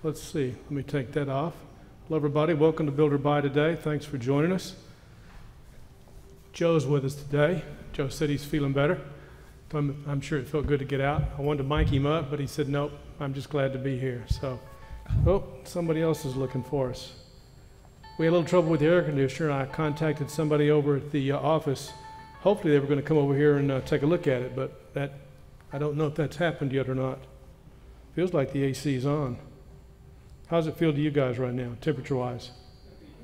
Let's see, let me take that off. Hello everybody, welcome to Build or Buy today. Thanks for joining us. Joe's with us today. Joe said he's feeling better. I'm sure it felt good to get out. I wanted to mic him up, but he said, nope, I'm just glad to be here. So, oh, somebody else is looking for us. We had a little trouble with the air conditioner. I contacted somebody over at the office. Hopefully they were going to come over here and take a look at it, but that, I don't know if that's happened yet or not. Feels like the AC is on. How does it feel to you guys right now, temperature-wise?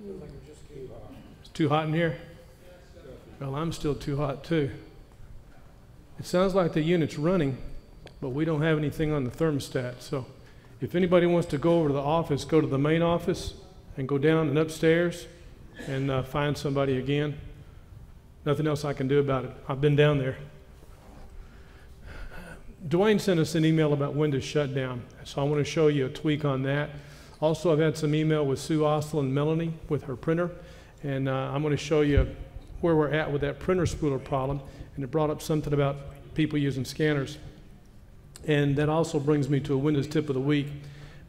Feels like it's just too hot. It's too hot in here? Well, I'm still too hot too. It sounds like the unit's running, but we don't have anything on the thermostat. So if anybody wants to go over to the office, go to the main office and go down and upstairs and find somebody again. Nothing else I can do about it. I've been down there. Duane sent us an email about Windows Shutdown, so I want to show you a tweak on that. Also, I've had some email with Sue Ostel and Melanie with her printer, and I'm going to show you where we're at with that printer spooler problem, and it brought up something about people using scanners. And that also brings me to a Windows tip of the week.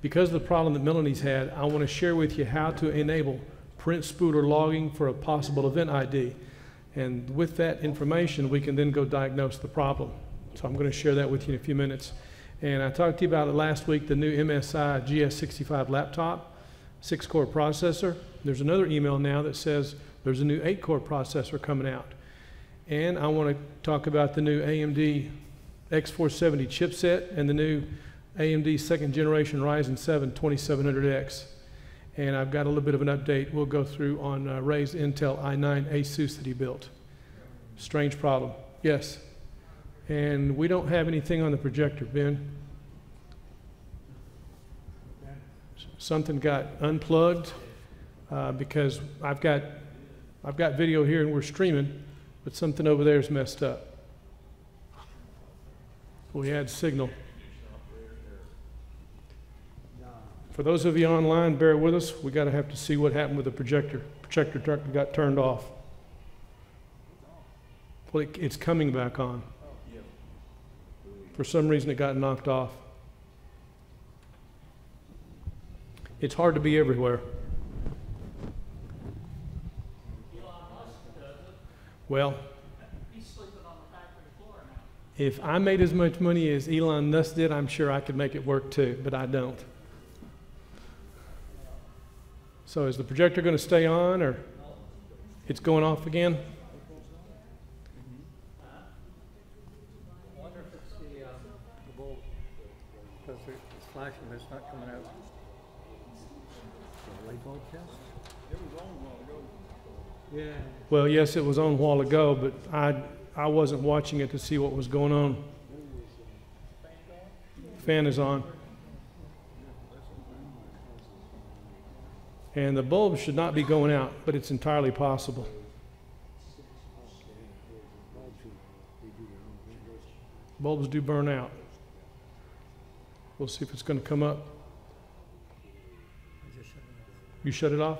Because of the problem that Melanie's had, I want to share with you how to enable Printer Spooler Logging for a possible Event ID. And with that information, we can then go diagnose the problem. So I'm going to share that with you in a few minutes. And I talked to you about it last week, the new MSI GS65 laptop, 6-core processor. There's another email now that says there's a new 8-core processor coming out. And I want to talk about the new AMD X470 chipset and the new AMD 2nd generation Ryzen 7 2700X. And I've got a little bit of an update we'll go through on Ray's Intel i9 Asus that he built. Strange problem. Yes. And we don't have anything on the projector, Ben. Something got unplugged because I've got video here and we're streaming, but something over there is messed up. We had signal. For those of you online, bear with us. We got to have to see what happened with the projector. Projector got turned off. Well, it's coming back on. For some reason, it got knocked off. It's hard to be everywhere. Well, he's sleeping on the factory floor now. If I made as much money as Elon Musk did, I'm sure I could make it work too, but I don't. So is the projector going to stay on, or it's going off again? I wonder if it's the bulb, because it's flashing, but it's not coming out. The light bulb test? It was on a while ago. Yeah. Well, yes, it was on a while ago, but I wasn't watching it to see what was going on. Fan is on. And the bulb should not be going out, but it's entirely possible. Bulbs do burn out. We'll see if it's going to come up. You shut it off?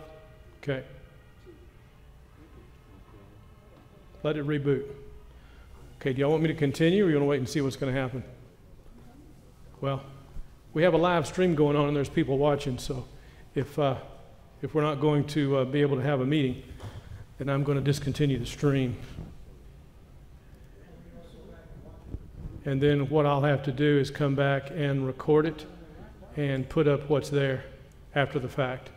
Okay. Let it reboot. Okay, do y'all want me to continue, or you want to wait and see what's going to happen? Well, we have a live stream going on and there's people watching, so if we're not going to be able to have a meeting, then I'm going to discontinue the stream. And then what I'll have to do is come back and record it and put up what's there after the fact.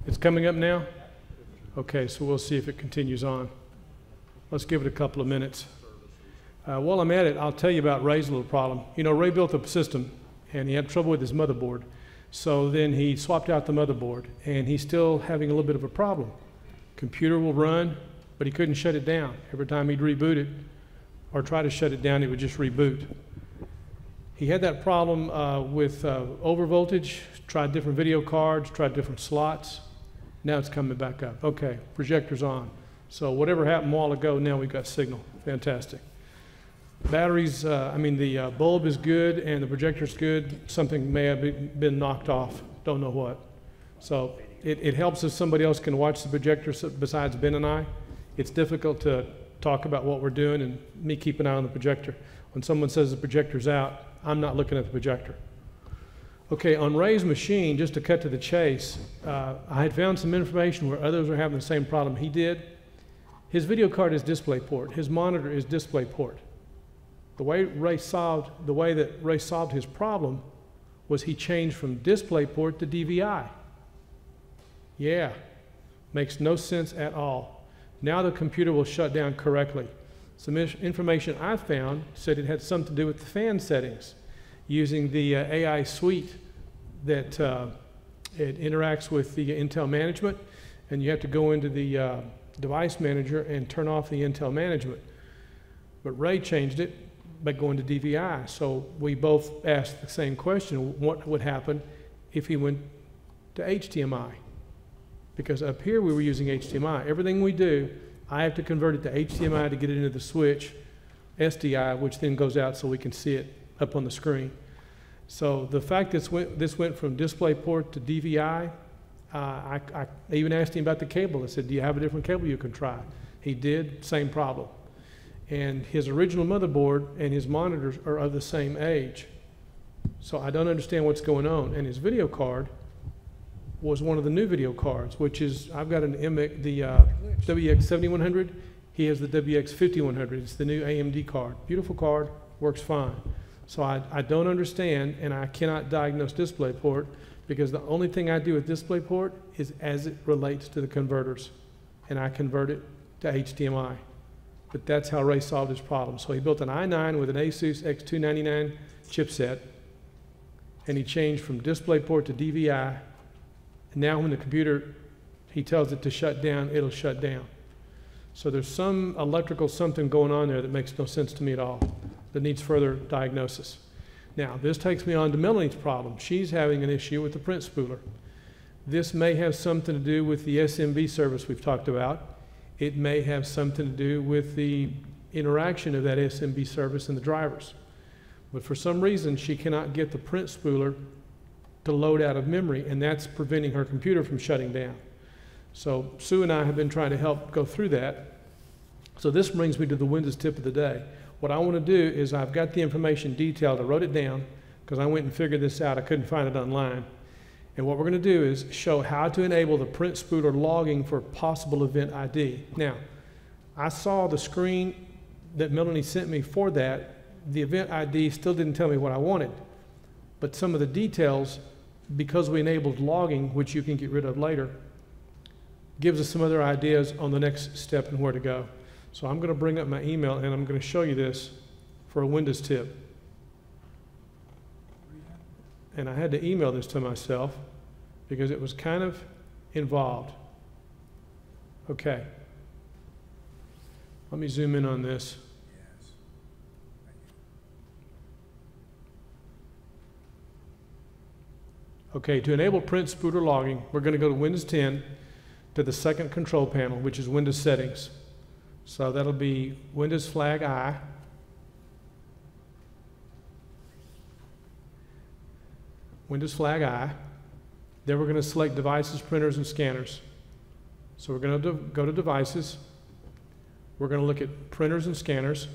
It's coming up now? Okay, so we'll see if it continues on. Let's give it a couple of minutes. While I'm at it, I'll tell you about Ray's little problem. You know, Ray built a system and he had trouble with his motherboard. So then he swapped out the motherboard and he's still having a little bit of a problem. Computer will run, but he couldn't shut it down. Every time he'd reboot it or try to shut it down, it would just reboot. He had that problem with overvoltage, tried different video cards, tried different slots. Now it's coming back up. Okay, projector's on. So whatever happened a while ago, now we've got signal. Fantastic. Batteries, the bulb is good and the projector's good. Something may have been knocked off. Don't know what. So it helps if somebody else can watch the projector besides Ben and I. It's difficult to talk about what we're doing and me keep an eye on the projector. When someone says the projector's out, I'm not looking at the projector. Okay, on Ray's machine, just to cut to the chase, I had found some information where others were having the same problem he did. His video card is DisplayPort. His monitor is DisplayPort. The way that Ray solved his problem was he changed from DisplayPort to DVI. Yeah, makes no sense at all. Now the computer will shut down correctly. Some information I found said it had something to do with the fan settings, using the AI suite that it interacts with the Intel management, and you have to go into the device manager and turn off the Intel management. But Ray changed it by going to DVI. So we both asked the same question: what would happen if he went to HDMI? Because up here we were using HDMI. Everything we do, I have to convert it to HDMI to get it into the switch, SDI, which then goes out so we can see it up on the screen. So the fact that this went from DisplayPort to DVI, I even asked him about the cable. I said, do you have a different cable you can try? He did, same problem. And his original motherboard and his monitors are of the same age. So I don't understand what's going on. And his video card was one of the new video cards, which is, I've got the WX7100. He has the WX5100. It's the new AMD card. Beautiful card, works fine. So I don't understand, and I cannot diagnose DisplayPort, because the only thing I do with DisplayPort is as it relates to the converters, and I convert it to HDMI. But that's how Ray solved his problem. So he built an i9 with an Asus X299 chipset, and he changed from DisplayPort to DVI. And now when the computer, he tells it to shut down, it'll shut down. So there's some electrical something going on there that makes no sense to me at all, that needs further diagnosis. Now, this takes me on to Melanie's problem. She's having an issue with the print spooler. This may have something to do with the SMB service we've talked about. It may have something to do with the interaction of that SMB service and the drivers. But for some reason, she cannot get the print spooler to load out of memory, and that's preventing her computer from shutting down. So Sue and I have been trying to help go through that. So this brings me to the Windows tip of the day. What I want to do is, I've got the information detailed. I wrote it down because I went and figured this out. I couldn't find it online. And what we're going to do is show how to enable the Print Spooler logging for possible Event ID. Now, I saw the screen that Melanie sent me for that. The Event ID still didn't tell me what I wanted. But some of the details, because we enabled logging, which you can get rid of later, gives us some other ideas on the next step and where to go. So I'm going to bring up my email, and I'm going to show you this for a Windows tip. And I had to email this to myself because it was kind of involved. Okay. Let me zoom in on this. Okay, to enable Print Spooler logging, we're going to go to Windows 10 to the second control panel, which is Windows Settings. So that'll be Windows flag I. Windows flag I. Then we're going to select Devices, Printers, and Scanners. So we're going to go to Devices. We're going to look at Printers and Scanners.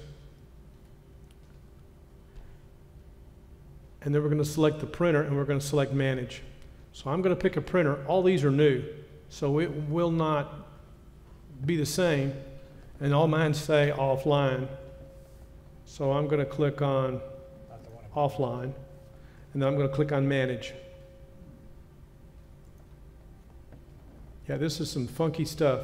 And then we're going to select the printer, and we're going to select Manage. So I'm going to pick a printer. All these are new, so it will not be the same. And all mine say offline. So I'm going to click on offline, and then I'm going to click on Manage. Yeah, this is some funky stuff.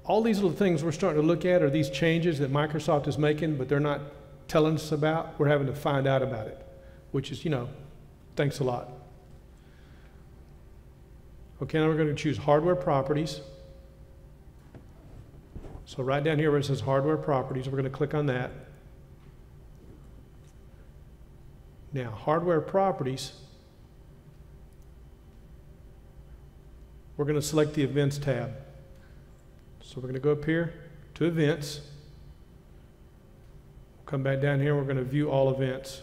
All these little things we're starting to look at are these changes that Microsoft is making, but they're not telling us about. We're having to find out about it, which is, thanks a lot. Okay, now we're going to choose Hardware Properties. So right down here where it says Hardware Properties, we're going to click on that. Now, Hardware Properties, we're going to select the Events tab. So we're going to go up here to Events. Come back down here, we're going to view all events.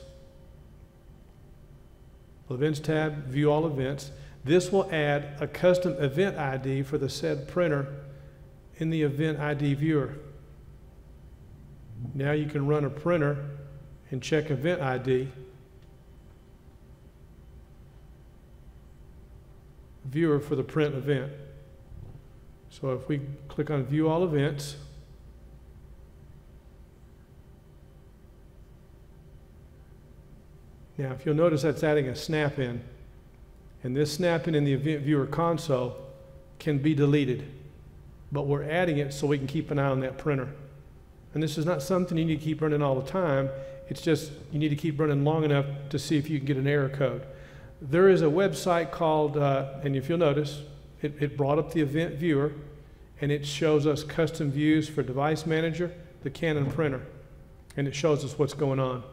Events tab, view all events. This will add a custom event ID for the said printer in the Event ID viewer. Now you can run a printer and check Event ID, viewer for the print event. So if we click on View All Events, now if you'll notice that's adding a snap-in, and this snap-in in the Event Viewer console can be deleted, but we're adding it so we can keep an eye on that printer. And this is not something you need to keep running all the time. It's just you need to keep running long enough to see if you can get an error code. There is a website called, and if you'll notice, it brought up the Event Viewer, and it shows us custom views for Device Manager, the Canon printer, and it shows us what's going on.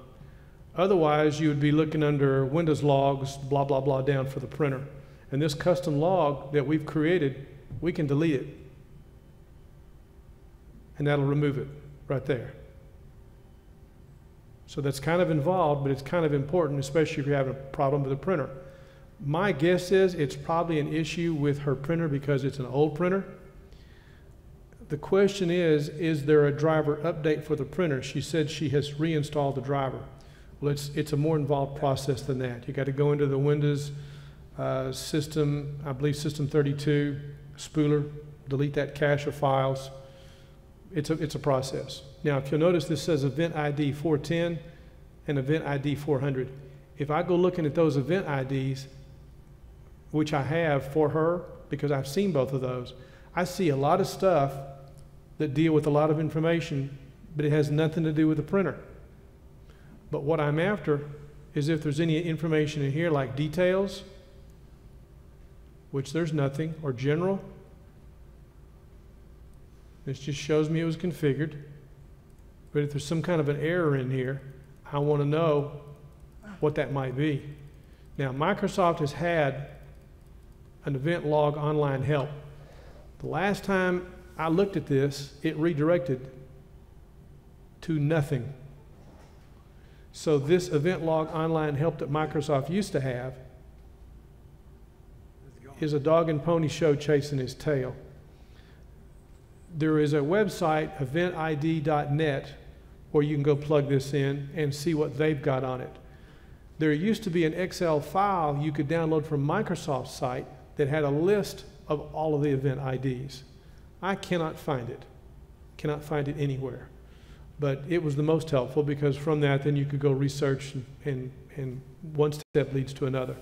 Otherwise, you would be looking under Windows logs, blah, blah, blah, down for the printer. And this custom log that we've created, we can delete it. And that'll remove it right there. So that's kind of involved, but it's kind of important, especially if you're having a problem with the printer. My guess is it's probably an issue with her printer because it's an old printer. The question is there a driver update for the printer? She said she has reinstalled the driver. Well, it's a more involved process than that. You got to go into the Windows system, I believe System 32, spooler, delete that cache of files. It's a process. Now, if you'll notice, this says Event ID 410 and Event ID 400. If I go looking at those Event IDs, which I have for her, because I've seen both of those, I see a lot of stuff that deal with a lot of information, but it has nothing to do with the printer. But what I'm after is if there's any information in here like details, which there's nothing, or general. This just shows me it was configured. But if there's some kind of an error in here, I want to know what that might be. Now, Microsoft has had an event log online help. The last time I looked at this, it redirected to nothing. So this event log online help that Microsoft used to have is a dog and pony show chasing his tail. There is a website, eventid.net, where you can go plug this in and see what they've got on it. There used to be an Excel file you could download from Microsoft's site that had a list of all of the event IDs. I cannot find it anywhere. But it was the most helpful because from that then you could go research and one step leads to another.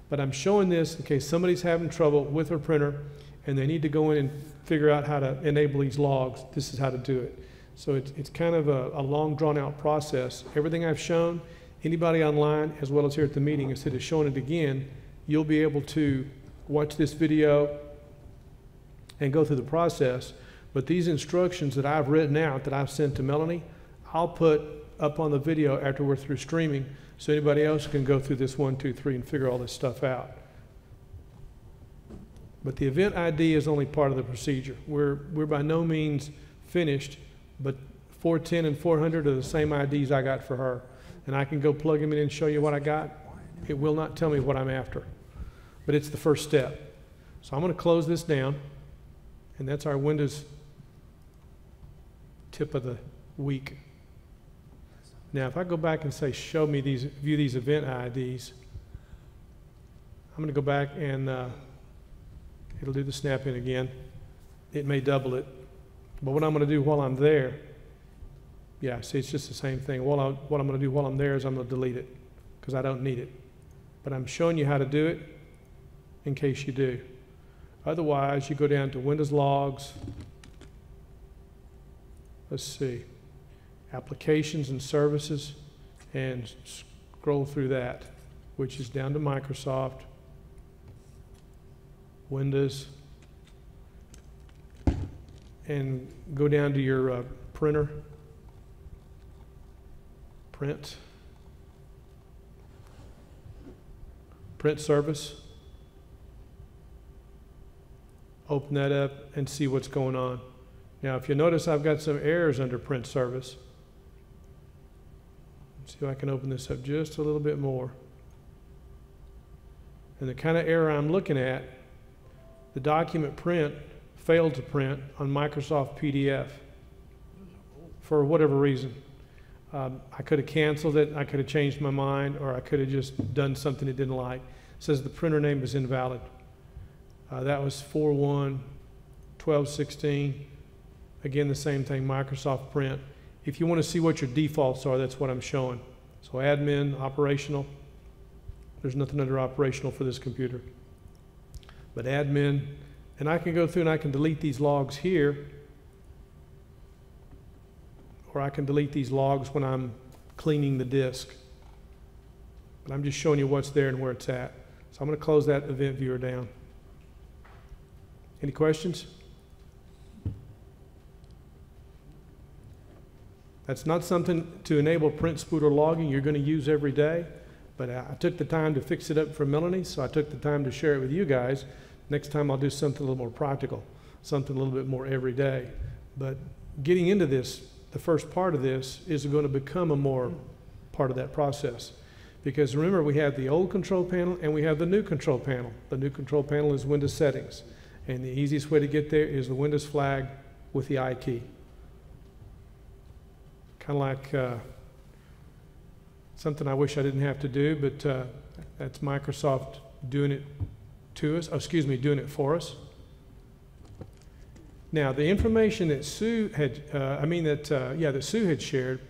But I'm showing this in case somebody's having trouble with their printer and they need to go in and figure out how to enable these logs. This is how to do it. So it's kind of a long drawn out process. Everything I've shown, anybody online as well as here at the meeting, instead of showing it again, you'll be able to watch this video and go through the process. But these instructions that I've written out, that I've sent to Melanie, I'll put up on the video after we're through streaming so anybody else can go through this 1, 2, 3 and figure all this stuff out. But the event ID is only part of the procedure. We're by no means finished, but 410 and 400 are the same IDs I got for her. And I can go plug them in and show you what I got. It will not tell me what I'm after, but it's the first step. So I'm going to close this down, and that's our Windows tip of the week. Now, if I go back and say, show me these, view these event IDs, I'm going to go back and it'll do the snap in again. It may double it. But what I'm going to do while I'm there, yeah, see, it's just the same thing. What I'm going to do while I'm there is I'm going to delete it because I don't need it. But I'm showing you how to do it in case you do. Otherwise, you go down to Windows Logs. Let's see, Applications and Services, and scroll through that, which is down to Microsoft, Windows, and go down to your printer, print service. Open that up and see what's going on. Now, if you notice, I've got some errors under print service. Let's see if I can open this up just a little bit more. And the kind of error I'm looking at, the document print failed to print on Microsoft PDF for whatever reason. I could have canceled it, I could have changed my mind, or I could have just done something it didn't like. It says the printer name is invalid. That was 4/1/12/16. Again, the same thing, Microsoft Print. If you want to see what your defaults are, that's what I'm showing. So admin, operational. There's nothing under operational for this computer. But admin, and I can go through and I can delete these logs here, or I can delete these logs when I'm cleaning the disk. But I'm just showing you what's there and where it's at. So I'm going to close that event viewer down. Any questions? That's not something to enable Printer Spooler Logging you're going to use every day, but I took the time to fix it up for Melanie, so I took the time to share it with you guys. Next time I'll do something a little more practical, something a little bit more everyday. But getting into this, the first part of this is going to become a more part of that process. Because remember, we have the old control panel and we have the new control panel. The new control panel is Windows settings. And the easiest way to get there is the Windows flag with the I key. Kind of like something I wish I didn't have to do, but that's Microsoft doing it to us, doing it for us. Now, the information that Sue had, that Sue had shared,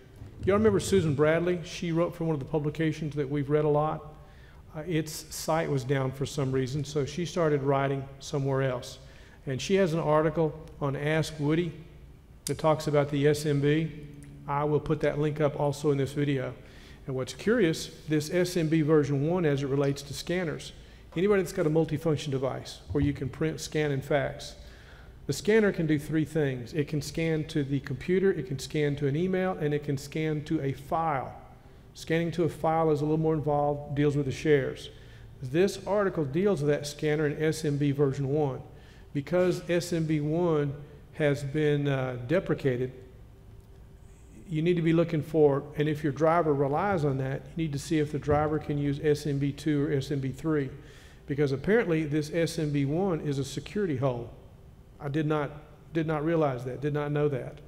y'all remember Susan Bradley? She wrote for one of the publications that we've read a lot. Its site was down for some reason, so she started writing somewhere else. And she has an article on Ask Woody that talks about the SMB. I will put that link up also in this video. And what's curious, this SMB version 1 as it relates to scanners. Anybody that's got a multifunction device where you can print, scan, and fax. The scanner can do three things. It can scan to the computer, it can scan to an email, and it can scan to a file. Scanning to a file is a little more involved, deals with the shares. This article deals with that scanner in SMB version 1. Because SMB 1 has been deprecated, you need to be looking for, and if your driver relies on that, you need to see if the driver can use SMB 2 or SMB 3. Because apparently this SMB 1 is a security hole. I did not realize that, did not know that.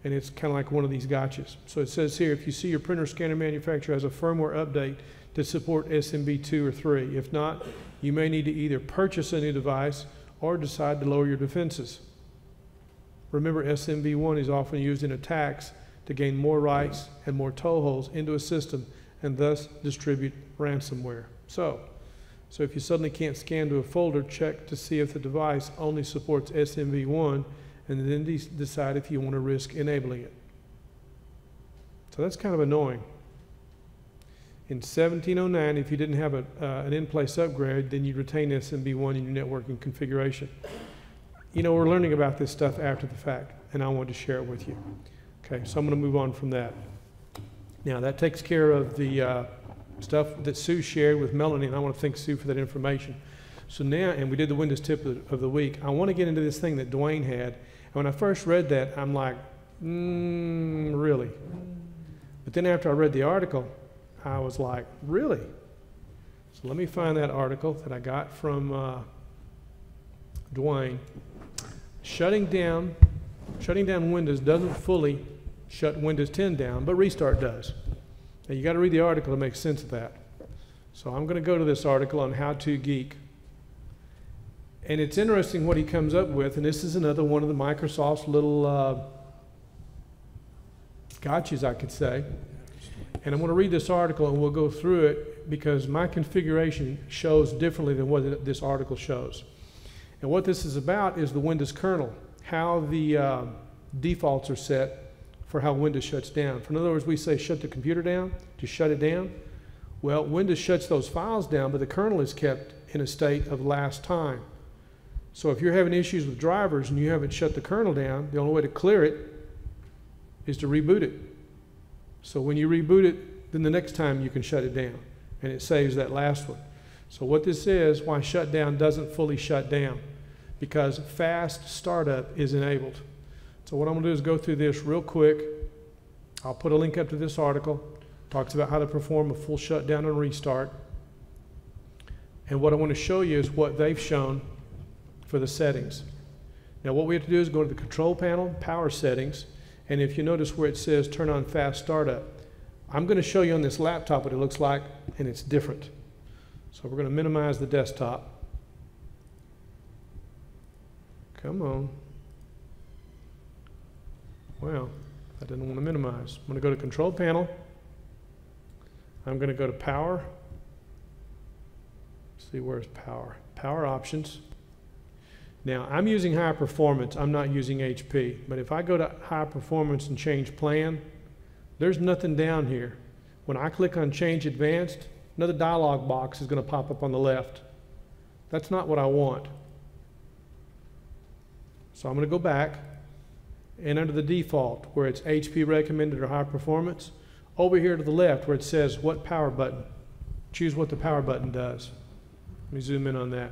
And it's kind of like one of these gotchas. So it says here, if you see your printer scanner manufacturer has a firmware update to support SMB 2 or 3. If not, you may need to either purchase a new device or decide to lower your defenses. Remember, SMB 1 is often used in attacks to gain more rights and more toeholds into a system and thus distribute ransomware. So if you suddenly can't scan to a folder, check to see if the device only supports SMB 1 and then decide if you want to risk enabling it. So that's kind of annoying. In 1709, if you didn't have an in-place upgrade, then you'd retain SMB 1 in your networking configuration. You know, we're learning about this stuff after the fact, and I wanted to share it with you. Okay, so I'm going to move on from that. Now, that takes care of the stuff that Sue shared with Melanie, and I want to thank Sue for that information. So now, and we did the Windows tip of the week, I want to get into this thing that Duane had. And when I first read that, I'm like, really? But then after I read the article, I was like, really? So let me find that article that I got from Duane. Shutting down Windows doesn't fully shut Windows 10 down, but Restart does. Now you got to read the article to make sense of that. So I'm going to go to this article on How To Geek. And it's interesting what he comes up with, and this is another one of the Microsoft's little gotchas, I could say. And I'm going to read this article and we'll go through it because my configuration shows differently than what this article shows. And what this is about is the Windows kernel, how the defaults are set for how Windows shuts down. In other words, we say shut the computer down to shut it down. Well, Windows shuts those files down, but the kernel is kept in a state of last time. So if you're having issues with drivers and you haven't shut the kernel down, the only way to clear it is to reboot it. So when you reboot it, then the next time you can shut it down, and it saves that last one. So what this is, why Shutdown doesn't fully shut down, because fast startup is enabled. So what I'm going to do is go through this real quick. I'll put a link up to this article. It talks about how to perform a full shutdown and restart. And what I want to show you is what they've shown for the settings. Now what we have to do is go to the control panel, power settings, And if you notice where it says turn on fast startup, I'm going to show you on this laptop what it looks like, and it's different. So we're going to minimize the desktop. Come on. Well, I didn't want to minimize. I'm going to go to Control Panel. I'm going to go to Power. Let's see, where's Power? Power Options. Now, I'm using high performance. I'm not using HP. But if I go to high performance and change plan, there's nothing down here. When I click on Change Advanced, another dialog box is going to pop up on the left. That's not what I want. So I'm going to go back, and under the default, where it's HP recommended or high performance, over here to the left where it says what power button, choose what the power button does. Let me zoom in on that.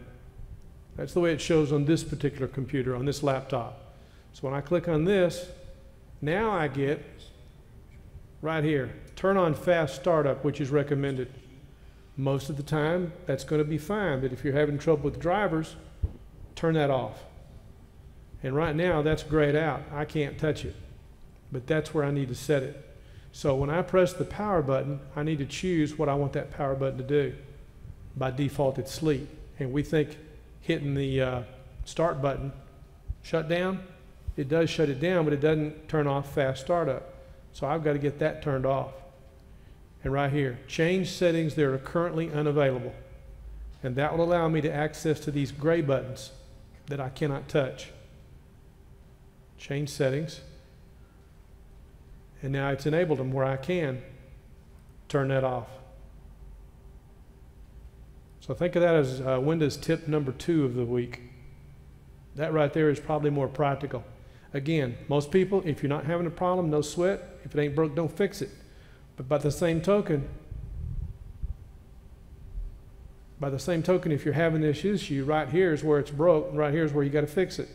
That's the way it shows on this particular computer, on this laptop. So when I click on this, now I get right here, turn on fast startup, which is recommended. Most of the time, that's going to be fine, but if you're having trouble with drivers, turn that off. And right now, that's grayed out. I can't touch it, but that's where I need to set it. So when I press the power button, I need to choose what I want that power button to do. By default, it's sleep. And we think hitting the start button, shutdown, it does shut it down, but it doesn't turn off fast startup. So I've got to get that turned off. And right here, change settings that are currently unavailable. And that will allow me to access to these gray buttons that I cannot touch. Change settings. And now it's enabled them where I can turn that off. So think of that as Windows tip number 2 of the week. That right there is probably more practical. Again, most people, if you're not having a problem, no sweat. If it ain't broke, don't fix it. But by the same token, if you're having this issue, right here is where it's broke, and right here is where you got to fix it.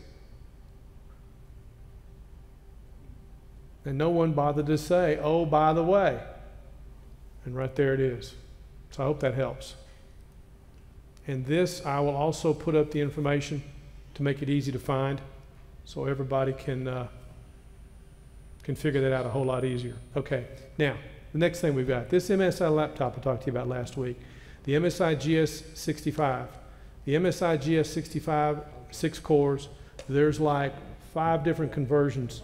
And no one bothered to say, oh, by the way. And right there it is. So I hope that helps. And this, I will also put up the information to make it easy to find so everybody can figure that out a whole lot easier. Okay, now, the next thing we've got, this MSI laptop I talked to you about last week, the MSI GS65. The MSI GS65, 6 cores, there's like 5 different conversions,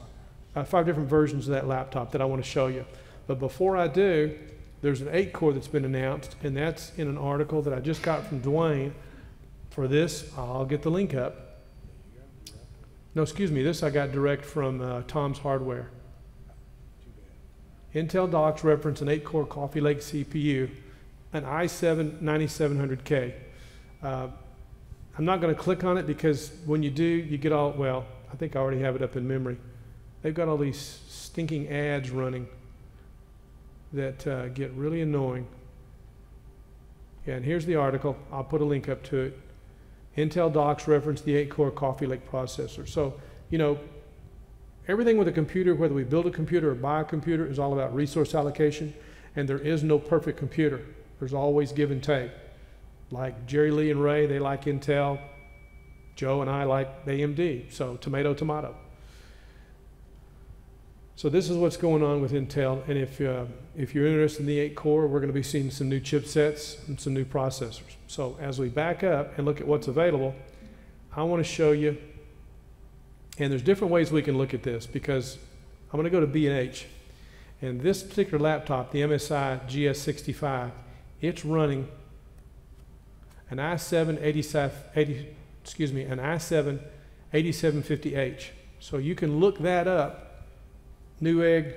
5 different versions of that laptop that I want to show you. But before I do, there's an 8 core that's been announced, and that's in an article that I just got from Duane. For this, I'll get the link up. No, excuse me, this I got direct from Tom's Hardware. Intel docs reference an 8-core Coffee Lake CPU, an i7 9700K. I'm not going to click on it because when you do, you get all, well, I think I already have it up in memory. They've got all these stinking ads running that get really annoying. Yeah, and here's the article. I'll put a link up to it. Intel docs reference the 8-core Coffee Lake processor. So, you know, everything with a computer, whether we build a computer or buy a computer, is all about resource allocation, and there is no perfect computer. There's always give and take. Like Jerry Lee and Ray, they like Intel. Joe and I like AMD, so tomato, tomato. So this is what's going on with Intel, and if you're interested in the 8-core, we're going to be seeing some new chipsets and some new processors. So as we back up and look at what's available, I want to show you, and there's different ways we can look at this, because I'm going to go to B&H, and this particular laptop, the MSI GS65, it's running an i7 8750H. So you can look that up. Newegg,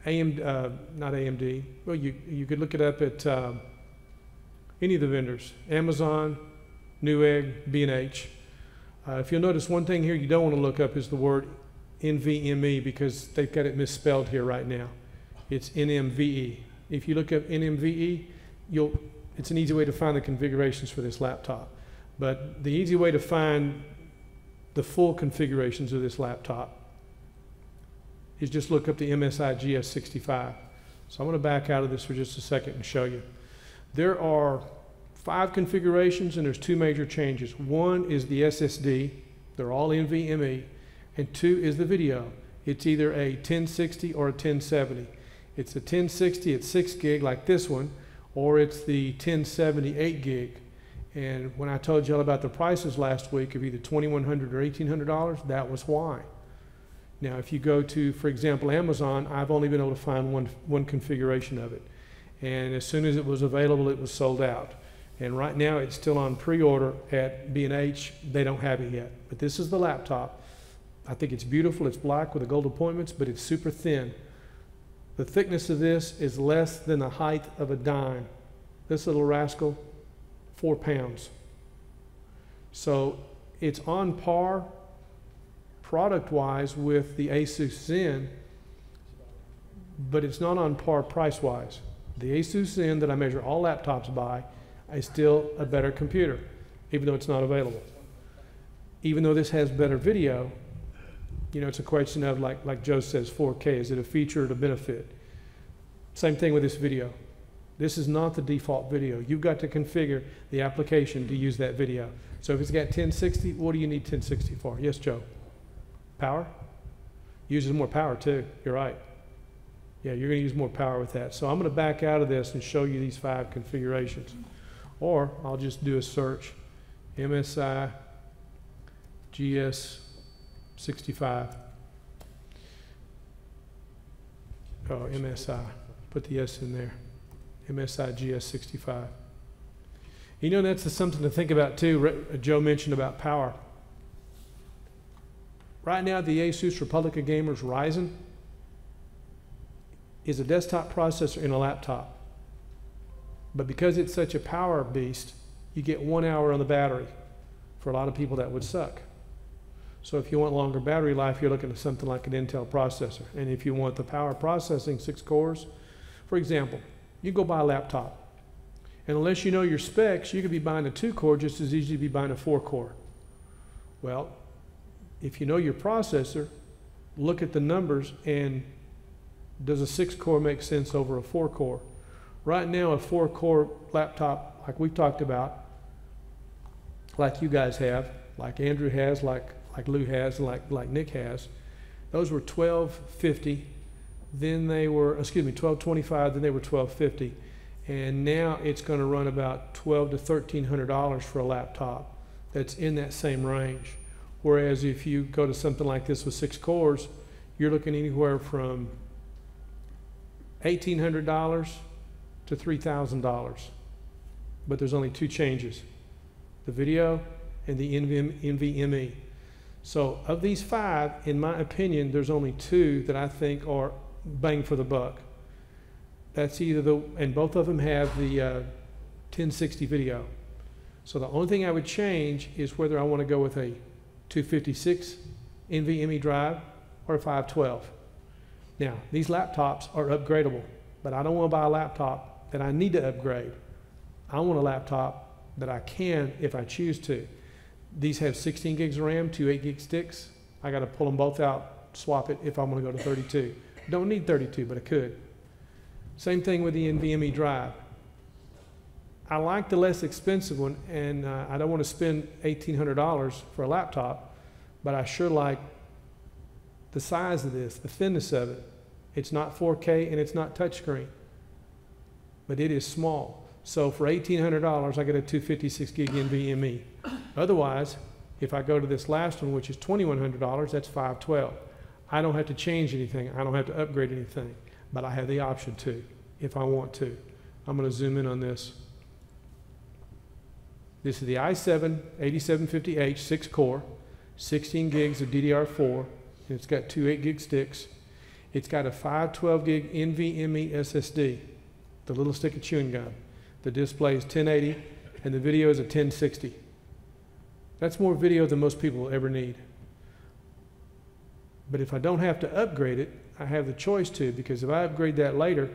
not AMD. Well, you could look it up at any of the vendors. Amazon, Newegg, B&H. If you'll notice one thing here you don't want to look up is the word NVMe, because they've got it misspelled here right now. It's NMVE. If you look up NMVE, it's an easy way to find the configurations for this laptop. But the easy way to find the full configurations of this laptop is just look up the MSI GS65. So I'm going to back out of this for just a second and show you. There are 5 configurations, and there's 2 major changes. One is the SSD. They're all NVMe. And 2 is the video. It's either a 1060 or a 1070. It's a 1060 at 6 gig like this one, or it's the 1070 8 gig. And when I told y'all about the prices last week of either $2,100 or $1,800, that was why. Now, if you go to, for example, Amazon, I've only been able to find one configuration of it. And as soon as it was available, it was sold out. And right now, it's still on pre-order at B&H. They don't have it yet. But this is the laptop. I think it's beautiful. It's black with the gold appointments, but it's super thin. The thickness of this is less than the height of a dime. This little rascal, 4 pounds. So it's on par product-wise with the Asus Zen, but it's not on par price-wise. The Asus Zen that I measure all laptops by is still a better computer, even though it's not available. Even though this has better video, you know, it's a question of, like Joe says, 4K. Is it a feature or a benefit? Same thing with this video. This is not the default video. You've got to configure the application to use that video. So if it's got 1060, what do you need 1060 for? Yes, Joe? Power? Uses more power too. You're right. Yeah, you're going to use more power with that. So I'm going to back out of this and show you these 5 configurations. Or I'll just do a search. MSI GS65. Oh, MSI. Put the S in there. MSI GS65. You know, that's something to think about too. Joe mentioned about power. Right now, the Asus Republic of Gamers Ryzen is a desktop processor in a laptop. But because it's such a power beast, you get 1 hour on the battery. For a lot of people, that would suck. So if you want longer battery life, you're looking at something like an Intel processor. And if you want the power processing, 6 cores, for example, you go buy a laptop. And unless you know your specs, you could be buying a 2-core just as easy to be buying a 4-core. Well, if you know your processor, look at the numbers, and does a 6-core make sense over a 4-core? Right now, a 4-core laptop, like we've talked about, like you guys have, like Andrew has, like Lou has, like Nick has, those were $1,250. Then they were, $1,225. Then they were $1,250, and now it's going to run about $1,200 to $1,300 for a laptop that's in that same range. Whereas if you go to something like this with 6 cores, you're looking anywhere from $1,800 to $3,000. But there's only 2 changes: the video and the NVMe. So of these 5, in my opinion, there's only 2 that I think are bang for the buck. That's either and both of them have the 1060 video. So the only thing I would change is whether I want to go with a 256 NVMe drive or a 512. Now, these laptops are upgradable, but I don't want to buy a laptop that I need to upgrade. I want a laptop that I can if I choose to. These have 16 gigs of RAM, 2 8-gig sticks. I got to pull them both out, swap it if I'm going to go to 32. Don't need 32, but I could. Same thing with the NVMe drive. I like the less expensive one, and I don't want to spend $1,800 for a laptop, but I sure like the size of this, the thinness of it. It's not 4K and it's not touchscreen, but it is small. So for $1,800, I get a 256 gig NVMe. Otherwise, if I go to this last one, which is $2,100, that's 512. I don't have to change anything. I don't have to upgrade anything, but I have the option to if I want to. I'm going to zoom in on this. This is the i7 8750H 6-core, 16 gigs of DDR4, and it's got 2 8-gig sticks. It's got a 512 gig NVMe SSD, the little stick of chewing gum. The display is 1080, and the video is a 1060. That's more video than most people will ever need. But if I don't have to upgrade it, I have the choice to, because if I upgrade that later,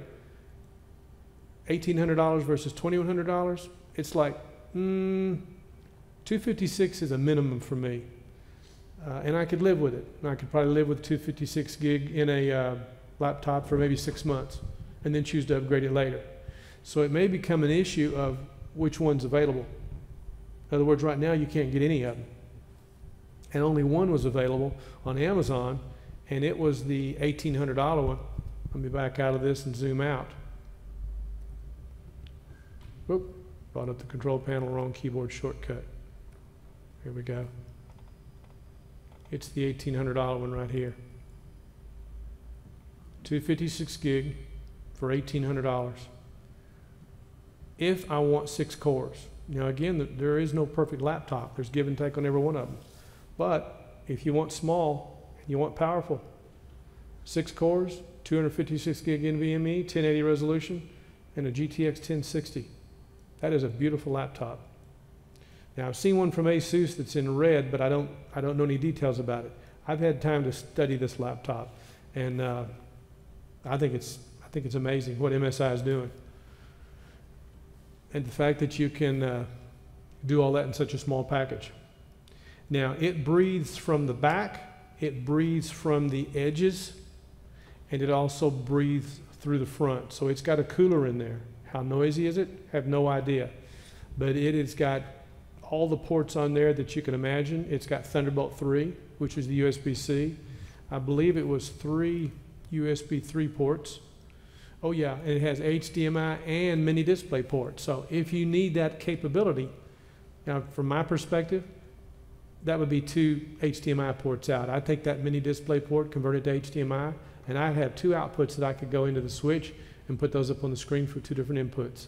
$1,800 versus $2,100, it's like, 256 is a minimum for me. And I could live with it. I could probably live with 256 gig in a laptop for maybe 6 months, and then choose to upgrade it later. So it may become an issue of which one's available. In other words, right now you can't get any of them. And only one was available on Amazon, and it was the $1,800 one. Let me back out of this and zoom out. Whoop, brought up the control panel, wrong keyboard shortcut. Here we go. It's the $1,800 one right here. 256 gig for $1,800. If I want 6 cores. Now again, there is no perfect laptop. There's give and take on every one of them. But if you want small, and you want powerful, 6 cores, 256 gig NVMe, 1080 resolution, and a GTX 1060. That is a beautiful laptop. Now I've seen one from Asus that's in red, but I don't know any details about it. I've had time to study this laptop, and I think it's amazing what MSI is doing, and the fact that you can do all that in such a small package. Now it breathes from the back, it breathes from the edges, and it also breathes through the front. So it's got a cooler in there. How noisy is it? I have no idea. But it has got all the ports on there that you can imagine. It's got Thunderbolt 3, which is the USB-C. I believe it was 3 USB 3 ports. Oh yeah, and it has HDMI and mini display ports. So if you need that capability, now from my perspective, that would be 2 HDMI ports out. I'd take that mini display port, convert it to HDMI, and I'd have 2 outputs that I could go into the switch and put those up on the screen for 2 different inputs.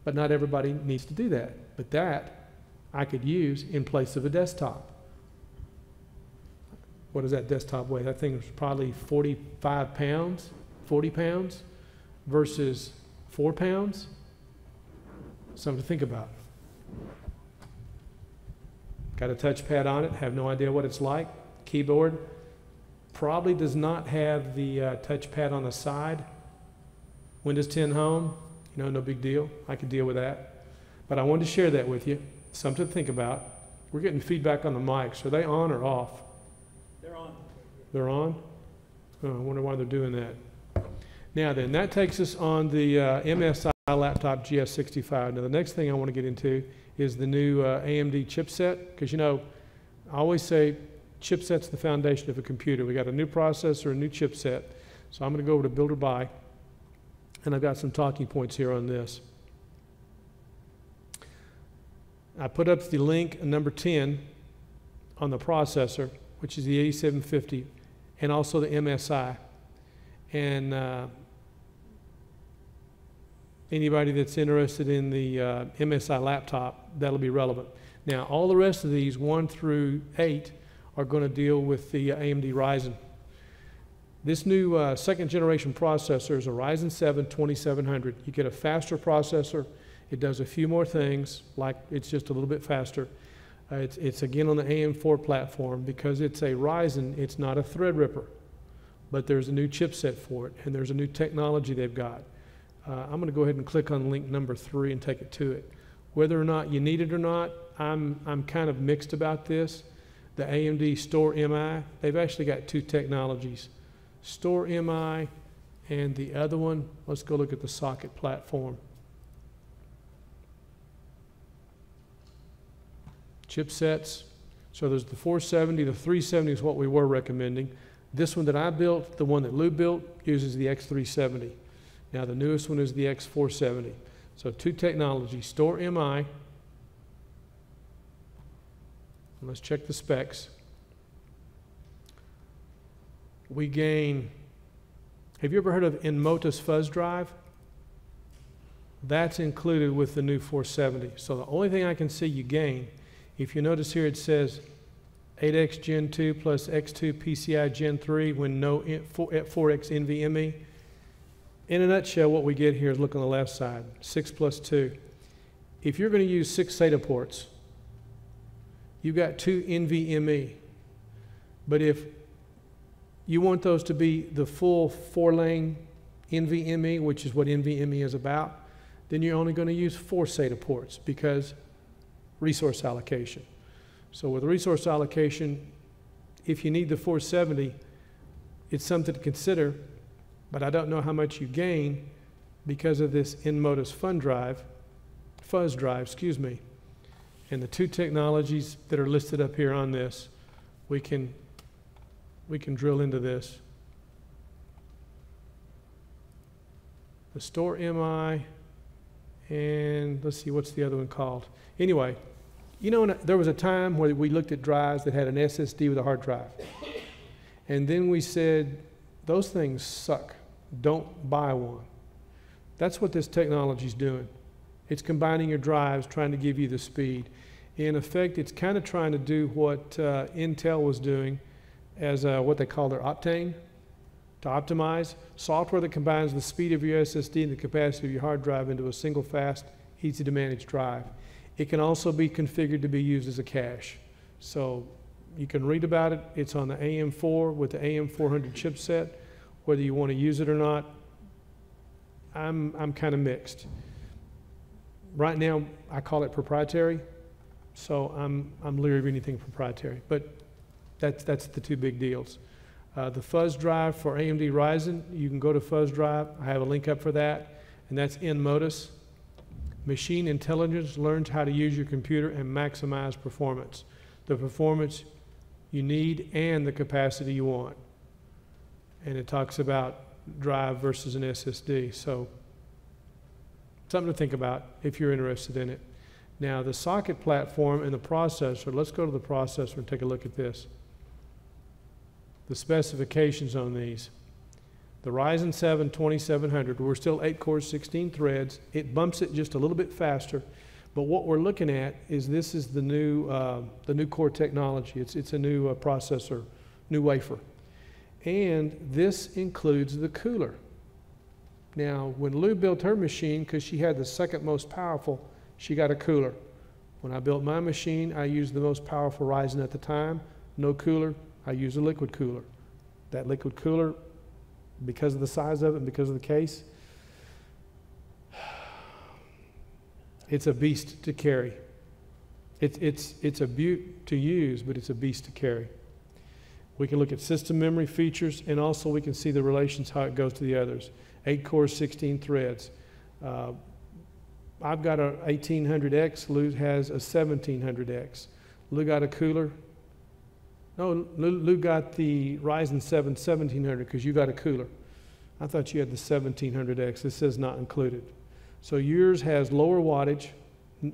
But not everybody needs to do that. But that I could use in place of a desktop. What does that desktop weigh? That thing was probably 45 pounds, 40 pounds versus 4 pounds. Something to think about. Got a touchpad on it, have no idea what it's like. Keyboard probably does not have the touchpad on the side. Windows 10 Home, you know, no big deal. I could deal with that. But I wanted to share that with you. Something to think about. We're getting feedback on the mics. Are they on or off? They're on. They're on? Oh, I wonder why they're doing that. Now then, that takes us on the MSI laptop GS65. Now the next thing I want to get into is the new AMD chipset, because you know, I always say chipset's the foundation of a computer. We got a new processor, a new chipset. So I'm going to go over to Build or Buy, and I've got some talking points here on this. I put up the link number 10 on the processor, which is the 8750, and also the MSI. And anybody that's interested in the MSI laptop, that'll be relevant. Now, all the rest of these, 1 through 8, are going to deal with the AMD Ryzen. This new second generation processor is a Ryzen 7 2700. You get a faster processor. It does a few more things, like it's just a little bit faster. It's again on the AM4 platform. Because it's a Ryzen, it's not a Threadripper. But there's a new chipset for it, and there's a new technology they've got. I'm going to go ahead and click on link number 3 and take it to it. Whether or not you need it or not, I'm kind of mixed about this. The AMD Store MI, they've actually got 2 technologies. Store MI and the other one, let's go look at the socket platform. Chipsets, so there's the 470, the 370 is what we were recommending. This one that I built, the one that Lou built, uses the X370. Now the newest one is the X470. So 2 technologies, Store MI. Let's check the specs. We gain, have you ever heard of Enmotus fuzz drive? That's included with the new 470. So the only thing I can see you gain, if you notice here it says 8X Gen 2 plus X2 PCI Gen 3 when no 4X NVMe. In a nutshell, what we get here is, look on the left side, 6 plus 2. If you're going to use 6 SATA ports, you've got 2 NVMe. But if you want those to be the full 4-lane NVMe, which is what NVMe is about, then you're only going to use 4 SATA ports because resource allocation. So with resource allocation, if you need the 470, it's something to consider, but I don't know how much you gain because of this Enmotus fuzz drive, excuse me. And the 2 technologies that are listed up here on this, we can we can drill into this. The store MI, and let's see, what's the other one called? Anyway, you know, there was a time where we looked at drives that had an SSD with a hard drive. And then we said, those things suck. Don't buy one. That's what this technology is doing. It's combining your drives, trying to give you the speed. In effect, it's kind of trying to do what Intel was doing as what they call their Optane, to optimize software that combines the speed of your SSD and the capacity of your hard drive into a single fast, easy to manage drive. It can also be configured to be used as a cache. So you can read about it. It's on the AM4 with the AM400 chipset. Whether you want to use it or not, I'm kind of mixed. Right now, I call it proprietary, so I'm leery of anything proprietary. But that's the two big deals. The fuzz drive for AMD Ryzen, you can go to fuzz drive. I have a link up for that, and that's in Modus. Machine intelligence learns how to use your computer and maximize performance. The performance you need and the capacity you want. And it talks about drive versus an SSD. So something to think about if you're interested in it. Now the socket platform and the processor, let's go to the processor and take a look at this. The specifications on these. The Ryzen 7 2700, we're still 8 cores, 16 threads. It bumps it just a little bit faster. But what we're looking at is this is the new core technology. It's a new processor, new wafer. And this includes the cooler. Now, when Lou built her machine, because she had the second most powerful, she got a cooler. When I built my machine, I used the most powerful Ryzen at the time. No cooler, I used a liquid cooler. That liquid cooler, because of the size of it and because of the case, it's a beast to carry. It's a beaut to use, but it's a beast to carry. We can look at system memory features, and also we can see the relations, how it goes to the others. 8 cores, 16 threads. I've got a 1800X, Lou has a 1700X. Lou got a cooler. No, Lou got the Ryzen 7 1700 because you got a cooler. I thought you had the 1700X. This says not included. So yours has lower wattage,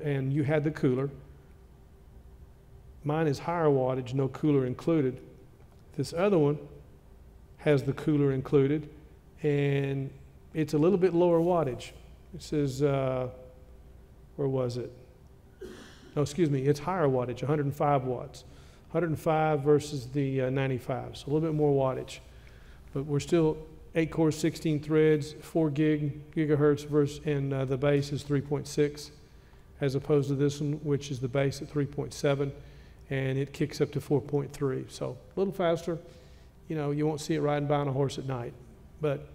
and you had the cooler. Mine is higher wattage, no cooler included. This other one has the cooler included, and it's a little bit lower wattage. It says, where was it? No, excuse me, it's higher wattage, 105 watts. 105 versus the 95, so a little bit more wattage. But we're still 8 cores, 16 threads, 4 gigahertz versus, and the base is 3.6, as opposed to this one, which is the base at 3.7, and it kicks up to 4.3. So a little faster. You know, you won't see it riding by on a horse at night. But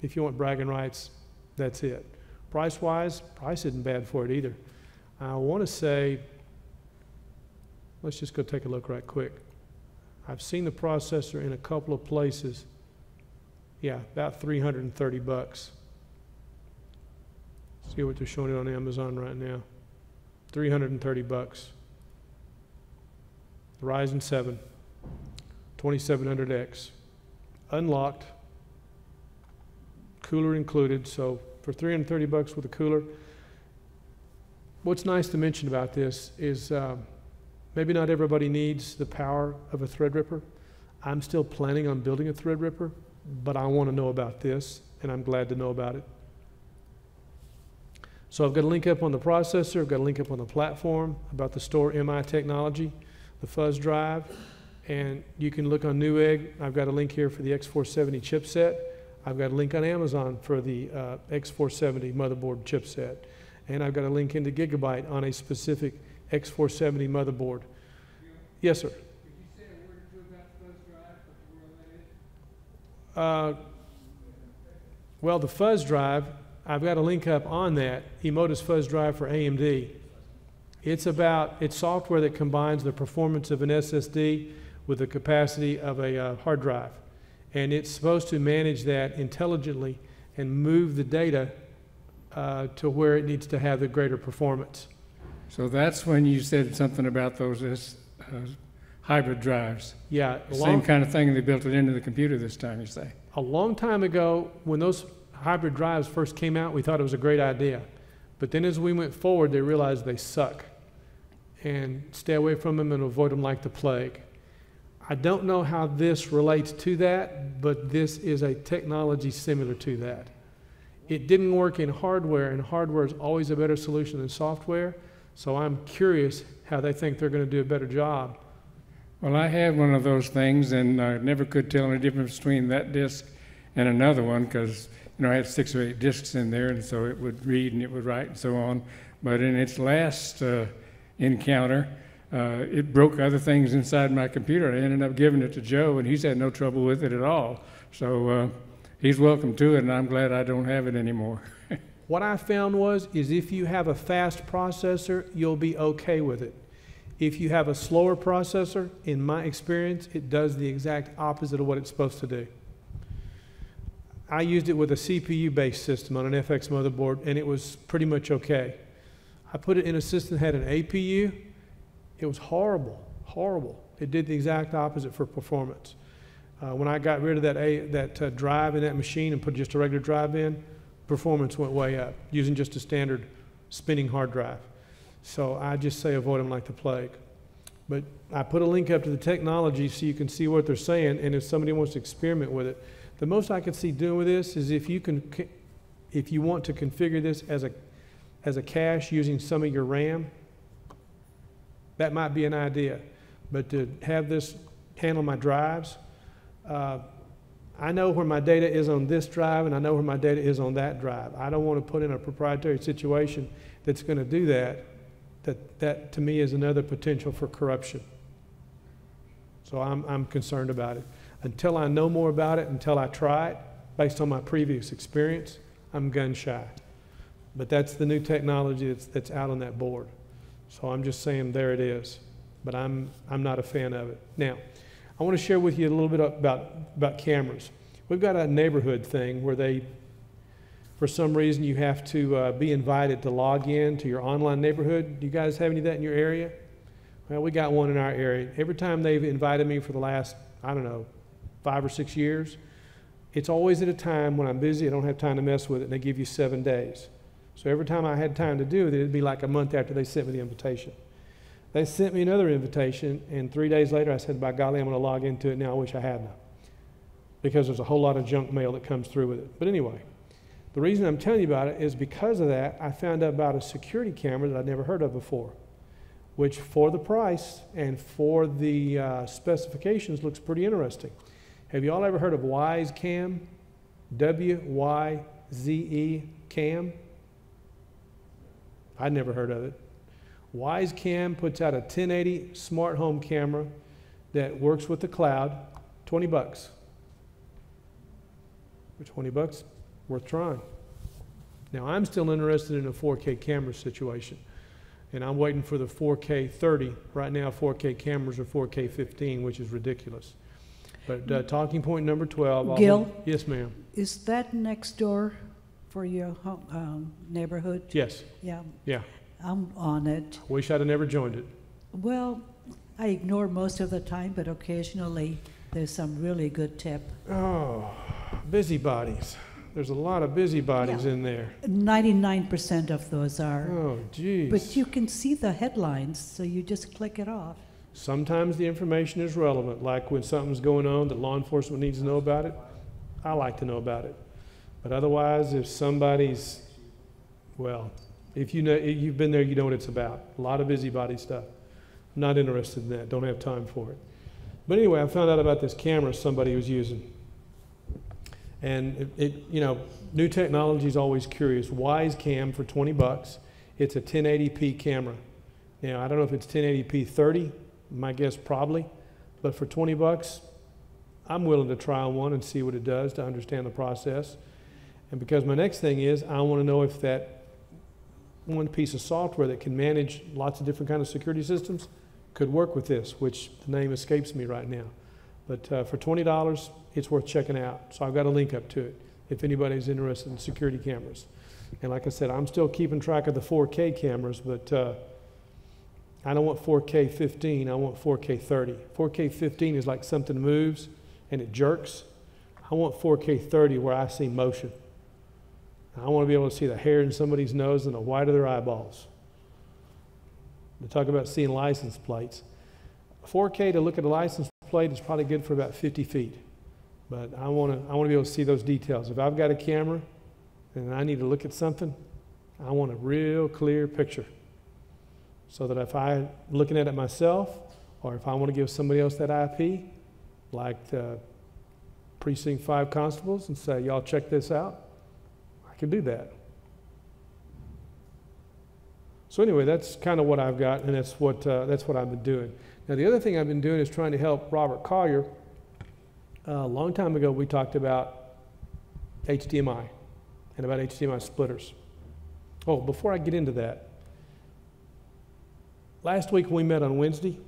if you want bragging rights, that's it. Price-wise, price isn't bad for it either. I want to say, let's just go take a look right quick. I've seen the processor in a couple of places. Yeah, about 330 bucks. See what they're showing it on Amazon right now. 330 bucks. The Ryzen 7 2700X. Unlocked. Cooler included, so for 330 bucks with a cooler. What's nice to mention about this is maybe not everybody needs the power of a Threadripper. I'm still planning on building a Threadripper, but I want to know about this, and I'm glad to know about it. So I've got a link up on the processor, I've got a link up on the platform about the store MI technology, the fuzz drive, and you can look on Newegg. I've got a link here for the X470 chipset. I've got a link on Amazon for the X470 motherboard chipset. And I've got a link into Gigabyte on a specific X470 motherboard. Yes, sir. Could you say a word or two about the fuzz drive, what the world that is? Well, the fuzz drive, I've got a link up on that, Emotus fuzz drive for AMD. It's software that combines the performance of an SSD with the capacity of a hard drive. And it's supposed to manage that intelligently and move the data to where it needs to have the greater performance. So that's when you said something about those hybrid drives. Yeah, Same kind of thing, they built it into the computer this time, you say? a long time ago, when those hybrid drives first came out, we thought it was a great idea. But then as we went forward, they realized they suck. And stay away from them and avoid them like the plague. I don't know how this relates to that, but this is a technology similar to that. It didn't work in hardware, and hardware is always a better solution than software. So I'm curious how they think they're going to do a better job. Well, I had one of those things, and I never could tell the difference between that disc and another one, because I had 6 or 8 discs in there, and so it would read and it would write and so on. But in its last encounter, it broke other things inside my computer. I ended up giving it to Joe, and he's had no trouble with it at all. So he's welcome to it, and I'm glad I don't have it anymore. What I found is if you have a fast processor, you'll be okay with it. If you have a slower processor, in my experience, it does the exact opposite of what it's supposed to do. I used it with a CPU-based system on an FX motherboard, and it was pretty much okay. I put it in a system that had an APU. It was horrible, horrible. It did the exact opposite for performance. When I got rid of that drive in that machine and put just a regular drive in, performance went way up using just a standard spinning hard drive. So I just say avoid them like the plague. But I put a link up to the technology so you can see what they're saying, and if somebody wants to experiment with it. The most I could see doing with this is if you want to configure this as a cache using some of your RAM, that might be an idea. But to have this handle my drives, I know where my data is on this drive, and I know where my data is on that drive. I don't want to put in a proprietary situation that's going to do that. That to me is another potential for corruption. So I'm concerned about it. Until I know more about it, until I try it, based on my previous experience, I'm gun shy. But that's the new technology that's out on that board. So I'm just saying there it is. But I'm not a fan of it. Now, I want to share with you a little bit about cameras. We've got a neighborhood thing where for some reason you have to be invited to log in to your online neighborhood. Do you guys have any of that in your area? Well, we got one in our area. Every time they've invited me for the last, 5 or 6 years, it's always at a time when I'm busy, I don't have time to mess with it, and they give you 7 days. So every time I had time to do it, it'd be like a month after they sent me the invitation. They sent me another invitation, and 3 days later I said, by golly, I'm going to log into it now. I wish I hadn't. Because there's a whole lot of junk mail that comes through with it. But anyway, the reason I'm telling you about it is because of that, I found out about a security camera that I'd never heard of before, which for the price and for the specifications looks pretty interesting. Have you all ever heard of WyzeCam? W-Y-Z-E cam? I'd never heard of it. WyzeCam puts out a 1080 smart home camera that works with the cloud, $20. For $20, worth trying. Now I'm still interested in a 4K camera situation, and I'm waiting for the 4K 30. Right now 4K cameras are 4K 15, which is ridiculous. But talking point number 12. Gil? Yes, ma'am. Is that next door for your home, neighborhood? Yes. Yeah. Yeah. I'm on it. Wish I'd have never joined it. Well, I ignore most of the time, but occasionally there's some really good tip. Oh, busybodies. There's a lot of busybodies in there. 99% of those are. Oh, geez. But you can see the headlines, so you just click it off. Sometimes the information is relevant, like when something's going on that law enforcement needs to know about it, I like to know about it. But otherwise, if somebody's, well, if you've been there, you know what it's about. A lot of busybody stuff. I'm not interested in that. Don't have time for it. But anyway, I found out about this camera somebody was using. And new technology is always curious. WyzeCam for $20. It's a 1080p camera. Now, I don't know if it's 1080p 30. My guess probably. But for $20, I'm willing to try one and see what it does to understand the process. And because my next thing is, I want to know if that one piece of software that can manage lots of different kinds of security systems could work with this, which the name escapes me right now. But for $20, it's worth checking out. So I've got a link up to it if anybody's interested in security cameras. And like I said, I'm still keeping track of the 4K cameras, but I don't want 4K 15, I want 4K 30. 4K 15 is like something moves and it jerks. I want 4K 30 where I see motion. I want to be able to see the hair in somebody's nose and the white of their eyeballs. They talk about seeing license plates. 4K to look at a license plate is probably good for about 50 feet. But I want to be able to see those details. If I've got a camera and I need to look at something, I want a real clear picture. So that if I'm looking at it myself, or if I want to give somebody else that IP, like the Precinct 5 constables, and say, y'all check this out, I can do that. So anyway, that's kind of what I've got, and that's what I've been doing. Now, the other thing I've been doing is trying to help Robert Collier. A long time ago, we talked about HDMI and about HDMI splitters. Oh, before I get into that, last week when we met on Wednesday,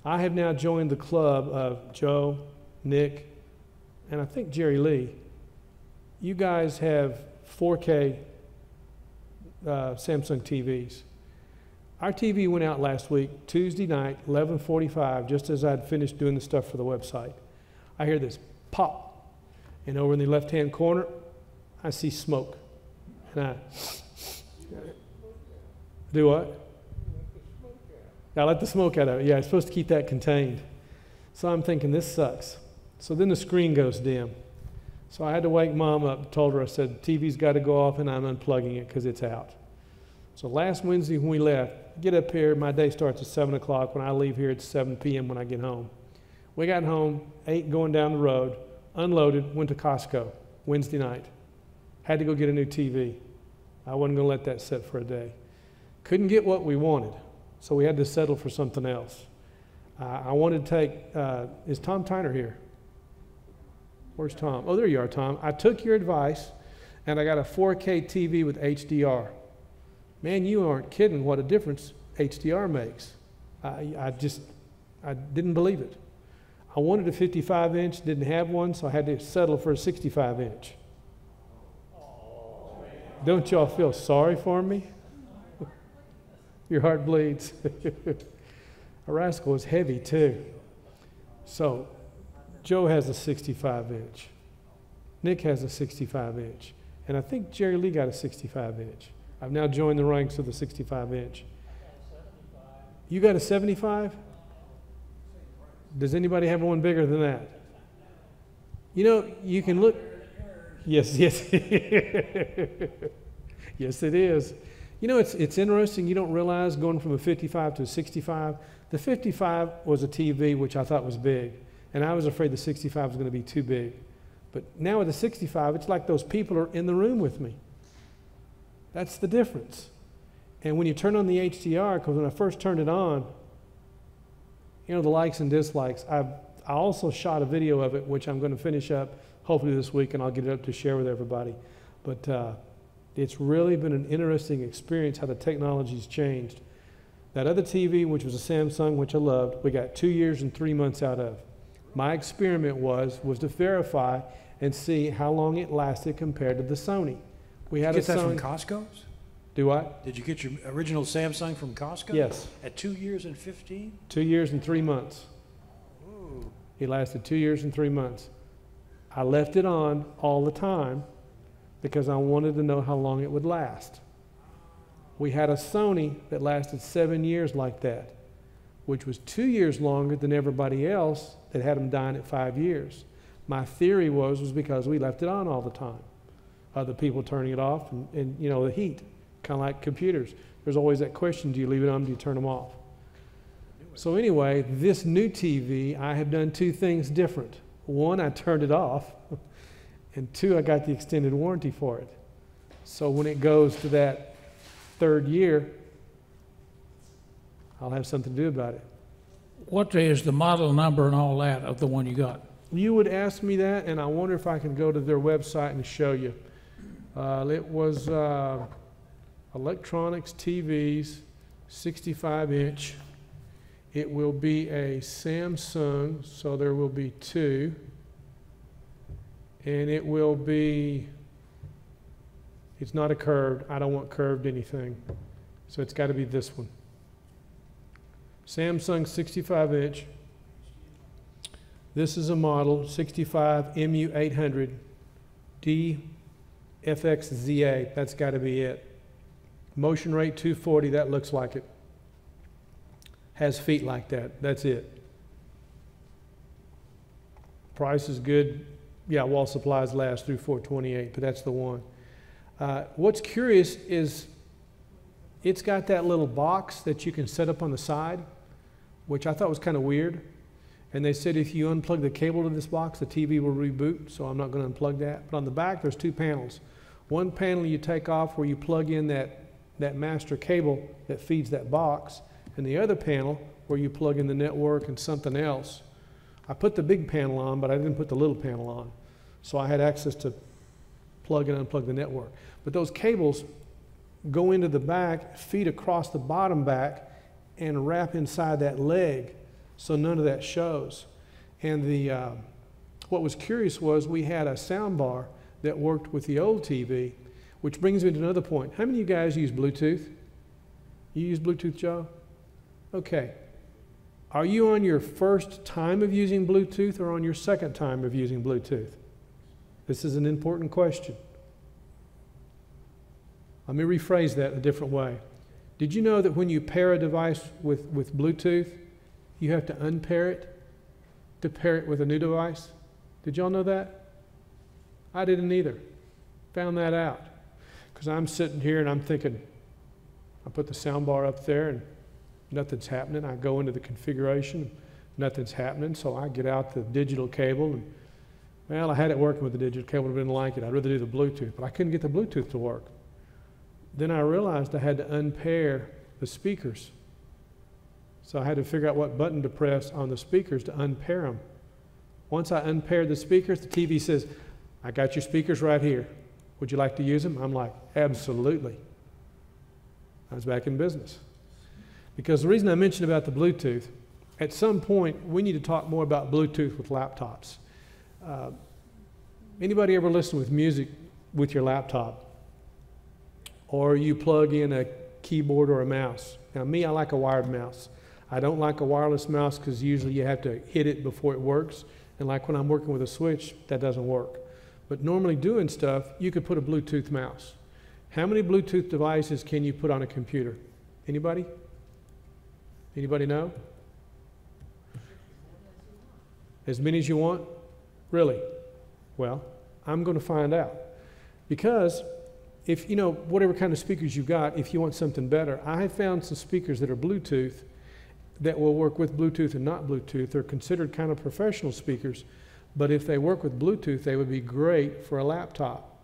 I have now joined the club of Joe, Nick, and I think Jerry Lee. You guys have 4K Samsung TVs. Our TV went out last week, Tuesday night, 11:45, just as I'd finished doing the stuff for the website. I hear this pop, and over in the left-hand corner, I see smoke. And I do what? I let the smoke out of it. Yeah, I'm supposed to keep that contained. So I'm thinking, this sucks. So then the screen goes dim. So I had to wake Mom up, told her, I said, TV's got to go off and I'm unplugging it because it's out. So last Wednesday when we left, get up here, my day starts at 7 o'clock. When I leave here, it's 7 p.m. when I get home. We got home, 8 going down the road, unloaded, went to Costco Wednesday night. Had to go get a new TV. I wasn't going to let that sit for a day. Couldn't get what we wanted, so we had to settle for something else. I wanted to take, is Tom Tyner here? Where's Tom? Oh, there you are, Tom. I took your advice, and I got a 4K TV with HDR. Man, you aren't kidding what a difference HDR makes. I didn't believe it. I wanted a 55-inch, didn't have one, so I had to settle for a 65-inch. Don't y'all feel sorry for me? Your heart bleeds. A rascal is heavy, too. So Joe has a 65-inch. Nick has a 65-inch. And I think Jerry Lee got a 65-inch. I've now joined the ranks of the 65-inch. You got a 75? Does anybody have one bigger than that? You know, you can look. Yes. Yes, it is. You know, it's interesting. You don't realize going from a 55 to a 65. The 55 was a TV, which I thought was big. And I was afraid the 65 was going to be too big. But now with the 65, it's like those people are in the room with me. That's the difference. And when you turn on the HDR, because when I first turned it on, you know, the likes and dislikes, I also shot a video of it, which I'm going to finish up hopefully this week, and I'll get it up to share with everybody. But it's really been an interesting experience how the technology's changed. That other TV, which was a Samsung, which I loved, we got 2 years and 3 months out of. My experiment was to verify and see how long it lasted compared to the Sony. We had Did you get that Sony. from Costco's? Do what? Did you get your original Samsung from Costco? Yes. At 2 years and 15? 2 years and 3 months. Ooh. It lasted 2 years and 3 months. I left it on all the time because I wanted to know how long it would last. We had a Sony that lasted 7 years like that, which was 2 years longer than everybody else that had them dying at 5 years. My theory was because we left it on all the time. Other people turning it off and you know, the heat, kind of like computers. There's always that question, do you leave it on, do you turn them off? So anyway, this new TV, I have done 2 things different. One, I turned it off, and 2, I got the extended warranty for it. So when it goes to that 3rd year, I'll have something to do about it. What is the model number and all that of the one you got? You would ask me that, and I wonder if I can go to their website and show you. It was electronics TVs, 65-inch. It will be a Samsung, so there will be 2. And it will be, it's not a curved. I don't want curved anything. So it's got to be this one. Samsung 65-inch. This is a model 65 MU800 DFXZA. That's got to be it. Motion rate 240. That looks like it. Has feet like that. That's it. Price is good. Yeah, wall supplies last through 428, but that's the one. What's curious is it's got that little box that you can set up on the side, which I thought was kind of weird. And they said if you unplug the cable to this box, the TV will reboot, so I'm not going to unplug that. But on the back, there's two panels. One panel you take off where you plug in that master cable that feeds that box, and the other panel where you plug in the network and something else. I put the big panel on, but I didn't put the little panel on. So I had access to plug and unplug the network. But those cables go into the back, feed across the bottom back, and wrap inside that leg, so none of that shows. And what was curious was we had a sound bar that worked with the old TV, which brings me to another point. How many of you guys use Bluetooth? You use Bluetooth, Joe? Okay. Are you on your first time of using Bluetooth or on your second time of using Bluetooth? This is an important question. Let me rephrase that a different way. Did you know that when you pair a device with Bluetooth, you have to unpair it to pair it with a new device? Did y'all know that? I didn't either. Found that out. Because I'm sitting here and I'm thinking, I put the sound bar up there and nothing's happening. I go into the configuration, nothing's happening. So I get out the digital cable and, well, I had it working with the digital cable, but I didn't like it. I'd rather do the Bluetooth, but I couldn't get the Bluetooth to work. Then I realized I had to unpair the speakers. So I had to figure out what button to press on the speakers to unpair them. Once I unpaired the speakers, the TV says, I got your speakers right here. Would you like to use them? I'm like, absolutely. I was back in business. Because the reason I mentioned about the Bluetooth, at some point we need to talk more about Bluetooth with laptops. Anybody ever listen with music with your laptop? Or you plug in a keyboard or a mouse? Now me, I like a wired mouse. I don't like a wireless mouse because usually you have to hit it before it works. And like when I'm working with a switch, that doesn't work. But normally doing stuff, you could put a Bluetooth mouse. How many Bluetooth devices can you put on a computer? Anybody? Anybody know? As many as you want? Really? Well, I'm going to find out. Because if, you know, whatever kind of speakers you've got, if you want something better, I have found some speakers that are Bluetooth that will work with Bluetooth and not Bluetooth. They're considered kind of professional speakers, but if they work with Bluetooth, they would be great for a laptop.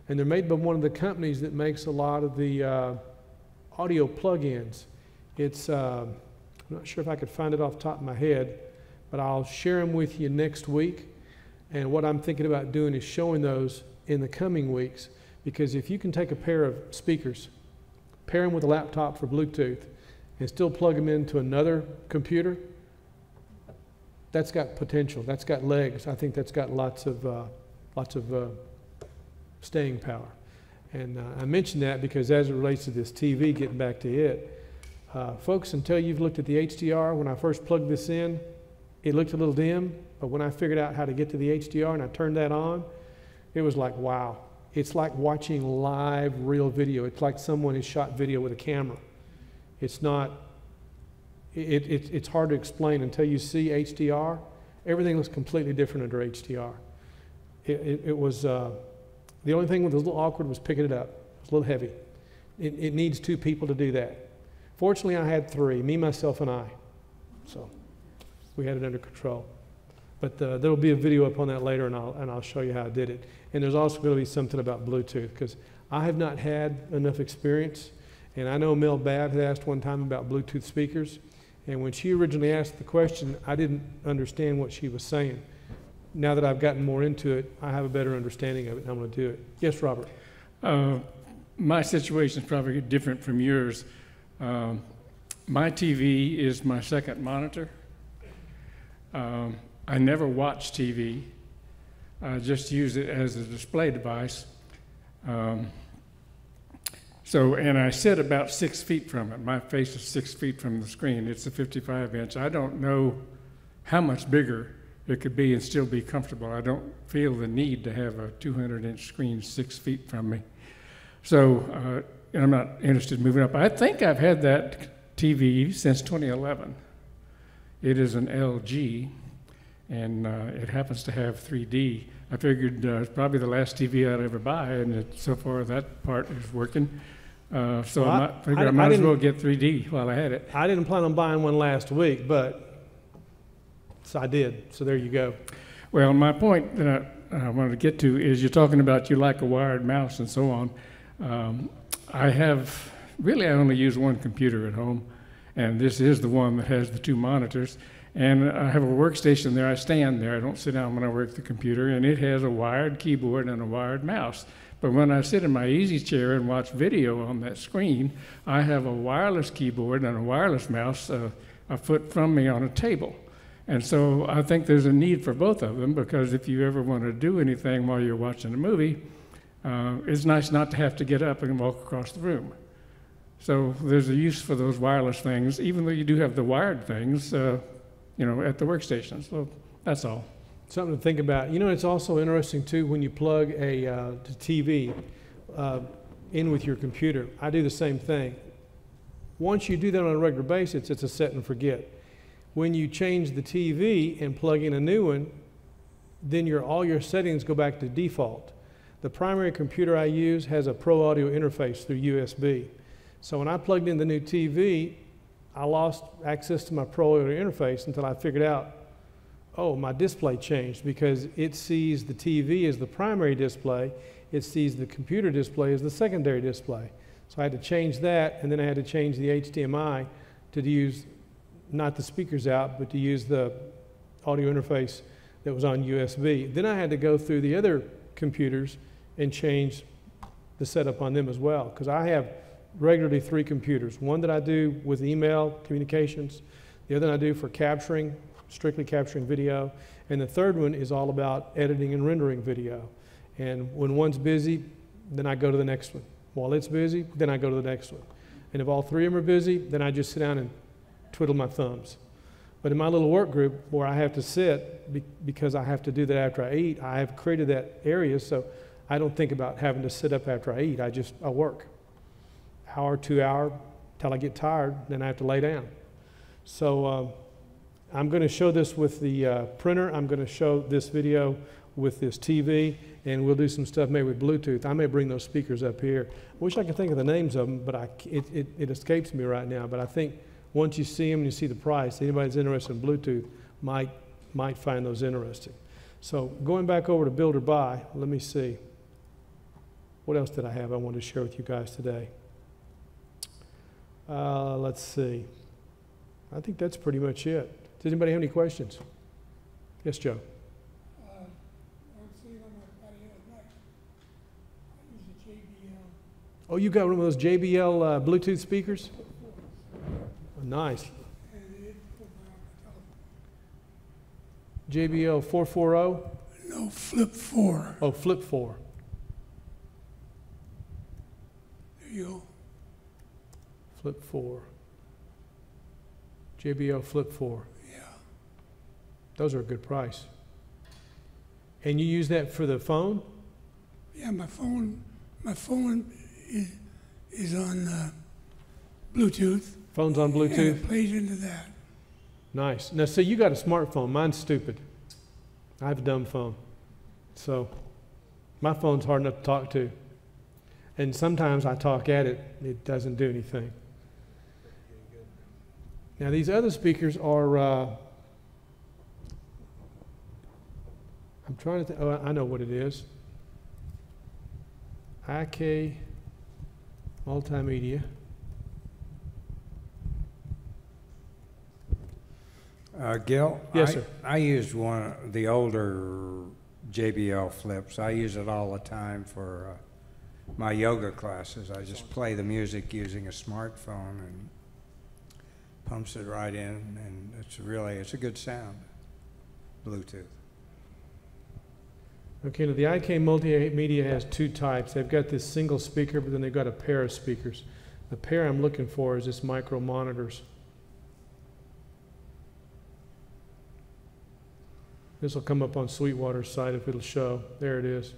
And they're made by one of the companies that makes a lot of the audio plug-ins. It's, I'm not sure if I could find it off the top of my head, but I'll share them with you next week. And what I'm thinking about doing is showing those in the coming weeks, because if you can take a pair of speakers, pair them with a laptop for Bluetooth, and still plug them into another computer, that's got potential. That's got legs. I think that's got lots of staying power. And I mention that because as it relates to this TV, getting back to it, folks, until you've looked at the HDR, when I first plugged this in, it looked a little dim, but when I figured out how to get to the HDR and I turned that on, it was like, wow. It's like watching live, real video. It's like someone has shot video with a camera. It's not, it's hard to explain until you see HDR. Everything looks completely different under HDR. It was, the only thing that was a little awkward was picking it up. It was a little heavy. It needs two people to do that. Fortunately, I had three, me, myself, and I. So we had it under control. But there'll be a video up on that later, and I'll show you how I did it. And there's also going to be something about Bluetooth, because I have not had enough experience. And I know Mel Babb had asked one time about Bluetooth speakers. And when she originally asked the question, I didn't understand what she was saying. Now that I've gotten more into it, I have a better understanding of it, and I'm going to do it. Yes, Robert? My situation is probably different from yours. My TV is my second monitor. I never watch TV. I just use it as a display device. So, and I sit about 6 feet from it. My face is 6 feet from the screen. It's a 55-inch. I don't know how much bigger it could be and still be comfortable. I don't feel the need to have a 200-inch screen 6 feet from me. So, and I'm not interested in moving up. I think I've had that TV since 2011. It is an LG, and it happens to have 3D. I figured it's probably the last TV I'd ever buy, and so far that part is working. So Well, I figured I might as didn't- well get 3D while I had it. I didn't plan on buying one last week, but so I did. So there you go. Well, my point that I wanted to get to is you're talking about you like a wired mouse and so on. I only use one computer at home, and this is the one that has the 2 monitors. And I have a workstation there. I stand there. I don't sit down when I work the computer, and it has a wired keyboard and a wired mouse. But when I sit in my easy chair and watch video on that screen, I have a wireless keyboard and a wireless mouse a foot from me on a table. And so I think there's a need for both of them, because if you ever want to do anything while you're watching a movie, it's nice not to have to get up and walk across the room. So there's a use for those wireless things, even though you do have the wired things, at the workstation. So that's all. Something to think about. It's also interesting too when you plug a TV in with your computer. I do the same thing. Once you do that on a regular basis, it's a set and forget. When you change the TV and plug in a new one, then all your settings go back to default. The primary computer I use has a Pro Audio interface through USB. So when I plugged in the new TV, I lost access to my Pro Audio interface until I figured out, oh, my display changed, because it sees the TV as the primary display. It sees the computer display as the secondary display. So I had to change that, and then I had to change the HDMI to use not the speakers out, but to use the audio interface that was on USB. Then I had to go through the other computers and change the setup on them as well, because I have regularly 3 computers. One that I do with email communications, the other I do for strictly capturing video, and the third one is all about editing and rendering video. And when one's busy, then I go to the next one. While it's busy, then I go to the next one. And if all 3 of them are busy, then I just sit down and twiddle my thumbs. But in my little work group where I have to sit, because I have to do that after I eat, I have created that area so I don't think about having to sit up after I eat. I work. Hour, 2 hour, till I get tired, then I have to lay down. So I'm going to show this with the printer. I'm going to show this video with this TV, and we'll do some stuff maybe with Bluetooth. I may bring those speakers up here. I wish I could think of the names of them, but it escapes me right now. But I think once you see them and you see the price, anybody that's interested in Bluetooth might find those interesting. So going back over to Build or Buy, let me see. What else did I have I wanted to share with you guys today? Let's see. I think that's pretty much it. Does anybody have any questions? Yes, Joe. Oh, you got one of those JBL Bluetooth speakers? Oh, nice. JBL 440? No, Flip 4. Oh, Flip 4. There you go. Flip 4. JBL Flip 4. Yeah. Those are a good price. And you use that for the phone? Yeah, my phone is on Bluetooth. Phone's on And Bluetooth? it plays into that. Nice. Now, see, you got a smartphone. Mine's stupid. I have a dumb phone. So my phone's hard enough to talk to. And sometimes I talk at it. It doesn't do anything. Now, these other speakers are, I'm trying to think, oh, I know what it is. IK Multimedia. Gil? Yes, sir. I used one of the older JBL flips. I use it all the time for my yoga classes. I just play the music using a smartphone and pumps it right in, and it's a good sound. Bluetooth. Okay, now the IK Multimedia has two types. They've got this single speaker, but then they've got a pair of speakers. The pair I'm looking for is this micro monitors. This will come up on Sweetwater's site if it'll show. There it is.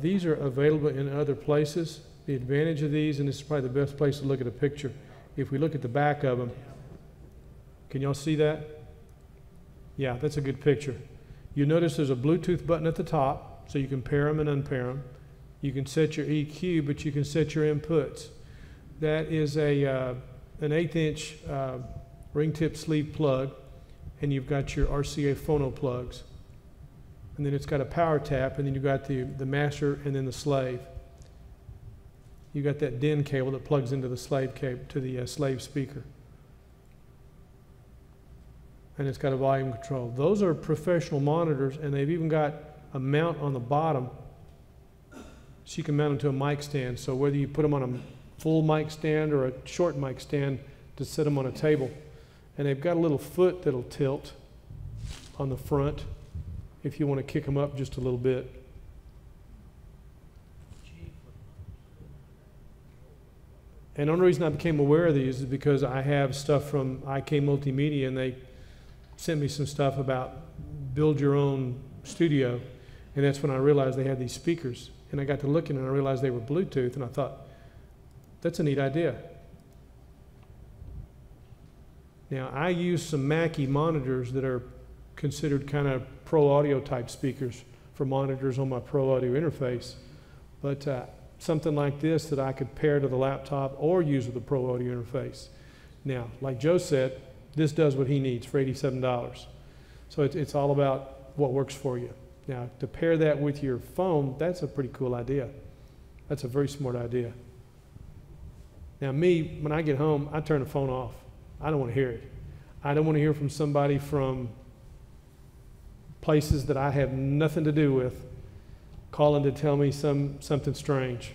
These are available in other places. The advantage of these, and this is probably the best place to look at a picture, if we look at the back of them, can y'all see that? Yeah, that's a good picture. You notice there's a Bluetooth button at the top, so you can pair them and unpair them. You can set your EQ, but you can set your inputs. That is an 1/8" ring tip sleeve plug, and you've got your RCA phono plugs. And then it's got a power tap, and then you've got the master and then the slave. You've got that DIN cable that plugs into the slave cable, to the slave speaker. And it's got a volume control. Those are professional monitors, and they've even got a mount on the bottom so you can mount them to a mic stand. So whether you put them on a full mic stand or a short mic stand, to set them on a table. And they've got a little foot that'll tilt on the front if you want to kick them up just a little bit. And the only reason I became aware of these is because I have stuff from IK Multimedia, and they sent me some stuff about build your own studio, and that's when I realized they had these speakers. And I got to looking and I realized they were Bluetooth, and I thought, that's a neat idea. Now, I use some Mackie monitors that are considered kind of pro audio type speakers for monitors on my pro audio interface, but something like this that I could pair to the laptop or use with a pro audio interface. Now, like Joe said, this does what he needs for $87. So it's all about what works for you. Now, to pair that with your phone, that's a pretty cool idea. That's a very smart idea. Now, me, when I get home, I turn the phone off. I don't want to hear it. I don't want to hear from somebody from places that I have nothing to do with calling to tell me something strange.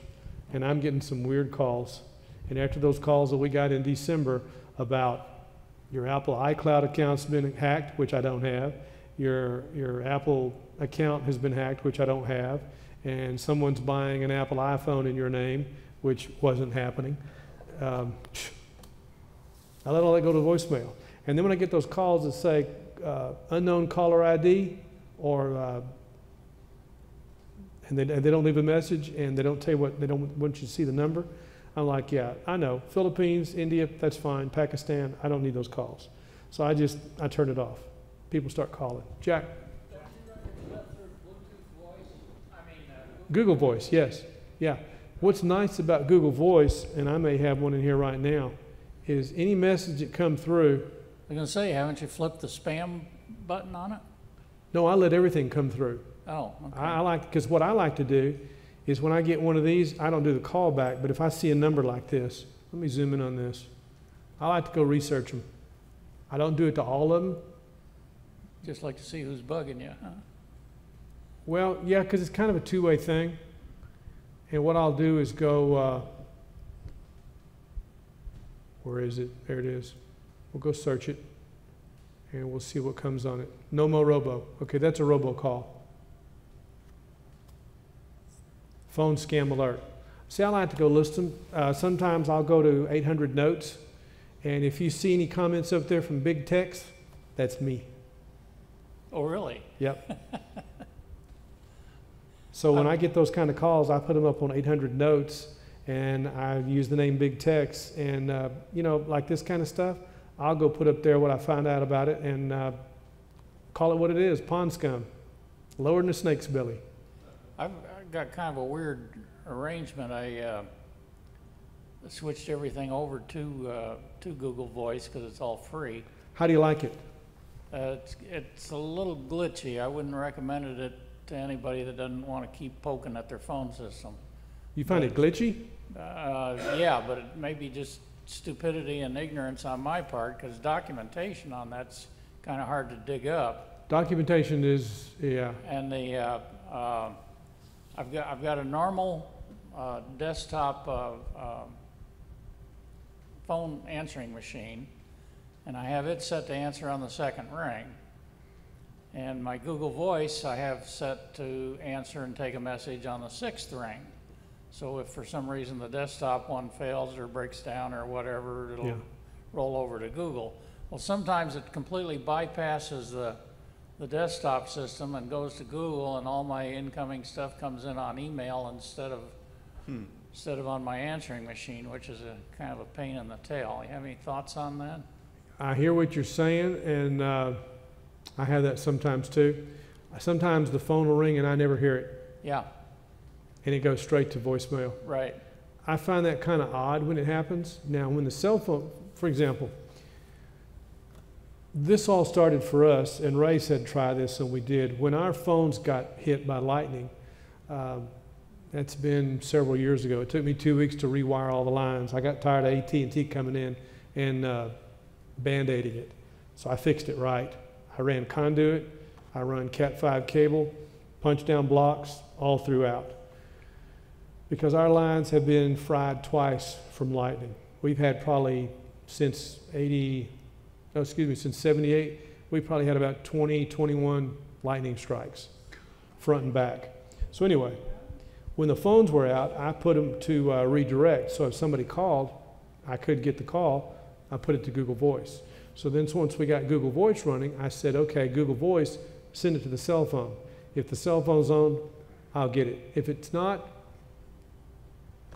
And I'm getting some weird calls. And after those calls that we got in December about your Apple iCloud account's been hacked, which I don't have, your Apple account has been hacked, which I don't have, and someone's buying an Apple iPhone in your name, which wasn't happening. I let all that go to voicemail. And then when I get those calls that say unknown caller ID, or and they don't leave a message, and they don't tell you what, they don't want you to see the number, I'm like, yeah, I know. Philippines, India, that's fine. Pakistan, I don't need those calls. So I turn it off. People start calling. Jack? Google Voice, yes. Yeah. What's nice about Google Voice, and I may have one in here right now, is any message that comes through. I was going to say, haven't you flipped the spam button on it? No, I let everything come through. Oh, okay. I like, because what I like to do is when I get one of these, I don't do the call back, but if I see a number like this, let me zoom in on this. I like to go research them. I don't do it to all of them. Just like to see who's bugging you, huh? Well, yeah, because it's kind of a two-way thing. And what I'll do is go, where is it? There it is. We'll go search it, and we'll see what comes on it. No Mo Robo. Okay, that's a robocall. Phone scam alert. See, I like to go list them. Sometimes I'll go to 800 notes, and if you see any comments up there from big text, that's me. Oh, really? Yep. So when I get those kind of calls, I put them up on 800 notes, and I use the name Big Tex, and you know, like this kind of stuff, I'll go put up there what I find out about it and call it what it is, pond scum, lower than a snake's belly. I've got kind of a weird arrangement. I switched everything over to Google Voice because it's all free. How do you like it? It's a little glitchy. I wouldn't recommend it to anybody that doesn't want to keep poking at their phone system. You find it glitchy? Yeah, but it may be just stupidity and ignorance on my part, because documentation on that's kind of hard to dig up. Documentation is, yeah. And the I've got a normal desktop phone answering machine, and I have it set to answer on the second ring. And my Google Voice I have set to answer and take a message on the 6th ring. So if for some reason the desktop one fails or breaks down or whatever, it'll roll over to Google. Well, sometimes it completely bypasses the desktop system and goes to Google, and all my incoming stuff comes in on email instead of on my answering machine, which is a kind of a pain in the tail. You have any thoughts on that? I hear what you're saying, and I have that sometimes too. Sometimes the phone will ring and I never hear it, Yeah, and it goes straight to voicemail. right. I find that kind of odd when it happens. Now, when the cell phone, for example, this all started for us, and Ray said try this, and we did. When our phones got hit by lightning, that's been several years ago. It took me 2 weeks to rewire all the lines. I got tired of AT&T coming in and Band-Aiding it. So I fixed it right. I ran conduit, I run Cat5 cable, punch down blocks all throughout. Because our lines have been fried twice from lightning. We've had probably since 78, we probably had about 20, 21 lightning strikes, front and back. So anyway, when the phones were out, I put them to redirect. So if somebody called, I could get the call, I put it to Google Voice. So then once we got Google Voice running, I said, okay, Google Voice, send it to the cell phone. If the cell phone's on, I'll get it. If it's not,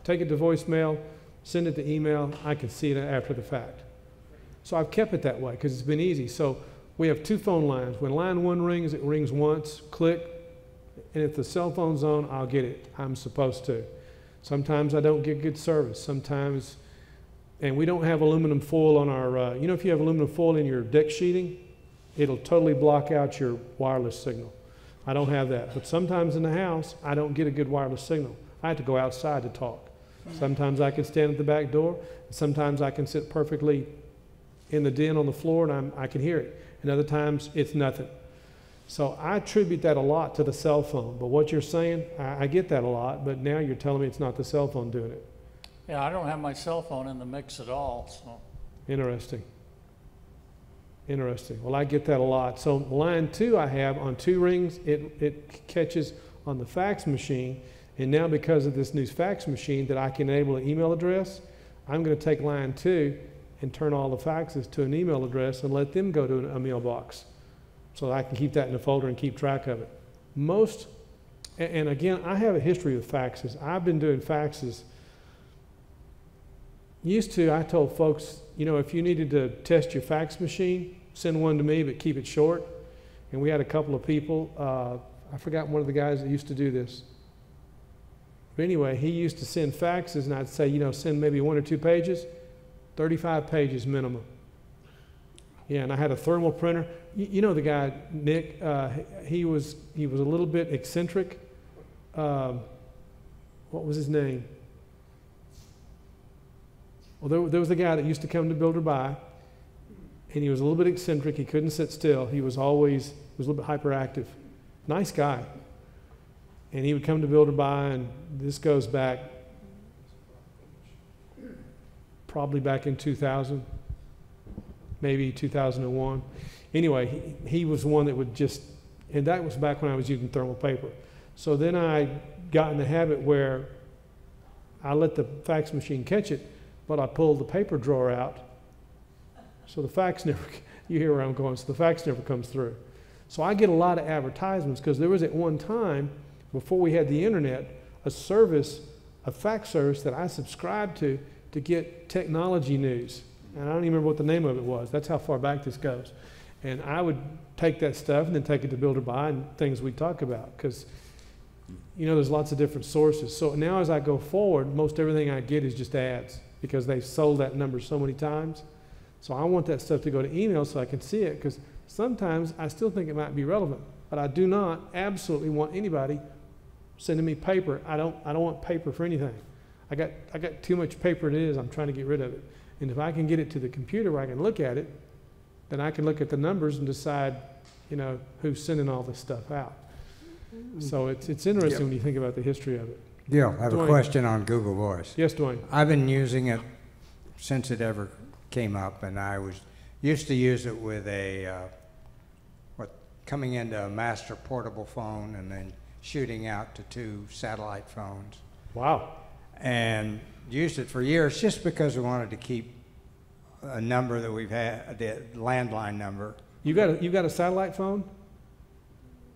take it to voicemail, send it to email, I can see it after the fact. So I've kept it that way because it's been easy. So we have 2 phone lines. When line 1 rings, it rings once, click, and if the cell phone's on, I'll get it. I'm supposed to. Sometimes I don't get good service. Sometimes, and we don't have aluminum foil on our, you know, if you have aluminum foil in your deck sheeting, it'll totally block out your wireless signal. I don't have that. But sometimes in the house, I don't get a good wireless signal. I have to go outside to talk. Sometimes I can stand at the back door. Sometimes I can sit perfectly in the den on the floor and I can hear it. And other times it's nothing. So I attribute that a lot to the cell phone. But what you're saying, I get that a lot, but now you're telling me it's not the cell phone doing it. Yeah, I don't have my cell phone in the mix at all, so. Interesting. Interesting. Well, I get that a lot. So line 2 I have on 2 rings, it catches on the fax machine. And now because of this new fax machine that I can enable an email address, I'm going to take line 2 and turn all the faxes to an email address and let them go to a mailbox so I can keep that in a folder and keep track of it. Most, and again, I have a history with faxes. I've been doing faxes. Used to, I told folks, you know, if you needed to test your fax machine, send one to me, but keep it short. And we had a couple of people, I forgot one of the guys that used to do this. But anyway, he used to send faxes, and I'd say, you know, send maybe 1 or 2 pages, 35 pages minimum. Yeah, and I had a thermal printer. You know the guy, Nick, he was a little bit eccentric. What was his name? Well, there was a guy that used to come to Builder Buy, and he was a little bit eccentric. He couldn't sit still. He was a little bit hyperactive. Nice guy. And he would come to Builder Buy, and this goes back probably back in 2000, maybe 2001. Anyway, he was one that would just, and that was back when I was using thermal paper. So then I got in the habit where I let the fax machine catch it, but I pulled the paper drawer out. So the fax never, you hear where I'm going, so the fax never comes through. So I get a lot of advertisements because there was at one time, before we had the internet, a fax service that I subscribed to get technology news. And I don't even remember what the name of it was. That's how far back this goes. And I would take that stuff and then take it to Builder Buy and things we talk about because, you know, there's lots of different sources. So now as I go forward, most everything I get is just ads because they've sold that number so many times. So I want that stuff to go to email so I can see it because sometimes I still think it might be relevant, but I do not absolutely want anybody sending me paper. I don't want paper for anything. I got too much paper it is. I'm trying to get rid of it. And if I can get it to the computer where I can look at it, then I can look at the numbers and decide, you know, who's sending all this stuff out. So it's interesting when you think about the history of it. Gil, I have Duane. a question on Google Voice. Yes, Duane. I've been using it since it ever came up, and I used to use it with a coming into a master portable phone and then shooting out to 2 satellite phones. Wow. And used it for years just because we wanted to keep a number that we've had, the landline number. You got a satellite phone?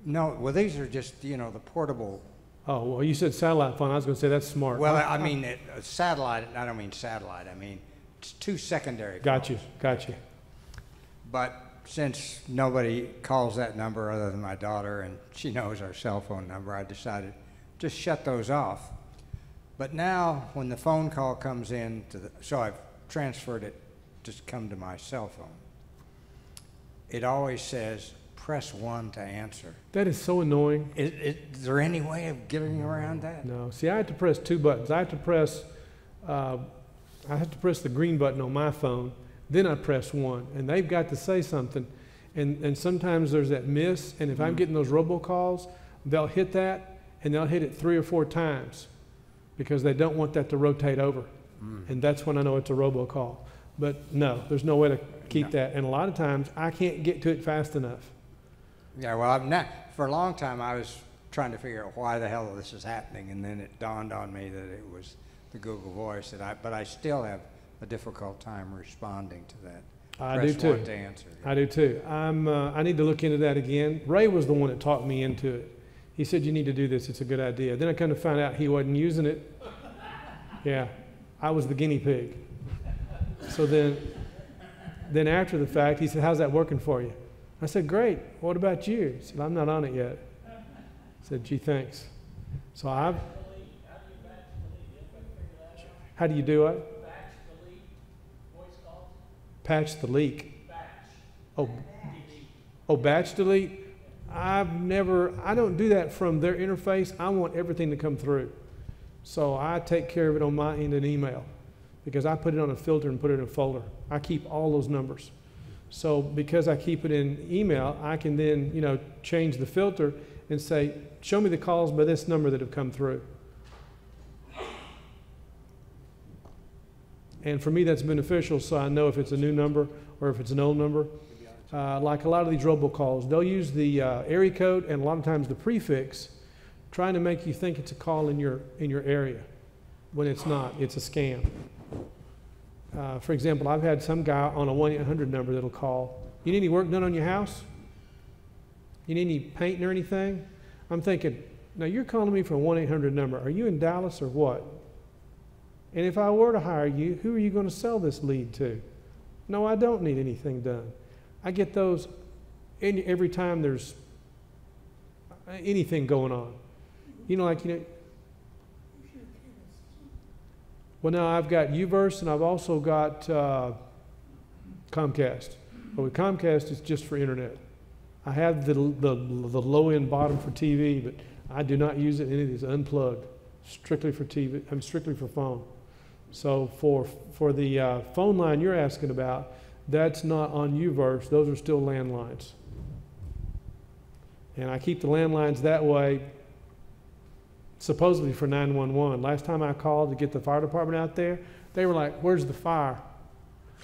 No, well, these are just, you know, the portable. Oh, well, you said satellite phone. I was going to say that's smart. Well, I mean, satellite, I don't mean satellite. I mean, it's 2 secondary phones. Got you. But since nobody calls that number other than my daughter, and she knows our cell phone number, I decided just shut those off. But now, when the phone call comes in, so I've transferred it to come to my cell phone. It always says, press 1 to answer. That is so annoying. Is there any way of getting around that? No. See, I have to press 2 buttons. I have to press the green button on my phone, then I press 1, and they've got to say something. And sometimes there's that miss, and if I'm getting those robocalls, they'll hit that, and they'll hit it 3 or 4 times because they don't want that to rotate over. And that's when I know it's a robocall. But no, there's no way to keep that. And a lot of times, I can't get to it fast enough. Yeah, well, for a long time, I was trying to figure out why the hell this is happening, and then it dawned on me that it was the Google Voice. But I still have a difficult time responding to that. I do too. Press 1 to answer. I do too. I need to look into that again. Ray was the one that talked me into it. He said, you need to do this. It's a good idea. Then I kind of found out he wasn't using it. Yeah, I was the guinea pig. So then after the fact, he said, how's that working for you? I said, great. What about you? He said, I'm not on it yet. I said, gee, thanks. So how do you do it? Patch the leak. Oh, batch delete? I don't do that from their interface. I want everything to come through. So I take care of it on my end in email because I put it on a filter and put it in a folder. I keep all those numbers. So because I keep it in email, I can then, you know, change the filter and say, show me the calls by this number that have come through. And for me, that's beneficial, so I know if it's a new number or if it's an old number. Like a lot of these robocalls, they'll use the area code and a lot of times the prefix, trying to make you think it's a call in your area, when it's not. It's a scam. For example, I've had some guy on a 1-800 number that'll call. You need any work done on your house? You need any painting or anything? I'm thinking, now you're calling me from a 1-800 number. Are you in Dallas or what? And if I were to hire you, who are you going to sell this lead to? No, I don't need anything done. I get those every time there's anything going on. You know, like, you know, well, now I've got UVerse and I've also got Comcast. But with Comcast, it's just for internet. I have the low-end bottom for TV, but I do not use it. Any of these unplugged, strictly for TV. I'm strictly for phone. So for the phone line you're asking about, that's not on UVerse. Those are still landlines. And I keep the landlines that way, supposedly for 911. Last time I called to get the fire department out there, they were like, where's the fire?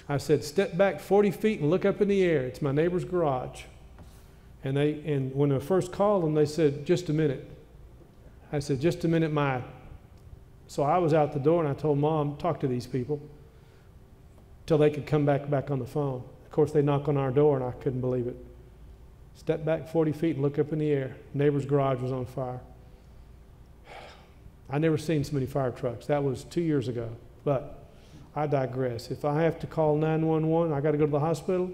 I said, step back 40 feet and look up in the air. It's my neighbor's garage. And when I first called them, they said, just a minute. I said, just a minute, my. So I was out the door and I told Mom, talk to these people till they could come back on the phone. Of course, they knocked on our door and I couldn't believe it. Step back 40 feet and look up in the air. Neighbor's garage was on fire. I never seen so many fire trucks. That was 2 years ago. But I digress. If I have to call 911, I got to go to the hospital,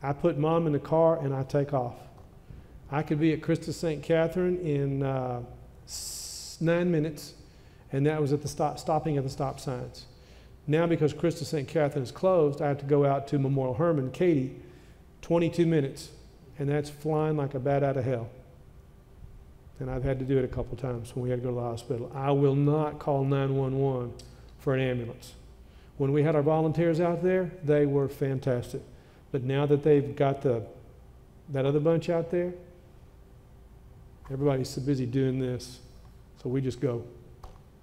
I put Mom in the car and I take off. I could be at Christus St. Catherine in 9 minutes, and that was at the stopping at the stop signs. Now, because Christus St. Catherine is closed, I have to go out to Memorial Hermann, Katy, 22 minutes, and that's flying like a bat out of hell. And I've had to do it a couple times when we had to go to the hospital. I will not call 911 for an ambulance. When we had our volunteers out there, they were fantastic. But now that they've got that other bunch out there, everybody's so busy doing this, so we just go,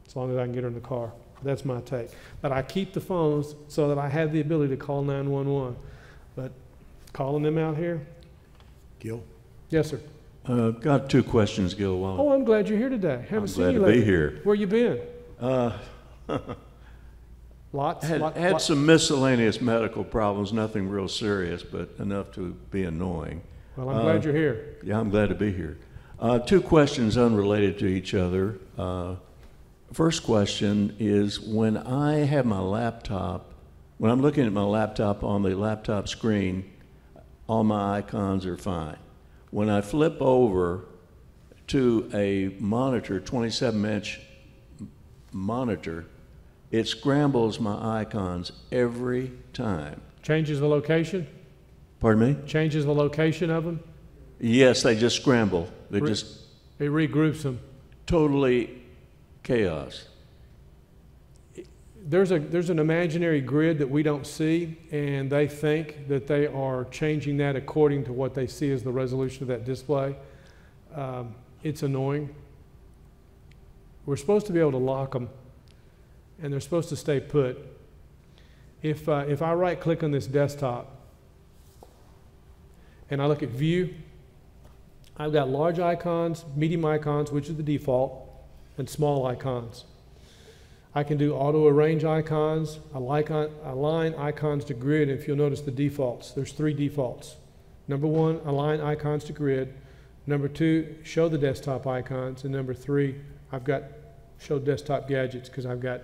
as long as I can get her in the car. That's my take. But I keep the phones so that I have the ability to call 911. But calling them out here, Gil? Yes, sir. Got two questions, Gil. While Oh, I'm glad you're here today. Haven't I'm seen glad you to lately. be here. Where you been? Uh, Lots? had some miscellaneous medical problems, nothing real serious, but enough to be annoying. Well, I'm glad you're here. Yeah, I'm glad to be here. Two questions unrelated to each other. First question is, when I have my laptop, when I'm looking at my laptop on the laptop screen, all my icons are fine. When I flip over to a monitor, 27-inch monitor, it scrambles my icons every time. Changes the location? Pardon me? Changes the location of them? Yes, they just scramble. They just It regroups them. totally chaos. There's an imaginary grid that we don't see, and they think that they are changing that according to what they see as the resolution of that display. It's annoying. We're supposed to be able to lock them, and they're supposed to stay put. If I right-click on this desktop and I look at View, I've got large icons, medium icons, which is the default, and small icons. I can do auto-arrange icons, align icons to grid, and if you'll notice the defaults, there's 3 defaults. Number 1, align icons to grid. Number 2, show the desktop icons. And number 3, I've got show desktop gadgets because I've got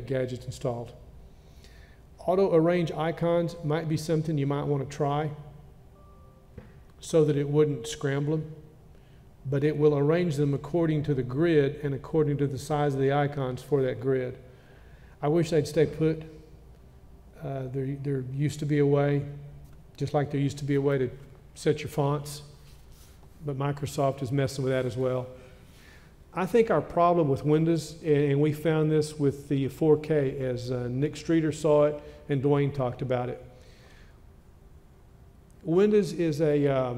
gadgets installed. Auto-arrange icons might be something you might want to try so that it wouldn't scramble them, but it will arrange them according to the grid and according to the size of the icons for that grid. I wish they'd stay put. There used to be a way, just like there used to be a way to set your fonts, but Microsoft is messing with that as well. I think our problem with Windows, and we found this with the 4K as Nick Streeter saw it and Duane talked about it. Windows is a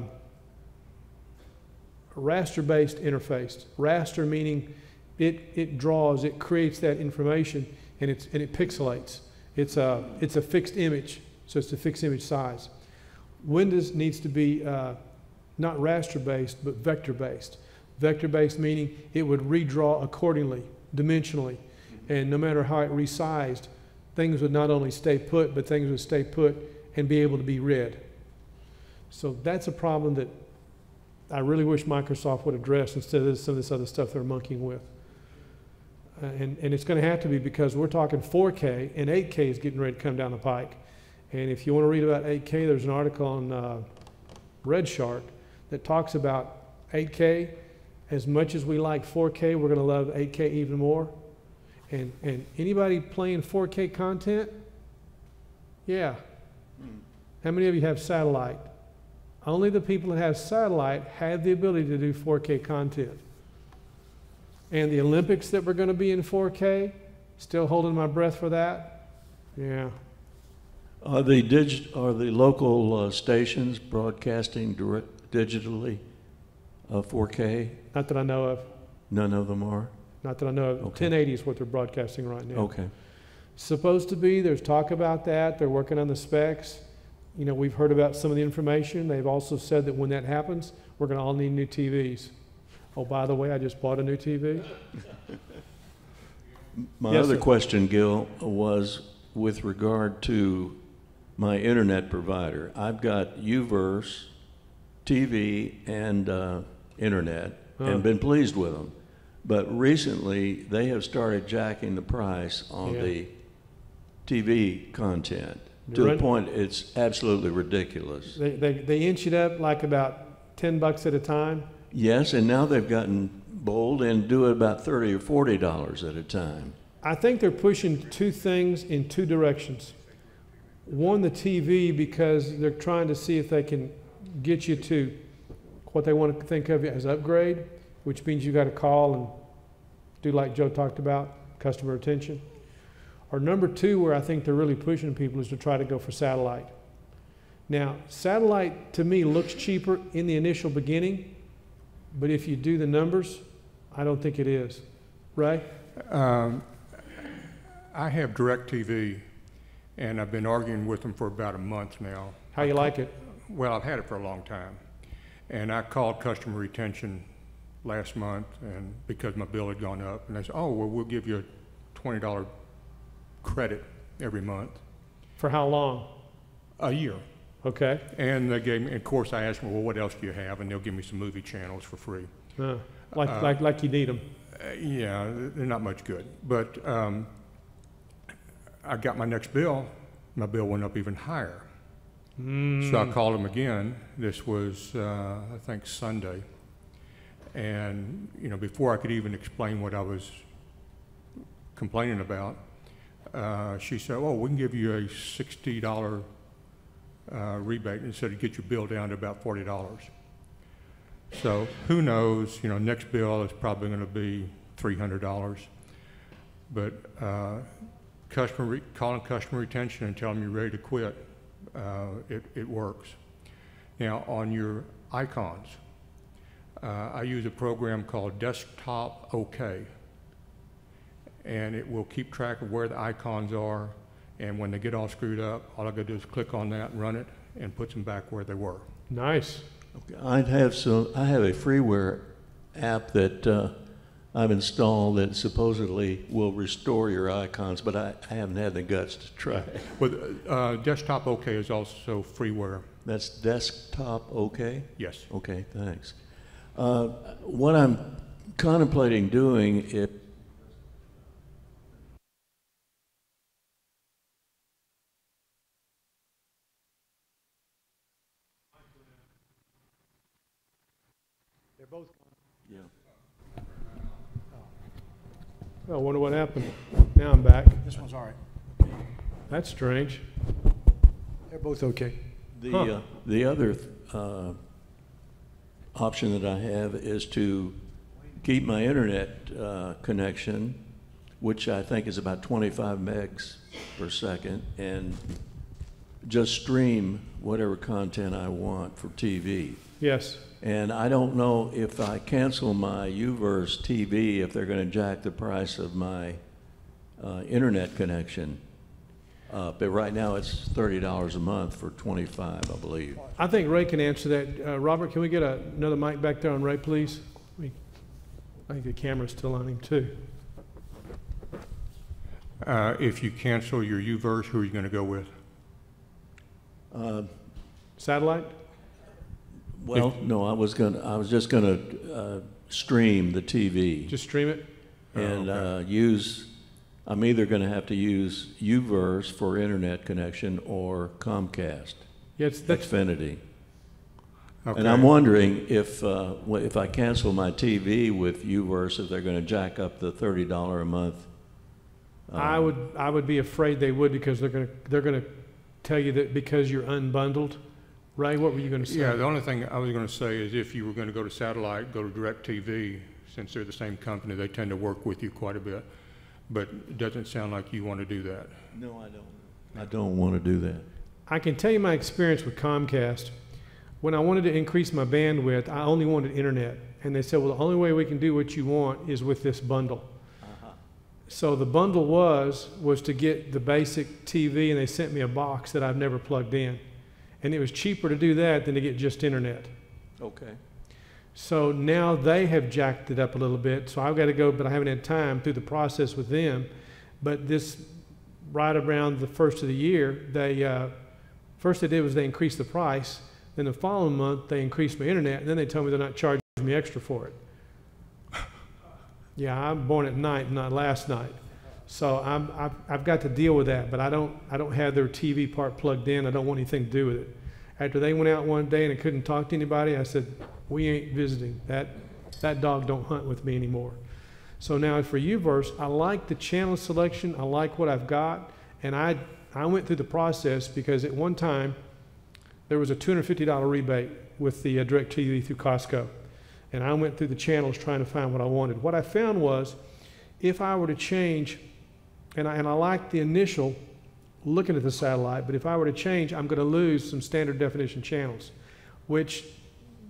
raster-based interface. Raster meaning it draws, it creates that information, and it pixelates. It's a fixed image, so it's a fixed image size. Windows needs to be not raster-based, but vector-based. Vector-based meaning it would redraw accordingly, dimensionally, and no matter how it resized, things would not only stay put, but things would stay put and be able to be read. So that's a problem that I really wish Microsoft would address instead of some of this other stuff they're monkeying with. And it's going to have to be because we're talking 4K, and 8K is getting ready to come down the pike. And if you want to read about 8K, there's an article on Red Shark that talks about 8K. As much as we like 4K, we're going to love 8K even more. And anybody playing 4K content? Yeah. How many of you have satellite? Only the people that have satellite have the ability to do 4K content. And the Olympics that were going to be in 4K, still holding my breath for that? Yeah. Are the local stations broadcasting digitally 4K? Not that I know of. None of them are? Not that I know of. Okay. 1080 is what they're broadcasting right now. Okay. Supposed to be. There's talk about that. They're working on the specs. You know, we've heard about some of the information. They've also said that when that happens, we're going to all need new TVs. Oh, by the way, I just bought a new TV. My Yes, other sir. question, Gil, was with regard to my internet provider. I've got Uverse, TV, and internet, and been pleased with them. But recently, they have started jacking the price on Yeah. the TV content to You're the right. point it's absolutely ridiculous. They inch it up like about $10 at a time. Yes, and now they've gotten bold and do it about $30 or $40 at a time. I think they're pushing two things in two directions. One, the TV, because they're trying to see if they can get you to what they want to think of as upgrade, which means you got to call and do like Joe talked about, customer retention. Or number two, where I think they're really pushing people, is to try to go for satellite. Now, satellite to me looks cheaper in the initial beginning, but if you do the numbers, I don't think it is. Ray? I have DirecTV, and I've been arguing with them for about a month now. How you like it? Well, I've had it for a long time. And I called customer retention last month, and because my bill had gone up, and they said, oh, well, we'll give you a $20 credit every month. For how long? A year. Okay. And they gave me, of course, I asked them, well, what else do you have? And they'll give me some movie channels for free. Like you need them. Yeah, they're not much good. But I got my next bill. My bill went up even higher. So I called them again. This was, I think, Sunday. And, you know, before I could even explain what I was complaining about, she said, oh, we can give you a $60 rebate and said to get your bill down to about $40. So who knows, you know, next bill is probably going to be $300. But calling customer retention and telling them you're ready to quit, it works. Now, on your icons, I use a program called DesktopOK, and it will keep track of where the icons are, and when they get all screwed up, all I gotta do is click on that and run it, and puts them back where they were. Nice. Okay. I have a freeware app that I've installed that supposedly will restore your icons, but I haven't had the guts to try it. But DesktopOK is also freeware. That's DesktopOK? Yes. Okay, thanks. What I'm contemplating doing is They're both. yeah. I wonder what happened. Now I'm back. This one's all right. That's strange. They're both okay. The other option that I have is to keep my internet connection, which I think is about 25 megs per second, and just stream whatever content I want for TV. Yes. And I don't know if I cancel my UVerse TV, if they're going to jack the price of my internet connection. But right now it's $30 a month for 25, I believe. I think Ray can answer that. Robert, can we get another mic back there on Ray, please? I think the camera's still on him too. If you cancel your UVerse, who are you going to go with? Satellite? Well, no, I was just gonna stream the TV. Just stream it? And okay. I'm either gonna have to use UVerse for internet connection or Comcast, Yes, that's Xfinity. Okay. And I'm wondering if I cancel my TV with UVerse, if they're gonna jack up the $30 a month. I would be afraid they would, because they're gonna tell you that because you're unbundled. Ray, what were you going to say? Yeah, the only thing I was going to say is if you were going to go to satellite, go to DirecTV. Since they're the same company, they tend to work with you quite a bit. But it doesn't sound like you want to do that. No, I don't. I don't want to do that. I can tell you my experience with Comcast. When I wanted to increase my bandwidth, I only wanted internet. And they said, well, the only way we can do what you want is with this bundle. So the bundle was to get the basic TV, and they sent me a box that I've never plugged in. And it was cheaper to do that than to get just internet. Okay. So now they have jacked it up a little bit. So I've got to go, but I haven't had time through the process with them. But this, right around the first of the year, first they did was they increased the price. Then the following month they increased my internet, and then they told me they're not charging me extra for it. Yeah, I'm born at night, not last night. So I've got to deal with that, but I don't have their TV part plugged in. I don't want anything to do with it. After they went out one day and I couldn't talk to anybody, I said, we ain't visiting. That dog don't hunt with me anymore. So now for UVerse, I like the channel selection. I like what I've got. And I went through the process because at one time there was a $250 rebate with the DirecTV through Costco. And I went through the channels trying to find what I wanted. What I found was if I were to change, and I like the initial looking at the satellite, but if I were to change, I'm going to lose some standard definition channels, which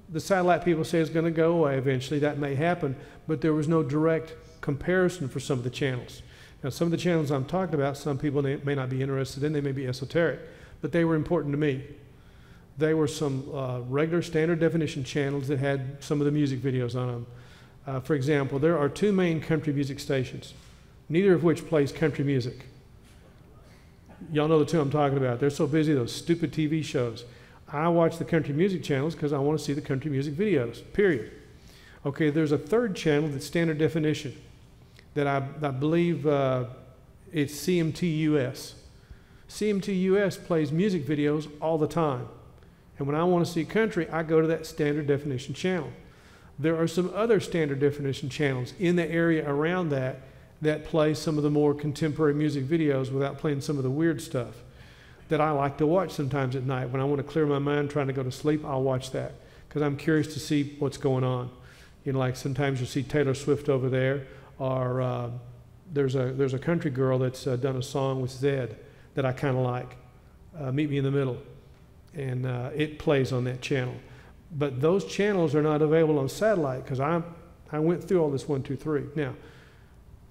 the satellite people say is going to go away eventually. That may happen, but there was no direct comparison for some of the channels. Now, some of the channels I'm talking about, some people may not be interested in. They may be esoteric, but they were important to me. They were some regular standard definition channels that had some of the music videos on them. For example, there are 2 main country music stations, neither of which plays country music. Y'all know the 2 I'm talking about. They're so busy, those stupid TV shows. I watch the country music channels because I want to see the country music videos, period. Okay, there's a 3rd channel that's standard definition that I believe it's CMT-US. CMT-US plays music videos all the time. And when I want to see country, I go to that standard definition channel. There are some other standard definition channels in the area around that play some of the more contemporary music videos without playing some of the weird stuff that I like to watch sometimes at night. When I want to clear my mind trying to go to sleep, I'll watch that because I'm curious to see what's going on. You know, like sometimes you'll see Taylor Swift over there, or there's a country girl that's done a song with Zed that I kind of like, Meet Me in the Middle, and it plays on that channel. But those channels are not available on satellite because I went through all this 1, 2, 3. Now,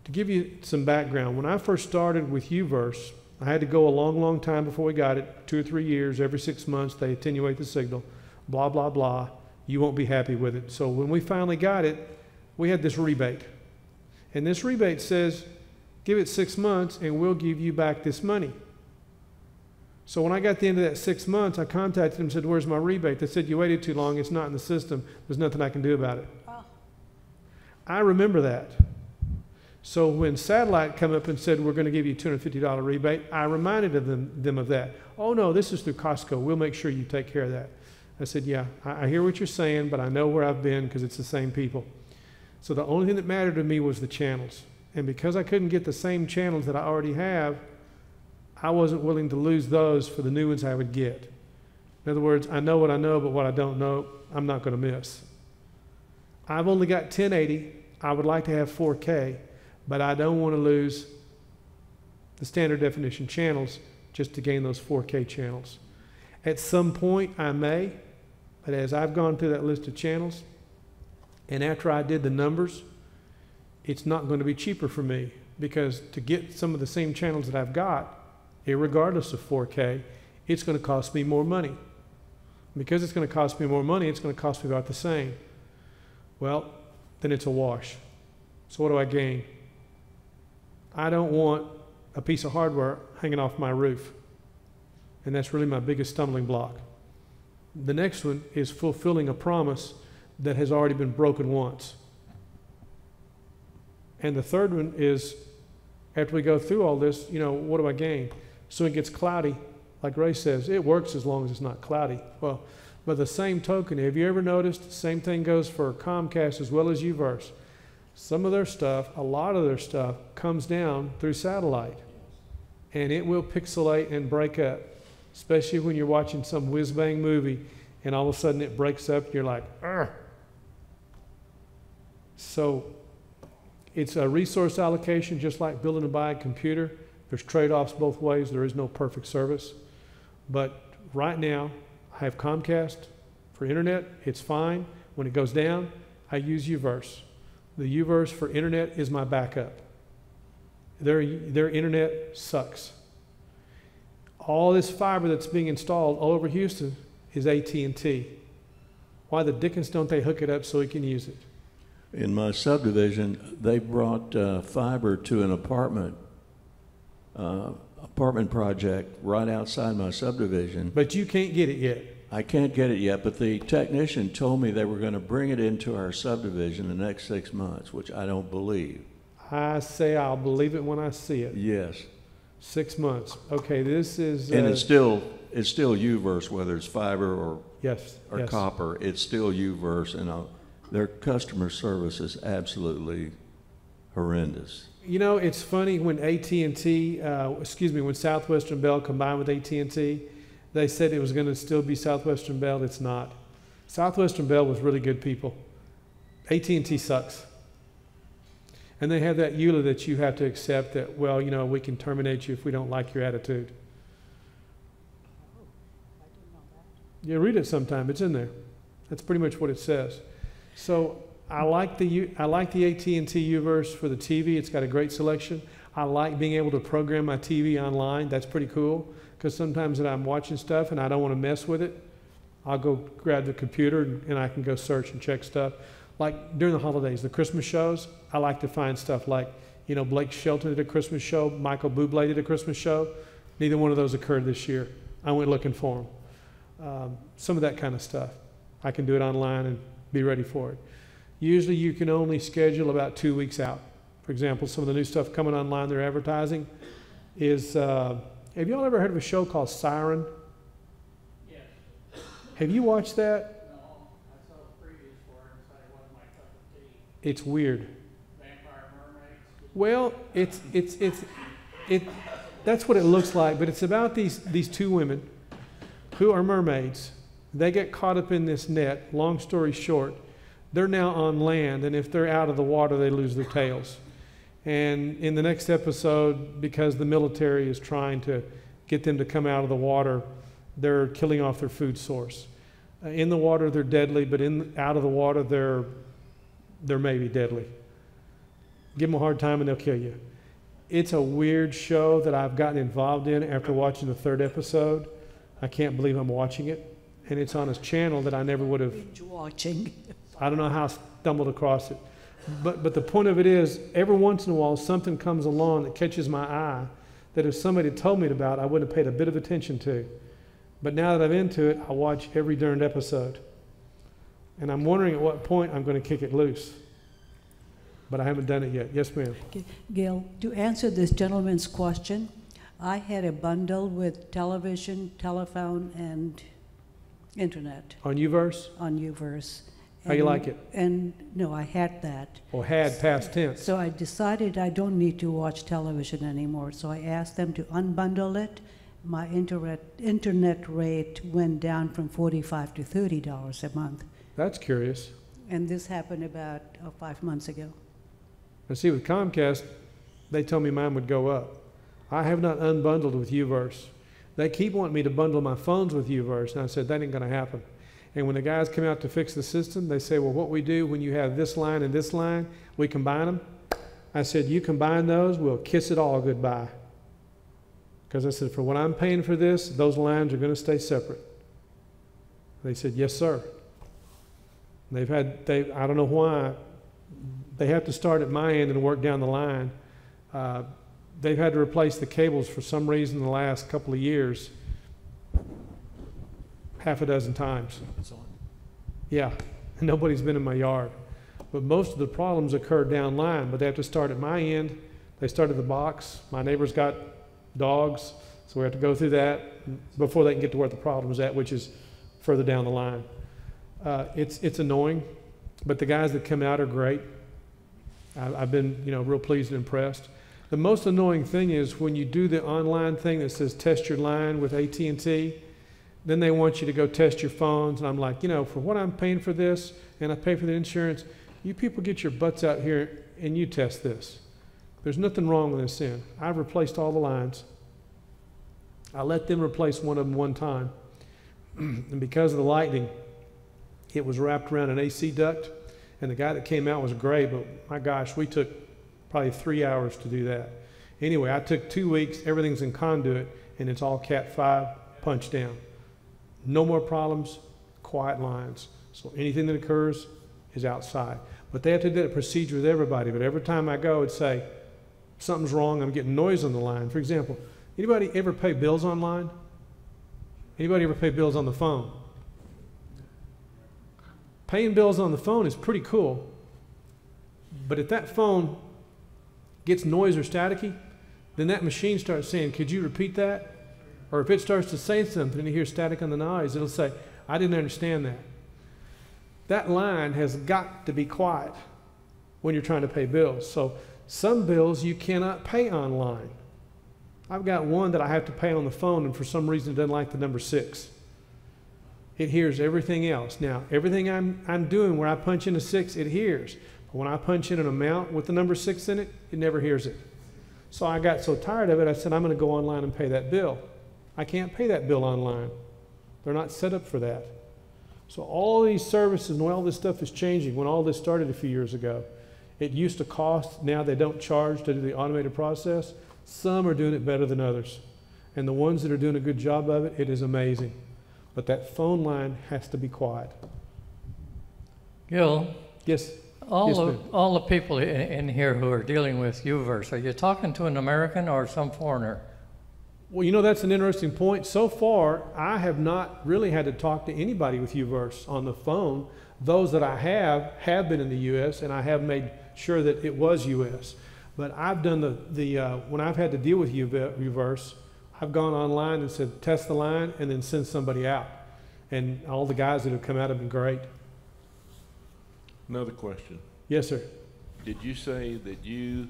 to give you some background, when I first started with UVerse, I had to go a long, long time before we got it, 2 or 3 years, every 6 months they attenuate the signal, blah, blah, blah. You won't be happy with it. So when we finally got it, we had this rebate. And this rebate says, give it 6 months and we'll give you back this money. So when I got to the end of that 6 months, I contacted them and said, where's my rebate? They said, you waited too long, it's not in the system, there's nothing I can do about it. Oh. I remember that. So when Satellite come up and said, we're going to give you a $250 rebate, I reminded them of that. Oh no, this is through Costco, we'll make sure you take care of that. I said, yeah, I hear what you're saying, but I know where I've been because it's the same people. So the only thing that mattered to me was the channels. And because I couldn't get the same channels that I already have, I wasn't willing to lose those for the new ones I would get. In other words, I know what I know, but what I don't know, I'm not going to miss. I've only got 1080. I would like to have 4K, but I don't want to lose the standard definition channels just to gain those 4K channels. At some point, I may, but as I've gone through that list of channels, and after I did the numbers, it's not going to be cheaper for me because to get some of the same channels that I've got, irregardless of 4K, it's going to cost me more money. Because it's going to cost me more money, it's going to cost me about the same. Well, then it's a wash. So what do I gain? I don't want a piece of hardware hanging off my roof. And that's really my biggest stumbling block. The next one is fulfilling a promise that has already been broken once. And the third one is, after we go through all this, you know, what do I gain? So it gets cloudy, like Ray says, it works as long as it's not cloudy. Well, by the same token, have you ever noticed the same thing goes for Comcast as well as UVerse? Some of their stuff, a lot of their stuff, comes down through satellite. And it will pixelate and break up, especially when you're watching some whiz-bang movie and all of a sudden it breaks up and you're like, argh. So it's a resource allocation, just like building and buying a computer. There's trade-offs both ways. There is no perfect service. But right now, I have Comcast for internet. It's fine. When it goes down, I use UVerse. The UVerse for internet is my backup. Their internet sucks. All this fiber that's being installed all over Houston is AT&T. Why the dickens don't they hook it up so we can use it? In my subdivision, they brought fiber to an apartment project right outside my subdivision. But you can't get it yet. I can't get it yet, but the technician told me they were going to bring it into our subdivision the next 6 months, which I don't believe. I say I'll believe it when I see it. Yes. 6 months. Okay, this is... and it's still UVerse, whether it's fiber or yes. copper. It's still UVerse, and their customer service is absolutely horrendous. You know, it's funny when when Southwestern Bell combined with AT&T, they said it was going to still be Southwestern Bell. It's not. Southwestern Bell was really good people. AT&T sucks. And they have that EULA that you have to accept that, well, you know, we can terminate you if we don't like your attitude. Yeah, read it sometime. It's in there. That's pretty much what it says. So I like the AT&T UVerse for the TV. It's got a great selection. I like being able to program my TV online. That's pretty cool because sometimes that I'm watching stuff and I don't want to mess with it. I'll go grab the computer and I can go search and check stuff. Like during the holidays, the Christmas shows, I like to find stuff like, you know, Blake Shelton did a Christmas show, Michael Bublé did a Christmas show. Neither one of those occurred this year. I went looking for them. Some of that kind of stuff. I can do it online and be ready for it. Usually you can only schedule about 2 weeks out. For example, some of the new stuff coming online they're advertising is, have you all ever heard of a show called Siren? Yes. Have you watched that? No, I saw the previews for it and said it wasn't my cup of tea. It's weird. Vampire mermaids? Well, that's what it looks like, but it's about these two women who are mermaids. They get caught up in this net. Long story short, they're now on land, and if they're out of the water, they lose their tails. And in the next episode, because the military is trying to get them to come out of the water, they're killing off their food source. In the water, they're deadly, but out of the water, they're maybe deadly. Give them a hard time and they'll kill you. It's a weird show that I've gotten involved in after watching the 3rd episode. I can't believe I'm watching it. And it's on a channel that I never would have. Binge watching. I don't know how I stumbled across it. But the point of it is, every once in a while, something comes along that catches my eye that if somebody told me about, I wouldn't have paid a bit of attention to. But now that I'm into it, I watch every darned episode. And I'm wondering at what point I'm going to kick it loose. But I haven't done it yet. Yes, ma'am. Okay. Gail, to answer this gentleman's question, I had a bundle with television, telephone, and internet On Uverse? on Uverse. How you like it? And no, I had that. Or had past tense? So I decided I don't need to watch television anymore. So I asked them to unbundle it. My internet rate went down from $45 to $30 a month. That's curious. And this happened about 5 months ago. And see, with Comcast, they told me mine would go up. I have not unbundled with Uverse. They keep wanting me to bundle my phones with Uverse, and I said, that ain't going to happen. And when the guys come out to fix the system, they say, well, what we do when you have this line and this line, we combine them. I said, you combine those, we'll kiss it all goodbye. Because I said, for what I'm paying for this, those lines are going to stay separate. They said, yes, sir. I don't know why, they have to start at my end and work down the line. They've had to replace the cables for some reason in the last couple of years, half a dozen times. Yeah, and nobody's been in my yard. But most of the problems occur down line, but they have to start at my end. They start at the box. My neighbor's got dogs, so we have to go through that before they can get to where the problem's at, which is further down the line. It's annoying, but the guys that come out are great. I've been, real pleased and impressed. The most annoying thing is when you do the online thing that says test your line with AT&T, then they want you to go test your phones, and I'm like, for what I'm paying for this, and I pay for the insurance, you people get your butts out here and you test this. There's nothing wrong with this end. I've replaced all the lines. I let them replace one of them one time, and because of the lightning, it was wrapped around an AC duct, and the guy that came out was great, but my gosh, we took probably 3 hours to do that. Anyway, I took 2 weeks, everything's in conduit, and it's all Cat 5 punch down. No more problems, quiet lines. So anything that occurs is outside. But they have to do that procedure with everybody, but every time I go, it'd say, something's wrong, I'm getting noise on the line. For example, anybody ever pay bills online? Anybody ever pay bills on the phone? Paying bills on the phone is pretty cool, but if that phone gets noise or staticky, then that machine starts saying, could you repeat that? Or if it starts to say something and you hear static on the noise, it'll say, I didn't understand that. That line has got to be quiet when you're trying to pay bills. So some bills you cannot pay online. I've got one that I have to pay on the phone, and for some reason it doesn't like the number 6. It hears everything else. Now, everything I'm doing where I punch in a 6, it hears. But when I punch in an amount with the number 6 in it, it never hears it. So I got so tired of it, I said, I'm going to go online and pay that bill. I can't pay that bill online. They're not set up for that. So all these services and all this stuff is changing. When all this started a few years ago, it used to cost. Now they don't charge to do the automated process. Some are doing it better than others. And the ones that are doing a good job of it, it is amazing. but that phone line has to be quiet. Gil, Yes? all Yes, the ma'am. all the people in here who are dealing with UVerse, are you talking to an American or some foreigner? Well, you know, that's an interesting point. So far, I have not really had to talk to anybody with UVerse on the phone. Those that I have been in the U.S., and I have made sure that it was U.S. But I've done when I've had to deal with UVerse, I've gone online and said, test the line, and then send somebody out. And all the guys that have come out have been great. Another question. Yes, sir. Did you say that you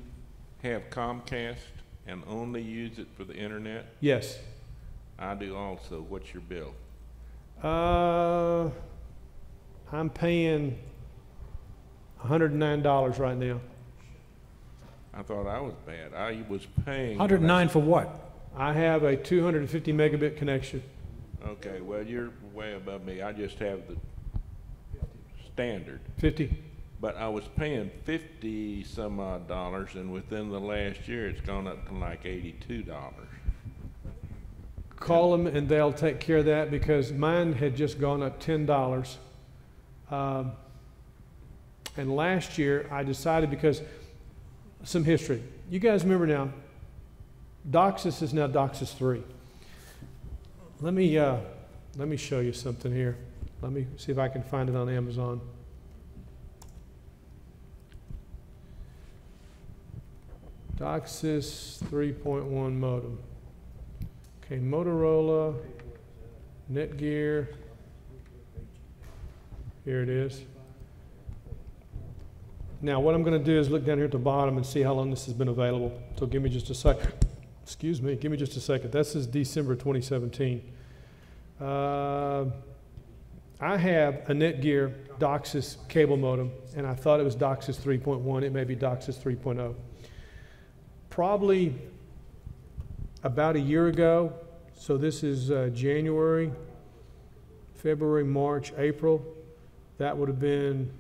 have Comcast and only use it for the internet? Yes. I do also. What's your bill? I'm paying $109 right now. I thought I was bad. I was paying. 109 for what? I have a 250 megabit connection. Okay, well, you're way above me. I just have the standard. 50. But I was paying 50 some odd dollars, and within the last year, it's gone up to like $82. Call them and they'll take care of that, because mine had just gone up $10. And last year I decided, because some history. You guys remember now, DOCSIS is now DOCSIS 3. Let me show you something here. Let me see if I can find it on Amazon. DOCSIS 3.1 modem. Okay, Motorola, Netgear. Here it is. Now what I'm going to do is look down here at the bottom and see how long this has been available. So give me just a second. Excuse me, give me just a second. This is December 2017. I have a Netgear DOCSIS cable modem, and I thought it was DOCSIS 3.1. It may be DOCSIS 3.0. Probably about a year ago, so this is January, February, March, April. That would have been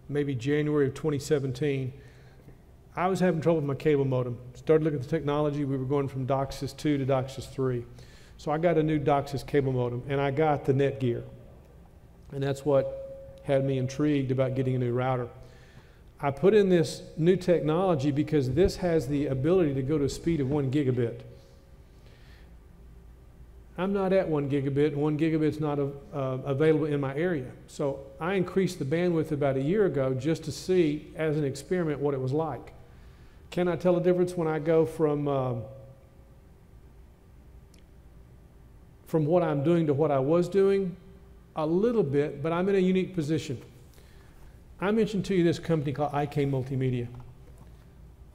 maybe January of 2017. I was having trouble with my cable modem. Started looking at the technology. We were going from DOCSIS 2 to DOCSIS 3. So I got a new DOCSIS cable modem, and I got the Netgear. And that's what had me intrigued about getting a new router. I put in this new technology because this has the ability to go to a speed of 1 gigabit. I'm not at 1 gigabit, and 1 gigabit's not available in my area. So I increased the bandwidth about a year ago just to see, as an experiment, what it was like. Can I tell the difference when I go from what I'm doing to what I was doing? A little bit, but I'm in a unique position. I mentioned to you this company called IK Multimedia.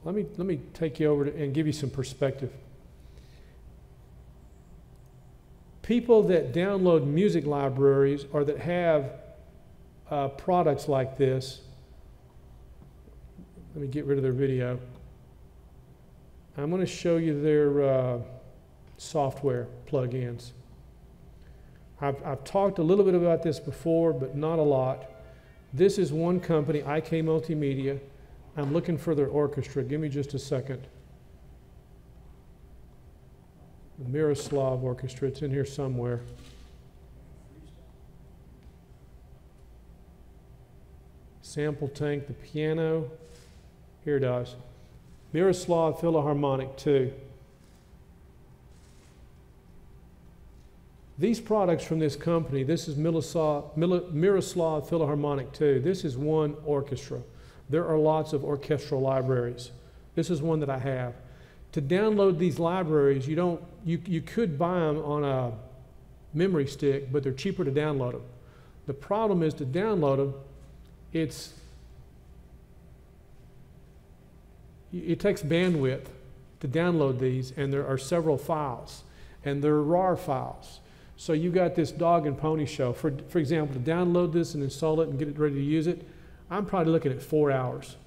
Let me take you over and give you some perspective. People that download music libraries or that have products like this, let me get rid of their video. I'm going to show you their software plugins. I've talked a little bit about this before, but not a lot. This is one company, IK Multimedia. I'm looking for their orchestra. Give me just a second. The Miroslav Orchestra, it's in here somewhere. Sample Tank, the piano. Here it is. Miroslav Philharmonic 2. These products from this company, this is Miroslav Philharmonic 2. This is one orchestra. There are lots of orchestral libraries. This is one that I have. To download these libraries, you could buy them on a memory stick, but they're cheaper to download them. The problem is to download them, it takes bandwidth to download these, and there are several files, and they're RAR files. So you got this dog and pony show. For example, to download this and install it and get it ready to use it, I'm probably looking at 4 hours.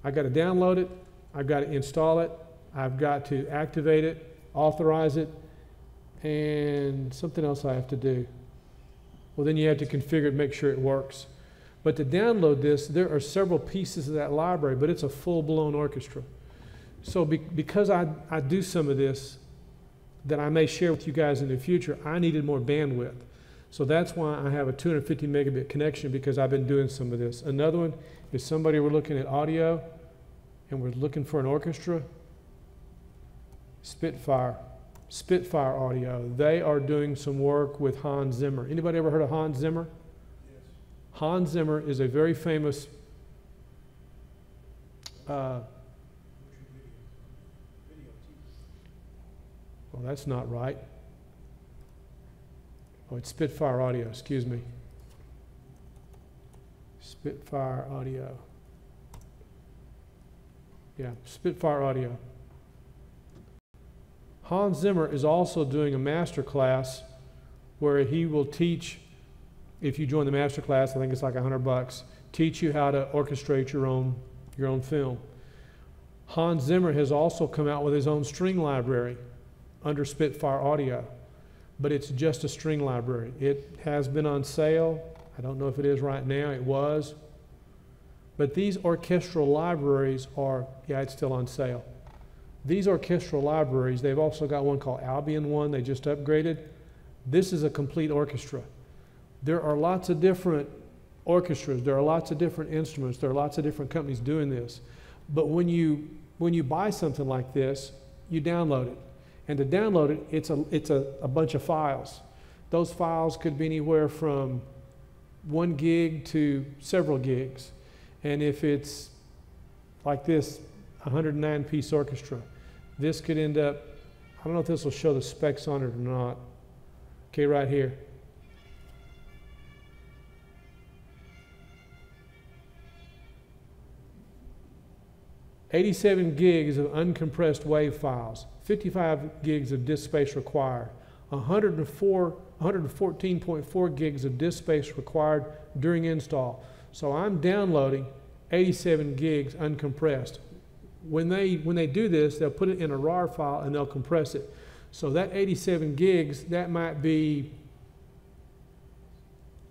I got to download it, I've got to install it, I've got to activate it, authorize it, and something else I have to do. Well, then you have to configure it, make sure it works. But to download this, there are several pieces of that library, but it's a full-blown orchestra. So because I do some of this, that I may share with you guys in the future, I needed more bandwidth. So that's why I have a 250 megabit connection, because I've been doing some of this. Another one is somebody we're looking at audio and we're looking for an orchestra. Spitfire Audio. They are doing some work with Hans Zimmer. Anybody ever heard of Hans Zimmer? Yes. Hans Zimmer is a very famous well, that's not right. Oh, it's Spitfire Audio, excuse me. Spitfire Audio. Yeah, Spitfire Audio. Hans Zimmer is also doing a master class where he will teach, if you join the master class, I think it's like $100, teach you how to orchestrate your own film. Hans Zimmer has also come out with his own string library under Spitfire Audio, but it's just a string library. It has been on sale. I don't know if it is right now. It was. But these orchestral libraries are, yeah, it's still on sale. These orchestral libraries, they've also got one called Albion One, they just upgraded. This is a complete orchestra. There are lots of different orchestras, there are lots of different instruments, there are lots of different companies doing this. But when you buy something like this, you download it. And to download it, it's a bunch of files. Those files could be anywhere from 1 gig to several gigs. And if it's like this, 109-piece orchestra, this could end up, I don't know if this will show the specs on it or not. Okay, right here. "87 gigs of uncompressed WAV files, 55 gigs of disk space required, 114.4 gigs of disk space required during install." So I'm downloading 87 gigs uncompressed. When they do this, they'll put it in a RAR file and they'll compress it. So that 87 gigs, that might be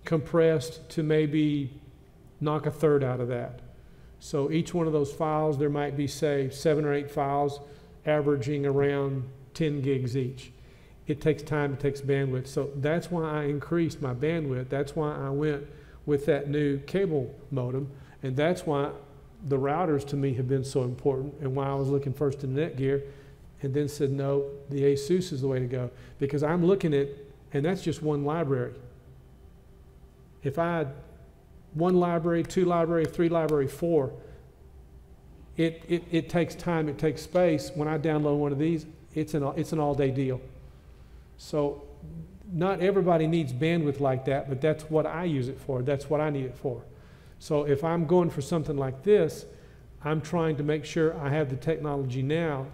compressed to maybe knock a third out of that. So each one of those files, there might be, say, 7 or 8 files averaging around 10 gigs each. It takes time, it takes bandwidth. So that's why I increased my bandwidth. That's why I went with that new cable modem. And that's why the routers to me have been so important, and why I was looking first in Netgear and then said, no, the ASUS is the way to go. Because I'm looking at, and that's just one library. If I had 1 library, 2 library, 3 library, 4, it takes time, it takes space. When I download one of these, it's an all-day deal. So not everybody needs bandwidth like that, but that's what I use it for. That's what I need it for. So if I'm going for something like this, I'm trying to make sure I have the technology now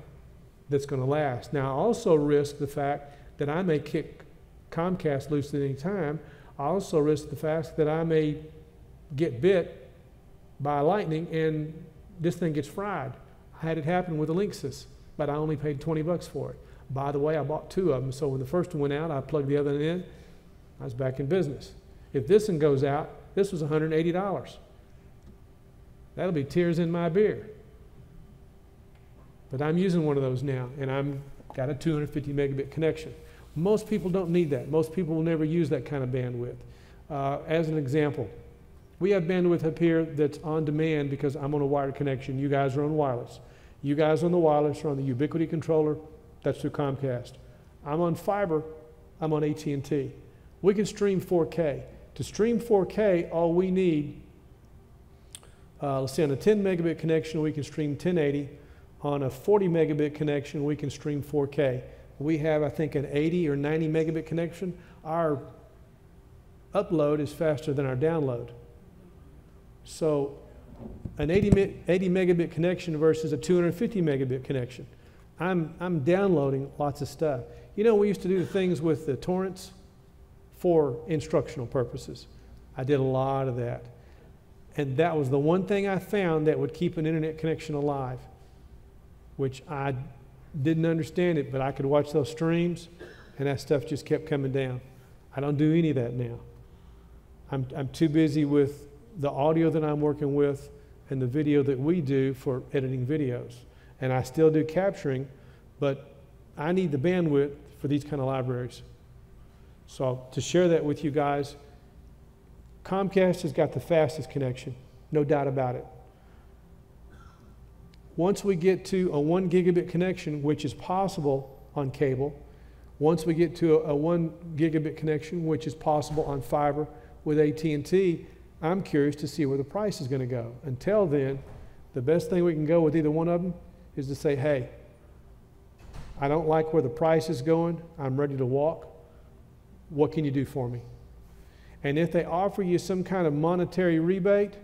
that's going to last. Now, I also risk the fact that I may kick Comcast loose at any time. I also risk the fact that I may get bit by lightning and this thing gets fried. I had it happen with a Linksys, but I only paid 20 bucks for it. By the way, I bought 2 of them, so when the first one went out, I plugged the other one in. I was back in business. If this one goes out, this was $180. That'll be tears in my beer. But I'm using one of those now, and I'm got a 250 megabit connection. Most people don't need that. Most people will never use that kind of bandwidth. As an example, we have bandwidth up here that's on demand because I'm on a wired connection. You guys are on wireless. You guys on the wireless are on the Ubiquity controller. That's through Comcast. I'm on fiber. I'm on AT&T. We can stream 4K. To stream 4K, all we need, let's see, on a 10 megabit connection, we can stream 1080. On a 40 megabit connection, we can stream 4K. We have, I think, an 80 or 90 megabit connection. Our upload is faster than our download. So an 80 megabit connection versus a 250 megabit connection. I'm downloading lots of stuff. You know, we used to do things with the torrents for instructional purposes. I did a lot of that. And that was the one thing I found that would keep an internet connection alive, which I didn't understand it, but I could watch those streams and that stuff just kept coming down. I don't do any of that now. I'm too busy with the audio that I'm working with and the video that we do for editing videos. And I still do capturing, but I need the bandwidth for these kind of libraries. So to share that with you guys, Comcast has got the fastest connection, no doubt about it. Once we get to a 1 gigabit connection, which is possible on cable, once we get to a 1 gigabit connection, which is possible on fiber with AT&T, I'm curious to see where the price is going to go. Until then, the best thing we can go with either one of them is to say, hey, I don't like where the price is going. I'm ready to walk. What can you do for me? And if they offer you some kind of monetary rebate,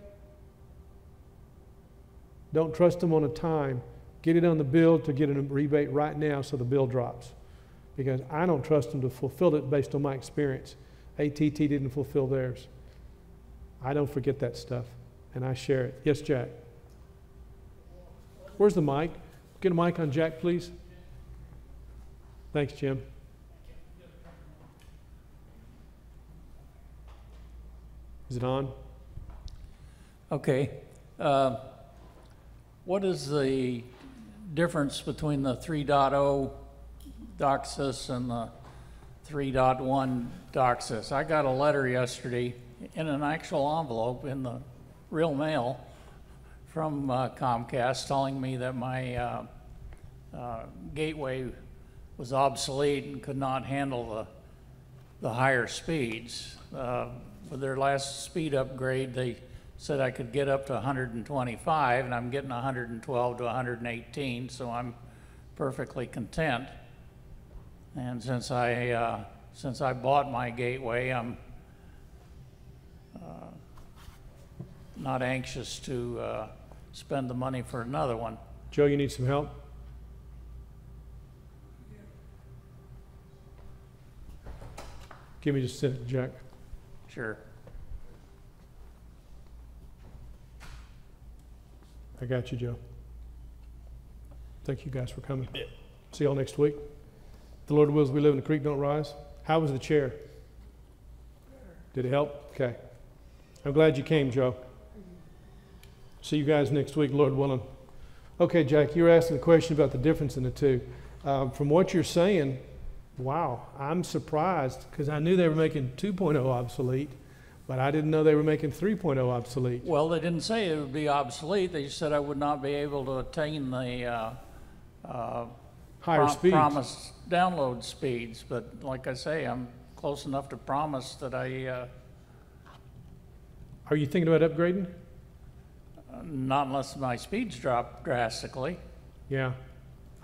don't trust them on a time. Get it on the bill to get a rebate right now so the bill drops. Because I don't trust them to fulfill it based on my experience. AT&T didn't fulfill theirs. I don't forget that stuff, and I share it. Yes, Jack? Where's the mic? Get a mic on Jack, please. Thanks, Jim. Is it on? Okay. What is the difference between the 3.0 DOCSIS and the 3.1 DOCSIS? I got a letter yesterday in an actual envelope in the real mail from Comcast telling me that my gateway was obsolete and could not handle the higher speeds. With their last speed upgrade, they said I could get up to 125, and I'm getting 112 to 118, so I'm perfectly content. And since I bought my gateway, I'm not anxious to spend the money for another one. Joe, you need some help? Give me just a second, Jack. Sure. I got you, Joe. Thank you guys for coming. See y'all next week. The Lord wills we live in the creek don't rise. How was the chair? Did it help? Okay. I'm glad you came, Joe. See you guys next week, Lord willing. Okay, Jack, you were asking a question about the difference in the two. From what you're saying, wow, I'm surprised because I knew they were making 2.0 obsolete, but I didn't know they were making 3.0 obsolete. Well, they didn't say it would be obsolete. They just said I would not be able to attain the higher speeds. Promised download speeds. But like I say, I'm close enough to promise that I... Are you thinking about upgrading? Not unless my speeds drop drastically. Yeah.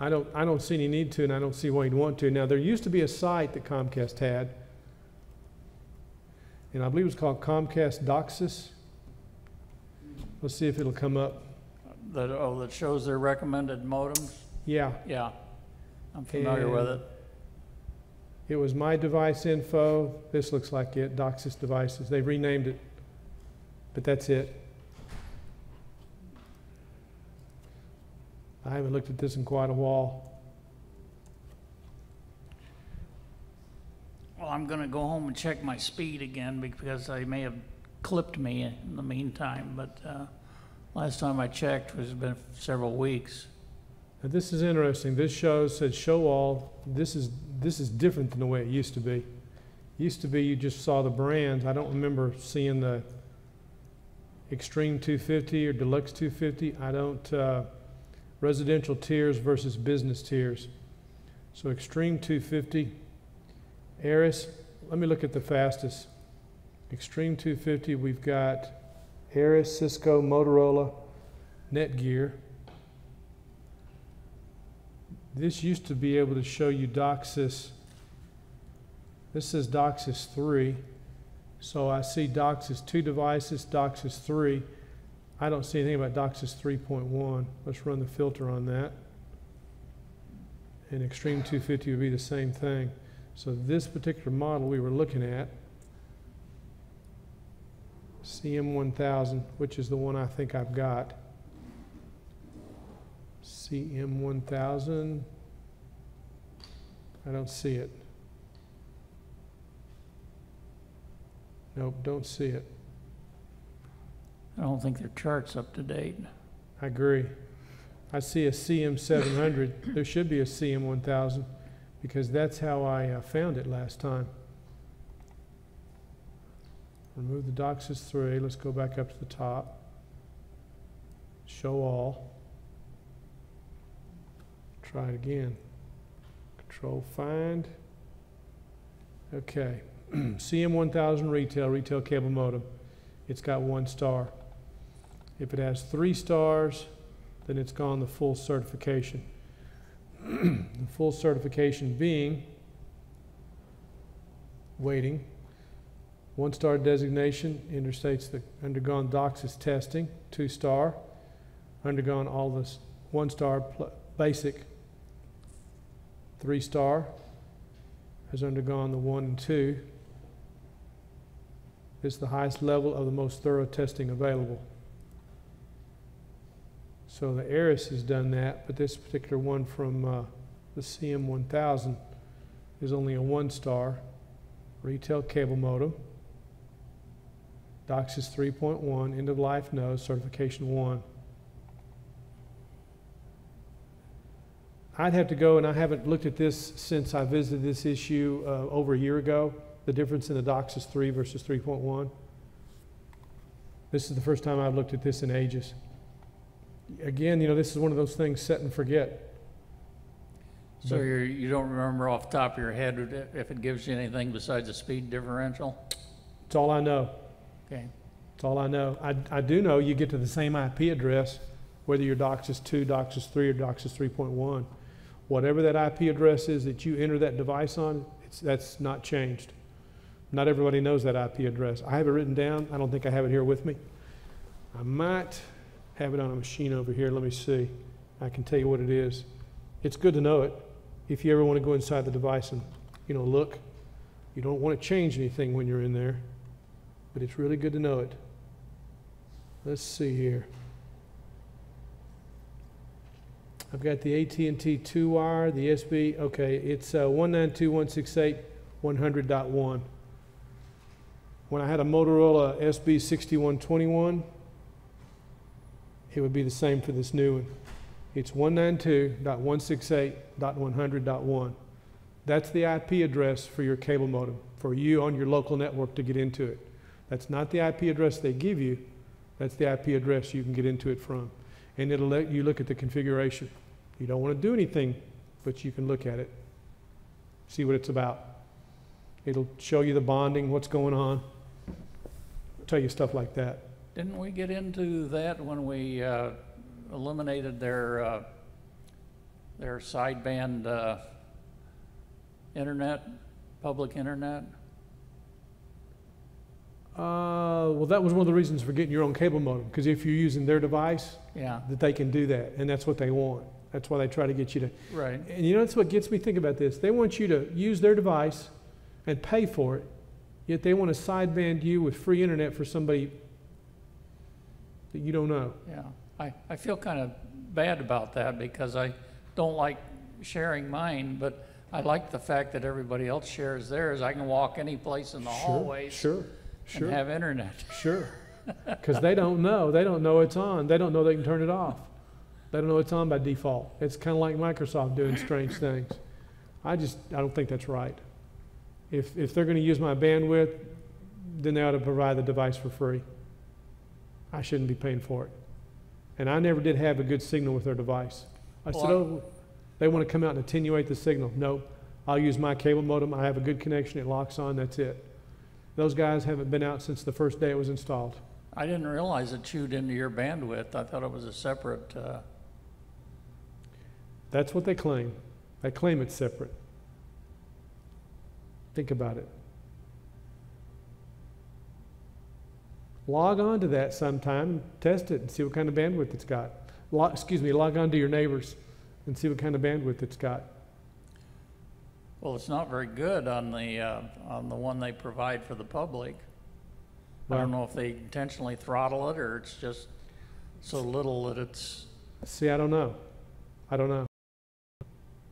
I don't see any need to, and I don't see why you'd want to. Now, there used to be a site that Comcast had, and I believe it was called Comcast DOCSIS. Let's see if it'll come up. That shows their recommended modems? Yeah. Yeah, I'm familiar with it. It was My Device Info. This looks like it, DOCSIS devices. They renamed it, but that's it. I haven't looked at this in quite a while. Well, I'm going to go home and check my speed again because I may have clipped me in the meantime, but last time I checked has been several weeks. Now, this is interesting. This says show all. This is different than the way it used to be. It used to be you just saw the brands. I don't remember seeing the Extreme 250 or Deluxe 250. I don't. Residential tiers versus business tiers. So Extreme 250, Aris, let me look at the fastest. Extreme 250, we've got Aris, Cisco, Motorola, Netgear. This used to be able to show you DOCSIS. This says DOCSIS 3. So I see DOCSIS 2 devices, DOCSIS 3. I don't see anything about DOCSIS 3.1. Let's run the filter on that. And Extreme 250 would be the same thing. So this particular model we were looking at, CM1000, which is the one I think I've got. CM1000, I don't see it. Nope, don't see it. I don't think their chart's up to date. I agree. I see a CM700. There should be a CM1000, because that's how I found it last time. Remove the DOCSIS 3. Let's go back up to the top. Show all. Try it again. Control find. Okay. CM1000 retail cable modem. It's got 1 star. If it has 3 stars, then it's gone the full certification. The full certification being waiting. 1 star designation indicates the undergone DOCSIS testing. 2 star, undergone all this 1 star basic. 3 star has undergone the 1 and 2. It's the highest level of the most thorough testing available. So the Aris has done that, but this particular one from the CM1000 is only a 1 star retail cable modem. DOCSIS 3.1, end of life node, certification 1. I'd have to go, and I haven't looked at this since I visited this issue over a year ago, the difference in the DOCSIS 3 versus 3.1. This is the first time I've looked at this in ages. Again, you know, this is one of those things set and forget. So you don't remember off the top of your head if it gives you anything besides the speed differential? It's all I know. Okay. That's all I know. I do know you get to the same IP address, whether you're DOCSIS 2, DOCSIS 3, or DOCSIS 3.1. Whatever that IP address is that you enter that device on, that's not changed. Not everybody knows that IP address. I have it written down. I don't think I have it here with me. I might have it on a machine over here. Let me see. I can tell you what it is. It's good to know it if you ever want to go inside the device and, you know, look. You don't want to change anything when you're in there, but it's really good to know it. Let's see here. I've got the AT&T 2-wire, the SB. Okay, it's 192.168.100.1. When I had a Motorola SB6121, it would be the same for this new one. It's 192.168.100.1. That's the IP address for your cable modem, for you on your local network to get into it. That's not the IP address they give you. That's the IP address you can get into it from. And it'll let you look at the configuration. You don't want to do anything, but you can look at it, see what it's about. It'll show you the bonding, what's going on, tell you stuff like that. Didn't we get into that when we eliminated their sideband internet, public internet? Well, that was one of the reasons for getting your own cable modem, because if you're using their device, Yeah. that they can do that, and that's what they want. That's why they try to get you to. Right. And you know, that's what gets me thinking about this. They want you to use their device and pay for it, yet they want to sideband you with free internet for somebody that you don't know. Yeah. I feel kind of bad about that because I don't like sharing mine, but I like the fact that everybody else shares theirs. I can walk any place in the hallways and have internet. Sure. Because they don't know. They don't know it's on. They don't know they can turn it off. They don't know it's on by default. It's kind of like Microsoft doing strange things. I don't think that's right. If they're going to use my bandwidth, then they ought to provide the device for free. I shouldn't be paying for it. And I never did have a good signal with their device. I said, oh, they want to come out and attenuate the signal. No, I'll use my cable modem. I have a good connection. It locks on. That's it. Those guys haven't been out since the first day it was installed. I didn't realize it chewed into your bandwidth. I thought it was a separate. That's what they claim. They claim it's separate. Think about it. Log on to that sometime, test it, and see what kind of bandwidth it's got. Log on to your neighbors and see what kind of bandwidth it's got. Well, it's not very good on the one they provide for the public. I don't know if they intentionally throttle it or it's just so little that it's. See, I don't know.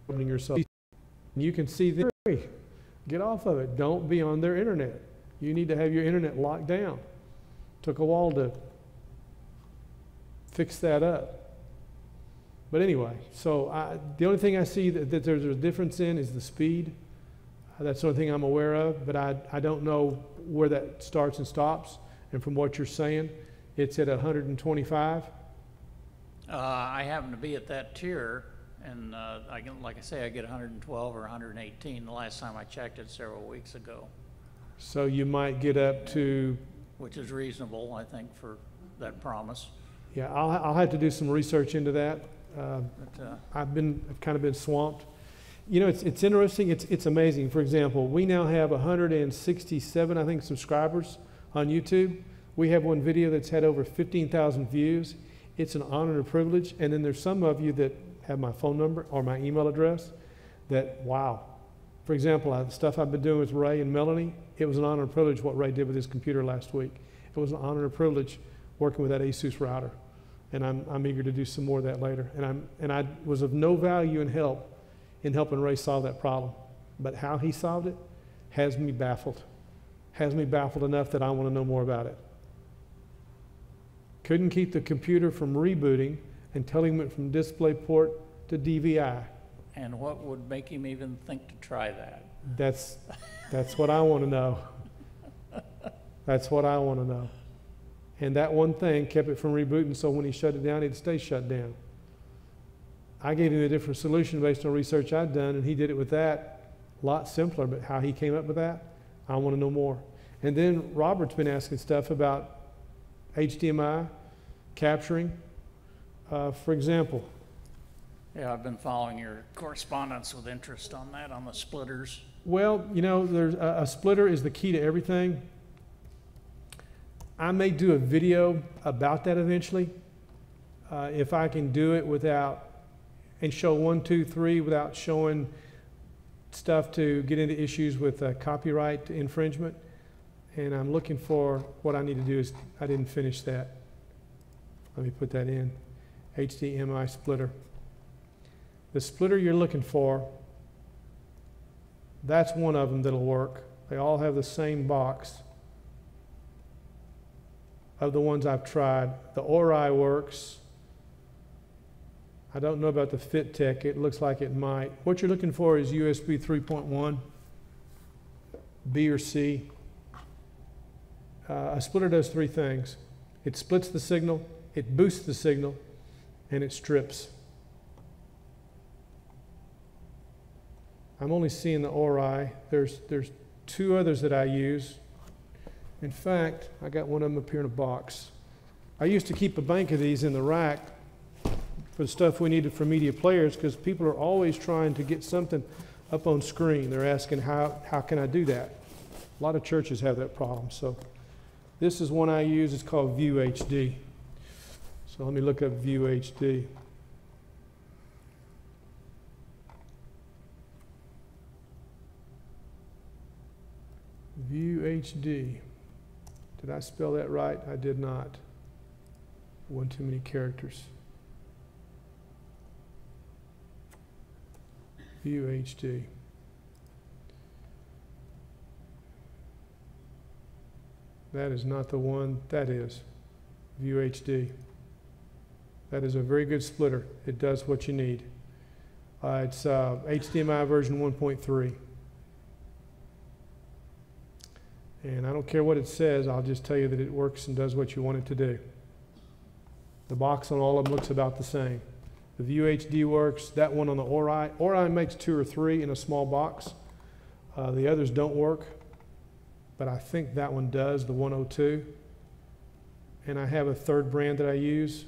Opening yourself. You can see them. Get off of it. Don't be on their internet. You need to have your internet locked down. Took a while to fix that up. But anyway, so the only thing I see that there's a difference in is the speed. That's the only thing I'm aware of, but I don't know where that starts and stops. And from what you're saying, it's at 125. I happen to be at that tier, and like I say, I get 112 or 118. The last time I checked it several weeks ago. So you might get up to, which is reasonable, I think, for that promise. Yeah, I'll have to do some research into that. I've kind of been swamped. You know, it's interesting. It's amazing. For example, we now have 167, I think, subscribers on YouTube. We have one video that's had over 15,000 views. It's an honor and a privilege. And then there's some of you that have my phone number or my email address that, wow. For example, the stuff I've been doing with Ray and Melanie, it was an honor and privilege what Ray did with his computer last week. It was an honor and a privilege working with that ASUS router. And I'm eager to do some more of that later. And I was of no value in helping Ray solve that problem. But how he solved it has me baffled. Has me baffled enough that I want to know more about it. Couldn't keep the computer from rebooting until he went from DisplayPort to DVI. And what would make him even think to try that? That's what I want to know. That's what I want to know. And that one thing kept it from rebooting, so when he shut it down, it'd stay shut down. I gave him a different solution based on research I'd done, and he did it with that. A lot simpler, but how he came up with that, I want to know more. And then Robert's been asking stuff about HDMI, capturing, for example. Yeah, I've been following your correspondence with interest on that, on the splitters. Well, you know, there's a splitter is the key to everything. I may do a video about that eventually, if I can do it without, and show 1, 2, 3 without showing stuff to get into issues with copyright infringement. And I'm looking for, what I need to do is, I didn't finish that. Let me put that in, HDMI splitter. The splitter you're looking for, that's one of them that'll work. They all have the same box. Of the ones I've tried, the Ori works. I don't know about the FitTech. It looks like it might. What you're looking for is USB 3.1, B or C. A splitter does 3 things. It splits the signal, it boosts the signal, and it strips. I'm only seeing the Ori. There's 2 others that I use. In fact, I got one of them up here in a box. I used to keep a bank of these in the rack for the stuff we needed for media players, because people are always trying to get something up on screen. They're asking, how can I do that? A lot of churches have that problem. So this is one I use. It's called View HD. So let me look up View HD. View HD. Did I spell that right? I did not. One too many characters. View HD. That is not the one. That is View HD. That is a very good splitter. It does what you need. It's HDMI version 1.3. And I don't care what it says, I'll just tell you that it works and does what you want it to do. The box on all of them looks about the same. The View HD works. That one on the Ori. Ori makes 2 or 3 in a small box. The others don't work, but I think that one does, the 102. And I have a 3rd brand that I use.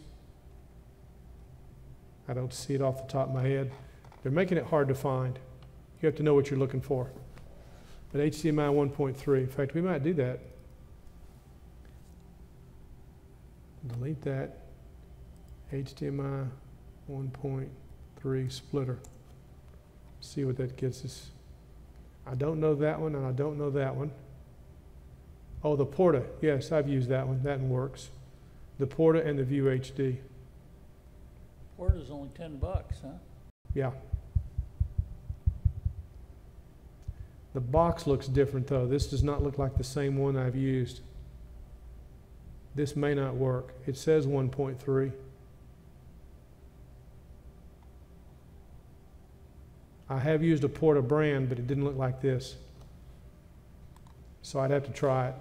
I don't see it off the top of my head. They're making it hard to find. You have to know what you're looking for. But HDMI 1.3, in fact, we might do that. Delete that. HDMI 1.3 splitter. See what that gets us. I don't know that one, and I don't know that one. Oh, the Porta. Yes, I've used that one. That one works. The Porta and the View HD. Porta's only $10, huh? Yeah. The box looks different though. This does not look like the same one I've used. This may not work. It says 1.3. I have used a Porta brand, but it didn't look like this. So I'd have to try it.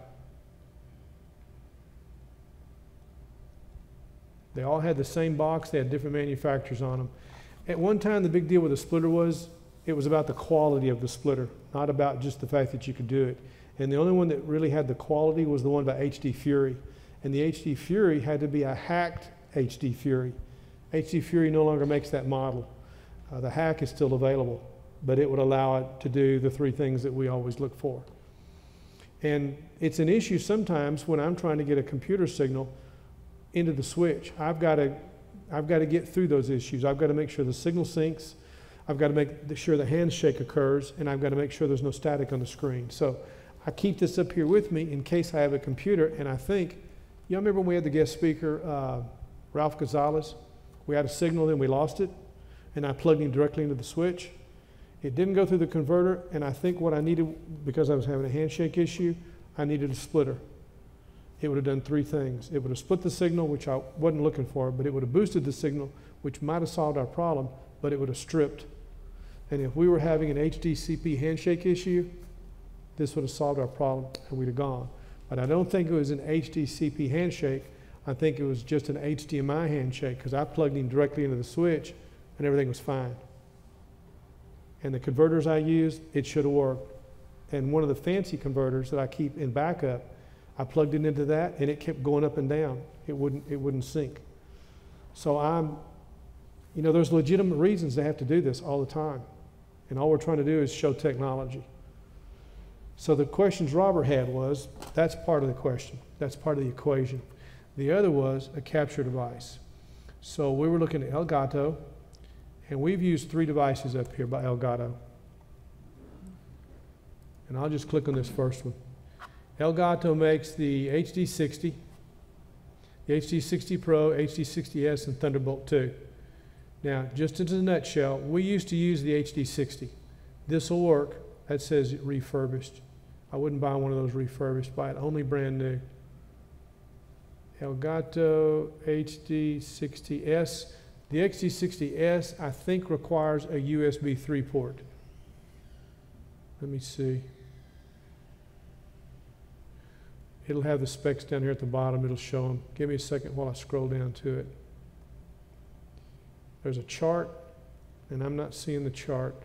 They all had the same box. They had different manufacturers on them. At one time, the big deal with the splitter was it was about the quality of the splitter, not about just the fact that you could do it. And the only one that really had the quality was the one by HD Fury. And the HD Fury had to be a hacked HD Fury. HD Fury no longer makes that model. The hack is still available, but it would allow it to do the three things that we always look for. And it's an issue sometimes when I'm trying to get a computer signal into the switch. I've got to get through those issues. I've got to make sure the signal syncs. I've got to make sure the handshake occurs, and I've got to make sure there's no static on the screen. So I keep this up here with me in case I have a computer, and I think, y'all remember when we had the guest speaker, Ralph Gonzalez? We had a signal, then we lost it, and I plugged him directly into the switch. It didn't go through the converter, and I think what I needed, because I was having a handshake issue, I needed a splitter. It would have done three things. It would have split the signal, which I wasn't looking for, but it would have boosted the signal, which might have solved our problem, but it would have stripped. And if we were having an HDCP handshake issue, this would have solved our problem, and we'd have gone. But I don't think it was an HDCP handshake. I think it was just an HDMI handshake, because I plugged him directly into the switch, and everything was fine. And the converters I used, it should have worked. And one of the fancy converters that I keep in backup, I plugged it into that, and it kept going up and down. It wouldn't sync. So there's legitimate reasons they have to do this all the time. And all we're trying to do is show technology. So the questions Robert had was, that's part of the question. That's part of the equation. The other was a capture device. So we were looking at Elgato, and we've used 3 devices up here by Elgato. And I'll just click on this first one. Elgato makes the HD60, the HD60 Pro, HD60S, and Thunderbolt 2. Now, just in a nutshell, we used to use the HD60. This will work. That says refurbished. I wouldn't buy one of those refurbished. Buy it only brand new. Elgato HD60S. The HD60S, I think, requires a USB 3 port. Let me see. It'll have the specs down here at the bottom. It'll show them. Give me a second while I scroll down to it. There's a chart, and I'm not seeing the chart.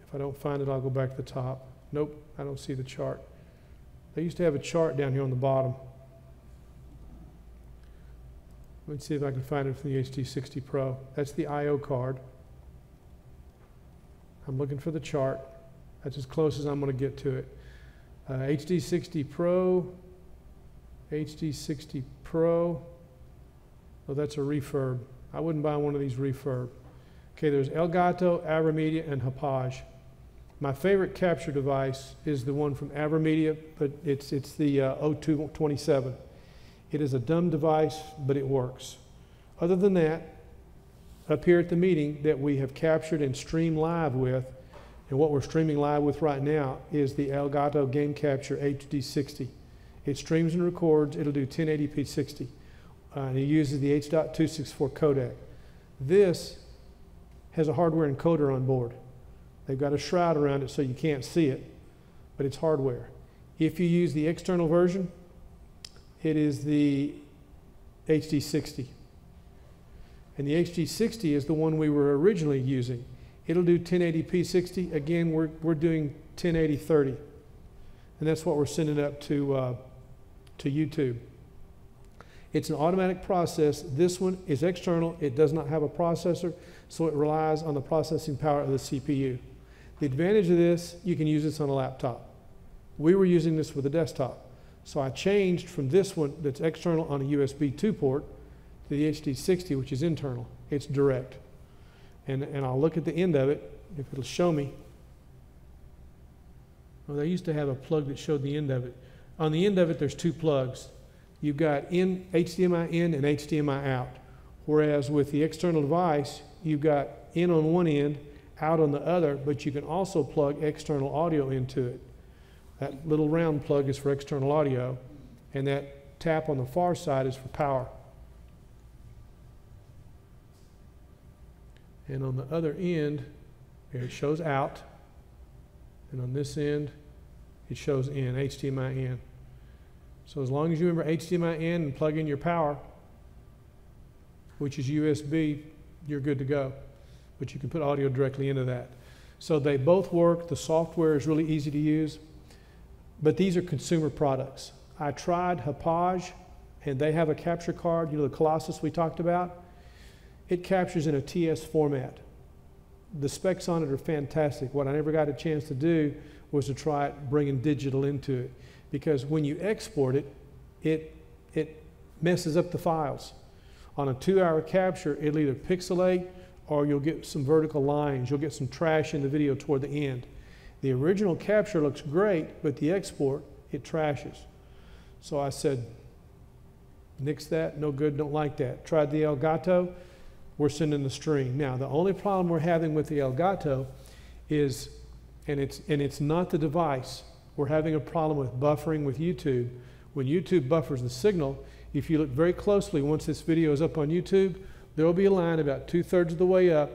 If I don't find it, I'll go back to the top. Nope, I don't see the chart. They used to have a chart down here on the bottom. Let me see if I can find it from the HD60 Pro. That's the I/O card. I'm looking for the chart. That's as close as I'm going to get to it. HD60 Pro, HD60 Pro. Oh, that's a refurb. I wouldn't buy one of these refurb. Okay, there's Elgato, AverMedia, and Hauppauge. My favorite capture device is the one from AverMedia, but it's the O227. It is a dumb device, but it works. Other than that, up here at the meeting that we have captured and streamed live with, and what we're streaming live with right now is the Elgato Game Capture HD60. It streams and records. It'll do 1080p 60. And it uses the H.264 codec. This has a hardware encoder on board. They've got a shroud around it so you can't see it, but it's hardware. If you use the external version, it is the HD60. And the HD60 is the one we were originally using. It'll do 1080p 60. Again, we're doing 1080 30. And that's what we're sending up to YouTube. It's an automatic process. This one is external. It does not have a processor, so it relies on the processing power of the CPU. The advantage of this, you can use this on a laptop. We were using this with a desktop. So I changed from this one that's external on a USB 2 port to the HD60, which is internal. It's direct. And I'll look at the end of it, if it'll show me. Well, they used to have a plug that showed the end of it. On the end of it, there's 2 plugs. You've got HDMI in and HDMI out. Whereas with the external device, you've got in on one end, out on the other, but you can also plug external audio into it. That little round plug is for external audio, and that tap on the far side is for power. And on the other end, Here it shows out, and on this end, it shows in, HDMI in. So as long as you remember HDMI in and plug in your power, which is USB, you're good to go. But you can put audio directly into that. So they both work. The software is really easy to use. But these are consumer products. I tried Hauppauge, and they have a capture card, you know, the Colossus we talked about. It captures in a TS format. The specs on it are fantastic. What I never got a chance to do was to try it bringing digital into it. Because when you export it, it messes up the files. On a 2-hour capture, it'll either pixelate or you'll get some vertical lines. You'll get some trash in the video toward the end. The original capture looks great, but the export, it trashes. So I said, nix that, no good, don't like that. Tried the Elgato, we're sending the stream. Now, the only problem we're having with the Elgato is, and it's not the device, we're having a problem with buffering with YouTube. When YouTube buffers the signal, if you look very closely, once this video is up on YouTube, there will be a line about 2/3 of the way up,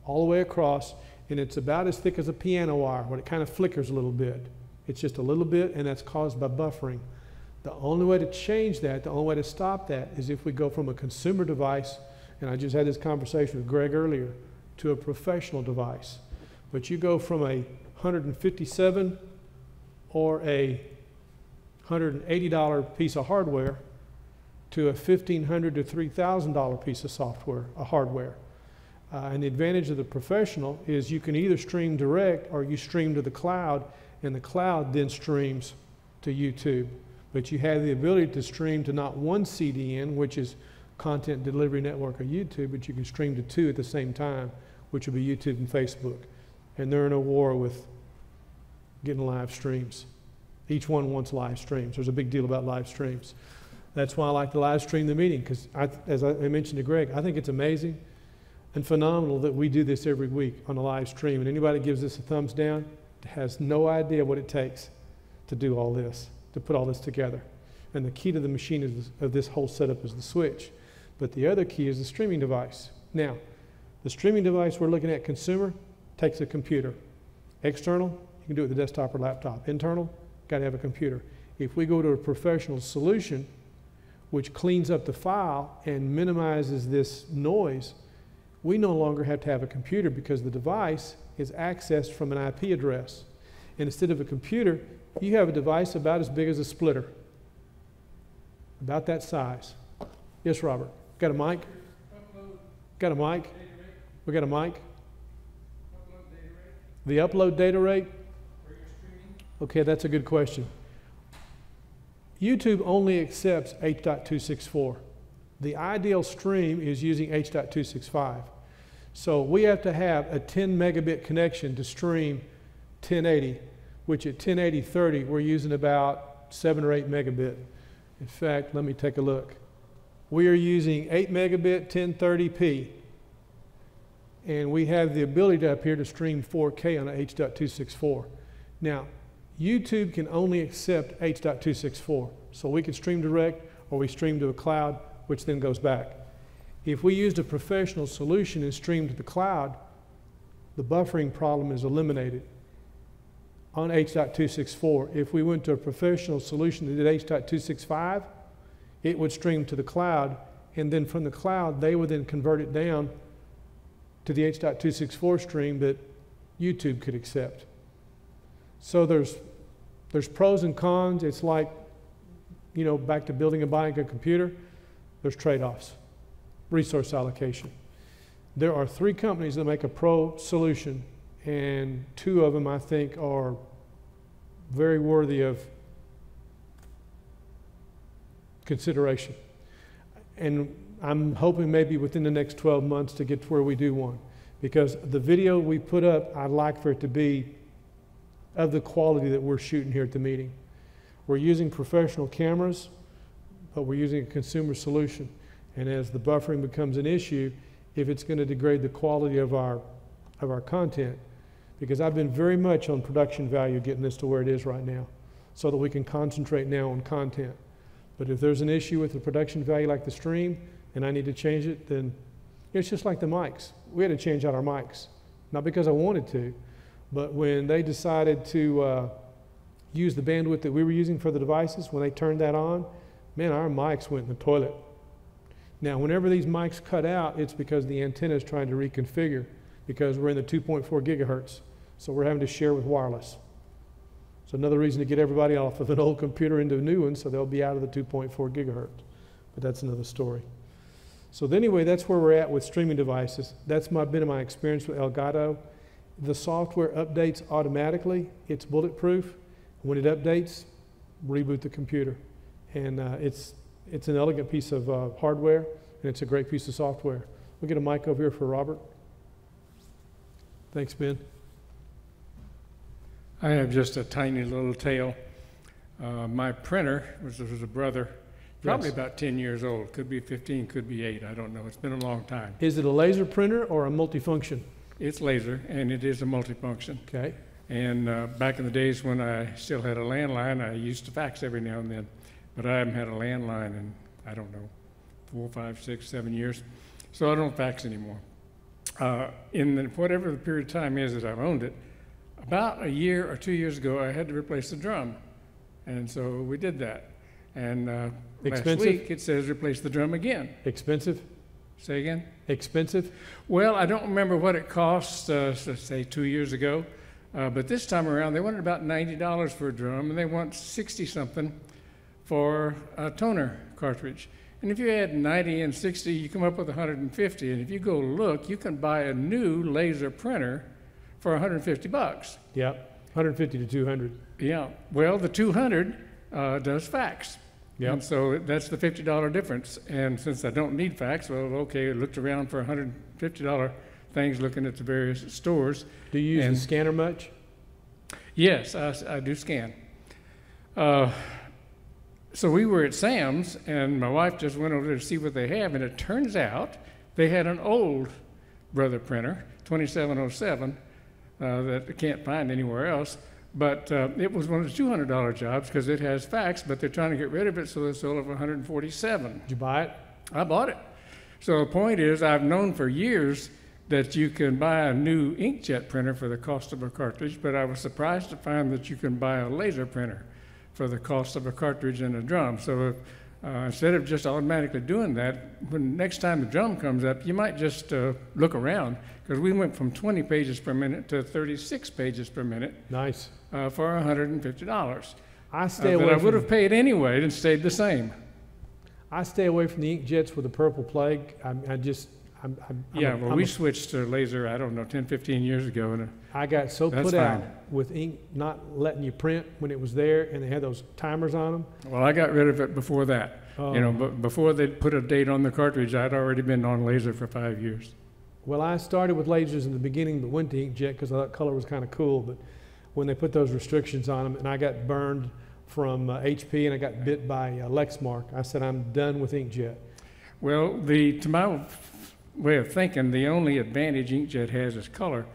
all the way across, and it's about as thick as a piano wire, when it kind of flickers a little bit. It's just a little bit, and that's caused by buffering. The only way to change that, the only way to stop that, is if we go from a consumer device, and I just had this conversation with Greg earlier, to a professional device. But you go from a $157 or a $180 piece of hardware to a $1,500 to $3,000 piece of software, hardware. And the advantage of the professional is you can either stream direct or you stream to the cloud, and the cloud then streams to YouTube. But you have the ability to stream to not one CDN, which is Content Delivery Network or YouTube, but you can stream to 2 at the same time, which will be YouTube and Facebook. And they're in a war with getting live streams. Each one wants live streams. There's a big deal about live streams. That's why I like to live stream the meeting, because as I mentioned to Greg, I think it's amazing and phenomenal that we do this every week on a live stream. And anybody that gives this a thumbs down has no idea what it takes to do all this, to put all this together. And the key to the machine of this whole setup is the switch. But the other key is the streaming device. Now, the streaming device we're looking at, consumer, takes a computer. External, you can do it with a desktop or laptop. Internal, got to have a computer. If we go to a professional solution, which cleans up the file and minimizes this noise, we no longer have to have a computer because the device is accessed from an IP address. And instead of a computer, you have a device about as big as a splitter, about that size. Yes, Robert. Got a mic? Got a mic? We got a mic? The upload data rate? Okay, that's a good question. YouTube only accepts H.264. The ideal stream is using H.265. So we have to have a 10 megabit connection to stream 1080, which at 1080/30 we're using about 7 or 8 megabit. In fact, let me take a look. We are using 8 megabit 1030p, and we have the ability up here to stream 4K on a H.264. Now, YouTube can only accept H.264, so we can stream direct or we stream to a cloud, which then goes back. If we used a professional solution and streamed to the cloud, the buffering problem is eliminated on H.264. If we went to a professional solution that did H.265, it would stream to the cloud, and then from the cloud, they would then convert it down to the H.264 stream that YouTube could accept. So there's pros and cons. It's like, you know, back to building and buying a computer. There's trade-offs, resource allocation. There are 3 companies that make a pro solution, and 2 of them I think are very worthy of consideration. And I'm hoping maybe within the next 12 months to get to where we do one. Because the video we put up, I'd like for it to be of the quality that we're shooting here at the meeting. We're using professional cameras, but we're using a consumer solution. And as the buffering becomes an issue, if it's going to degrade the quality of our content, because I've been very much on production value getting this to where it is right now, so that we can concentrate now on content. But if there's an issue with the production value like the stream, and I need to change it, then it's just like the mics. We had to change out our mics. not because I wanted to, but when they decided to use the bandwidth that we were using for the devices, when they turned that on, man, our mics went in the toilet. Now, whenever these mics cut out, it's because the antenna is trying to reconfigure, because we're in the 2.4 gigahertz, so we're having to share with wireless. So another reason to get everybody off of an old computer into a new one, so they'll be out of the 2.4 gigahertz. But that's another story. So anyway, that's where we're at with streaming devices. That's been my experience with Elgato. The software updates automatically. It's bulletproof. When it updates, reboot the computer. And it's an elegant piece of hardware, and it's a great piece of software. We'll get a mic over here for Robert. Thanks, Ben. I have just a tiny little tale. My printer, which was a brother, probably Yes. about 10 years old, could be 15, could be 8, I don't know. It's been a long time. Is it a laser printer or a multifunction? It's laser, and it is a multifunction. Okay. And back in the days when I still had a landline, I used to fax every now and then, but I haven't had a landline in, I don't know, 4, 5, 6, 7 years. So I don't fax anymore. Whatever the period of time is that I've owned it, about a year or 2 years ago, I had to replace the drum. And so we did that. And last week it says replace the drum again. Expensive? Say again? Expensive? Well, I don't remember what it cost, say 2 years ago. But this time around, they wanted about $90 for a drum, and they want 60-something for a toner cartridge. And if you add 90 and 60, you come up with 150. And if you go look, you can buy a new laser printer for 150 bucks. Yeah, 150 to 200. Yeah, well, the 200 does fax. Yeah. And so that's the $50 difference. And since I don't need fax, well, okay, I looked around for $150 things, looking at the various stores. Do you use the scanner much? Yes, I do scan. So we were at Sam's, and my wife just went over there to see what they have, and it turns out they had an old Brother printer, 2707, that I can't find anywhere else. But it was one of the $200 jobs because it has fax, but they're trying to get rid of it, so they sold it for $147. Did you buy it? I bought it. So the point is, I've known for years that you can buy a new inkjet printer for the cost of a cartridge, but I was surprised to find that you can buy a laser printer for the cost of a cartridge and a drum. So instead of just automatically doing that, when next time the drum comes up, you might just look around, because we went from 20 pages per minute to 36 pages per minute. Nice. For $150. I stay away. But I would have paid anyway and stayed the same. I stay away from the inkjets with the purple plague. We switched to laser, I don't know, 10, 15 years ago. And I got so put out with ink not letting you print when it was there, and they had those timers on them. Well, I got rid of it before that. But before they put a date on the cartridge, I'd already been on laser for 5 years. Well, I started with lasers in the beginning, but went to inkjet because I thought color was kind of cool. But when they put those restrictions on them, and I got burned from HP, and I got bit by Lexmark, I said, I'm done with inkjet. Well, to my way of thinking, the only advantage inkjet has is color.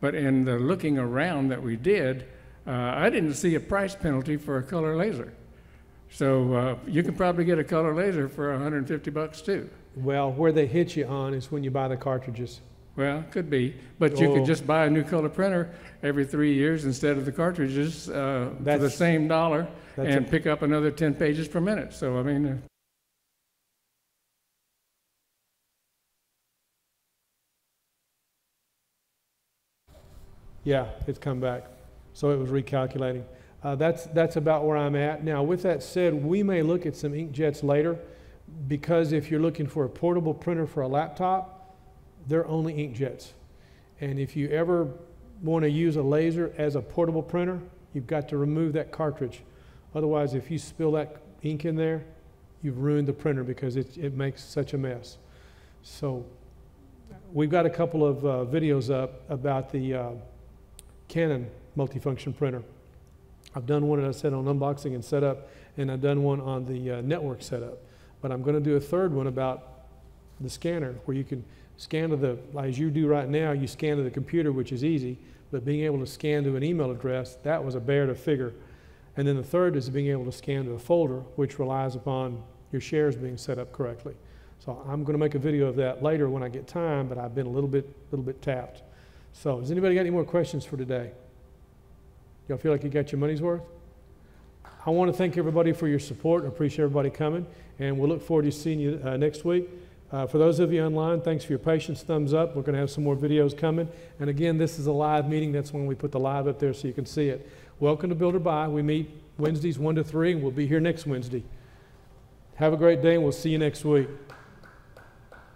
But in the looking around that we did, I didn't see a price penalty for a color laser. So you can probably get a color laser for $150 too. Well, where they hit you on is when you buy the cartridges. Well, could be, but you could just buy a new color printer every 3 years instead of the cartridges for the same dollar and pick up another 10 pages per minute. So, I mean... Yeah, it's come back. So it was recalculating. That's about where I'm at. Now, with that said, we may look at some inkjets later, because if you're looking for a portable printer for a laptop, they're only inkjets. And if you ever want to use a laser as a portable printer, you've got to remove that cartridge. Otherwise, if you spill that ink in there, you've ruined the printer because it makes such a mess. So we've got a couple of videos up about the Canon multifunction printer. I've done one, as I said, on unboxing and setup, and I've done one on the network setup. But I'm going to do a third one about the scanner, where you can scan to as you do right now, you scan to the computer, which is easy, but being able to scan to an email address, that was a bear to figure. And then the third is being able to scan to a folder, which relies upon your shares being set up correctly. So I'm going to make a video of that later when I get time, but I've been a little bit tapped. So, has anybody got any more questions for today? Y'all feel like you got your money's worth? I want to thank everybody for your support. I appreciate everybody coming, and we'll look forward to seeing you next week. For those of you online, thanks for your patience. Thumbs up. We're going to have some more videos coming. And again, this is a live meeting. That's when we put the live up there so you can see it. Welcome to Build or Buy. We meet Wednesdays 1 to 3, and we'll be here next Wednesday. Have a great day, and we'll see you next week.